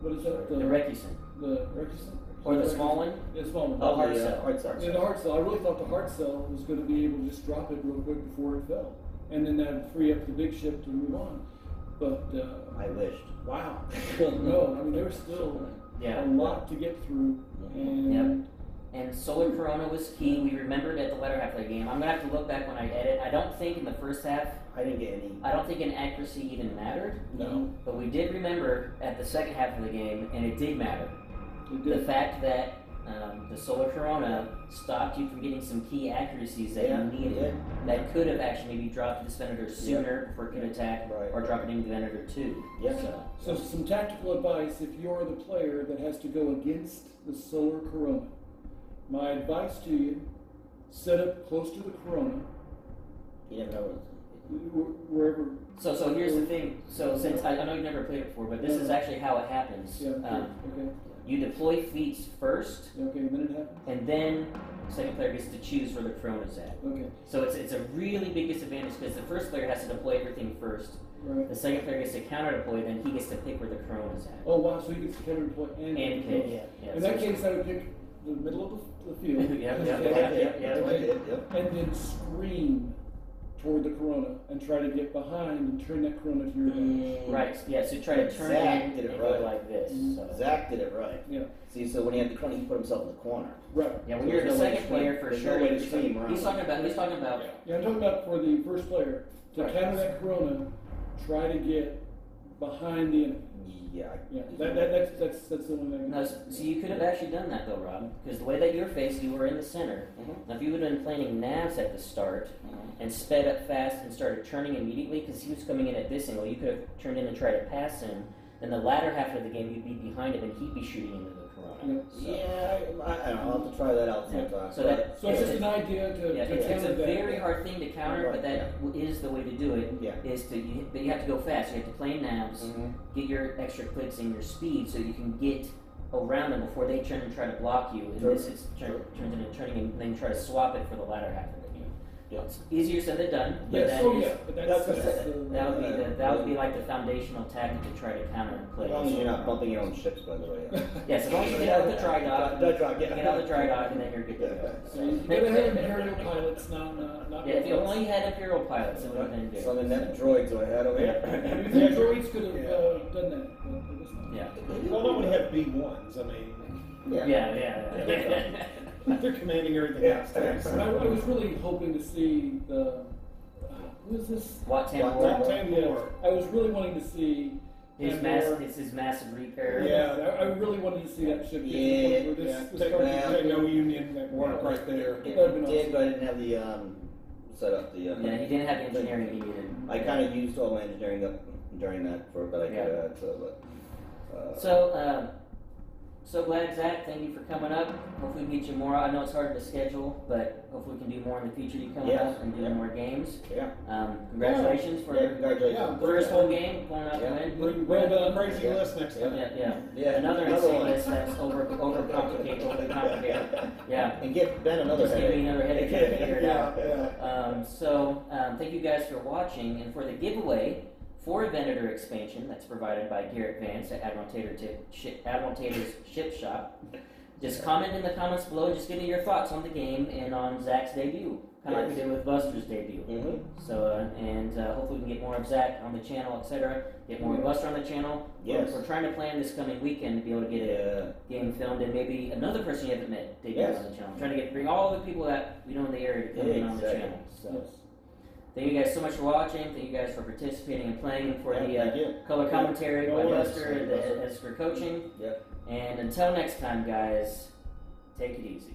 what is that? The Recusant. The Recusant. Or the small one? Yeah, small one. Oh, hard cell. Yeah, the hard cell. I really thought the hard cell was going to be able to just drop it real quick before it fell, and then that'd free up the big ship to move on. But I wished. wow. No, I mean there was still a lot to get through, and. And Solar Corona was key. We remembered at the latter half of the game. I'm gonna have to look back when I edit. I don't think in the first half. I didn't get any. I don't think an accuracy even mattered. No. But we did remember at the second half of the game, and it did matter. It The did. fact that the Solar Corona stopped you from getting some key accuracies that you needed. That could have actually maybe dropped the Venator sooner before it could attack, or drop it into the Venator 2. So some tactical advice if you're the player that has to go against the Solar Corona. My advice to you, set up close to the Corona. You never know Wherever. So here's the thing. So since I know you've never played it before, but this is actually how it happens. Okay. You deploy fleets first. Okay, and then it happens. And then the second player gets to choose where the Corona's at. Okay. So it's a really big disadvantage because the first player has to deploy everything first. Right. The second player gets to counter deploy, then he gets to pick where the Corona's at. Oh wow! So he gets to counter deploy and pick. Yeah. In that case, I would pick the middle of the field. Yeah. And then scream toward the Corona and try to get behind and turn that Corona to your advantage. Right. Yeah. So try to turn Zack it did it and right. go like this. So. Zack did it right. Yeah. See, so when he had the corner, he put himself in the corner. Right. Yeah. When you're the second player, for There's sure. no way to see him He's talking about. Yeah, I'm talking about for the first player to Right. counter that Corona, try to get behind the enemy. Yeah. Yeah, that's the only thing. No, so you could have actually done that though, Rob, because the way that you were faced, you were in the center. Now, if you would have been planning navs at the start and sped up fast and started turning immediately, because he was coming in at this angle, you could have turned in and tried to pass him. Then the latter half of the game, you'd be behind him and he'd be shooting into the Corona. Yeah, I don't know. I'll have to try that out sometime. So that So it's just an idea to it's counter a that. very hard thing to counter, but that is the way to do it. Yeah. But you have to go fast. You have to play navs, get your extra clicks and your speed, so you can get around them before they turn and try to block you. And this is turns into turning and then try to swap it for the latter half of the game. It's easier said than done. But Yes. But that would be like the foundational tactic to try to counter and play. As long as you're not bumping your own ships, by the way. Yes, as long as you get out of the dry dock. Get out of the dry dock, and then you're good to go. So you gotta have Imperial pilots, not. Yeah, if you only had Imperial pilots, it would have been good. Some of them droids I had over here. The droids could have done that, but I guess not. Yeah. Well, not when you have B1s. I mean, Yeah. they're commanding everything else. I was really hoping to see the who is this? Wat Wat Tambor. Tambor. I was really wanting to see It's his massive repair. Yeah, I really wanted to see that ship. Take no union that work right there. It did, but I didn't have the set up the. Yeah, he didn't have the engineering he needed. I kind of used all my engineering up during that but I could add So glad, Zach. Thank you for coming up. Hopefully we get you more. I know it's hard to schedule, but hopefully we can do more in the future. You coming up and doing more games. Yeah. Congratulations for congratulations. first home game, pulling out the win. Bring the crazy list next time. Yeah. Another insane list that's overly complicated. Yeah. And get Ben another Just give me another headache to figure it out. Yeah. Thank you guys for watching, and for the giveaway for a Venator expansion that's provided by Garrett Vance at Admiral Tater's Ship Shop. Just comment in the comments below and just give me your thoughts on the game and on Zach's debut, kind of like we did with Buster's debut. So, hopefully we can get more of Zach on the channel, etc. Get more of Buster on the channel. Yes. We're trying to plan this coming weekend to be able to get a game filmed, and maybe another person you haven't met debuts on the channel. I'm trying to bring all the people that we know in the area to come in on the channel. So. Thank you guys so much for watching. Thank you guys for participating and playing, and for the color commentary by Buster and for coaching. And until next time, guys, take it easy.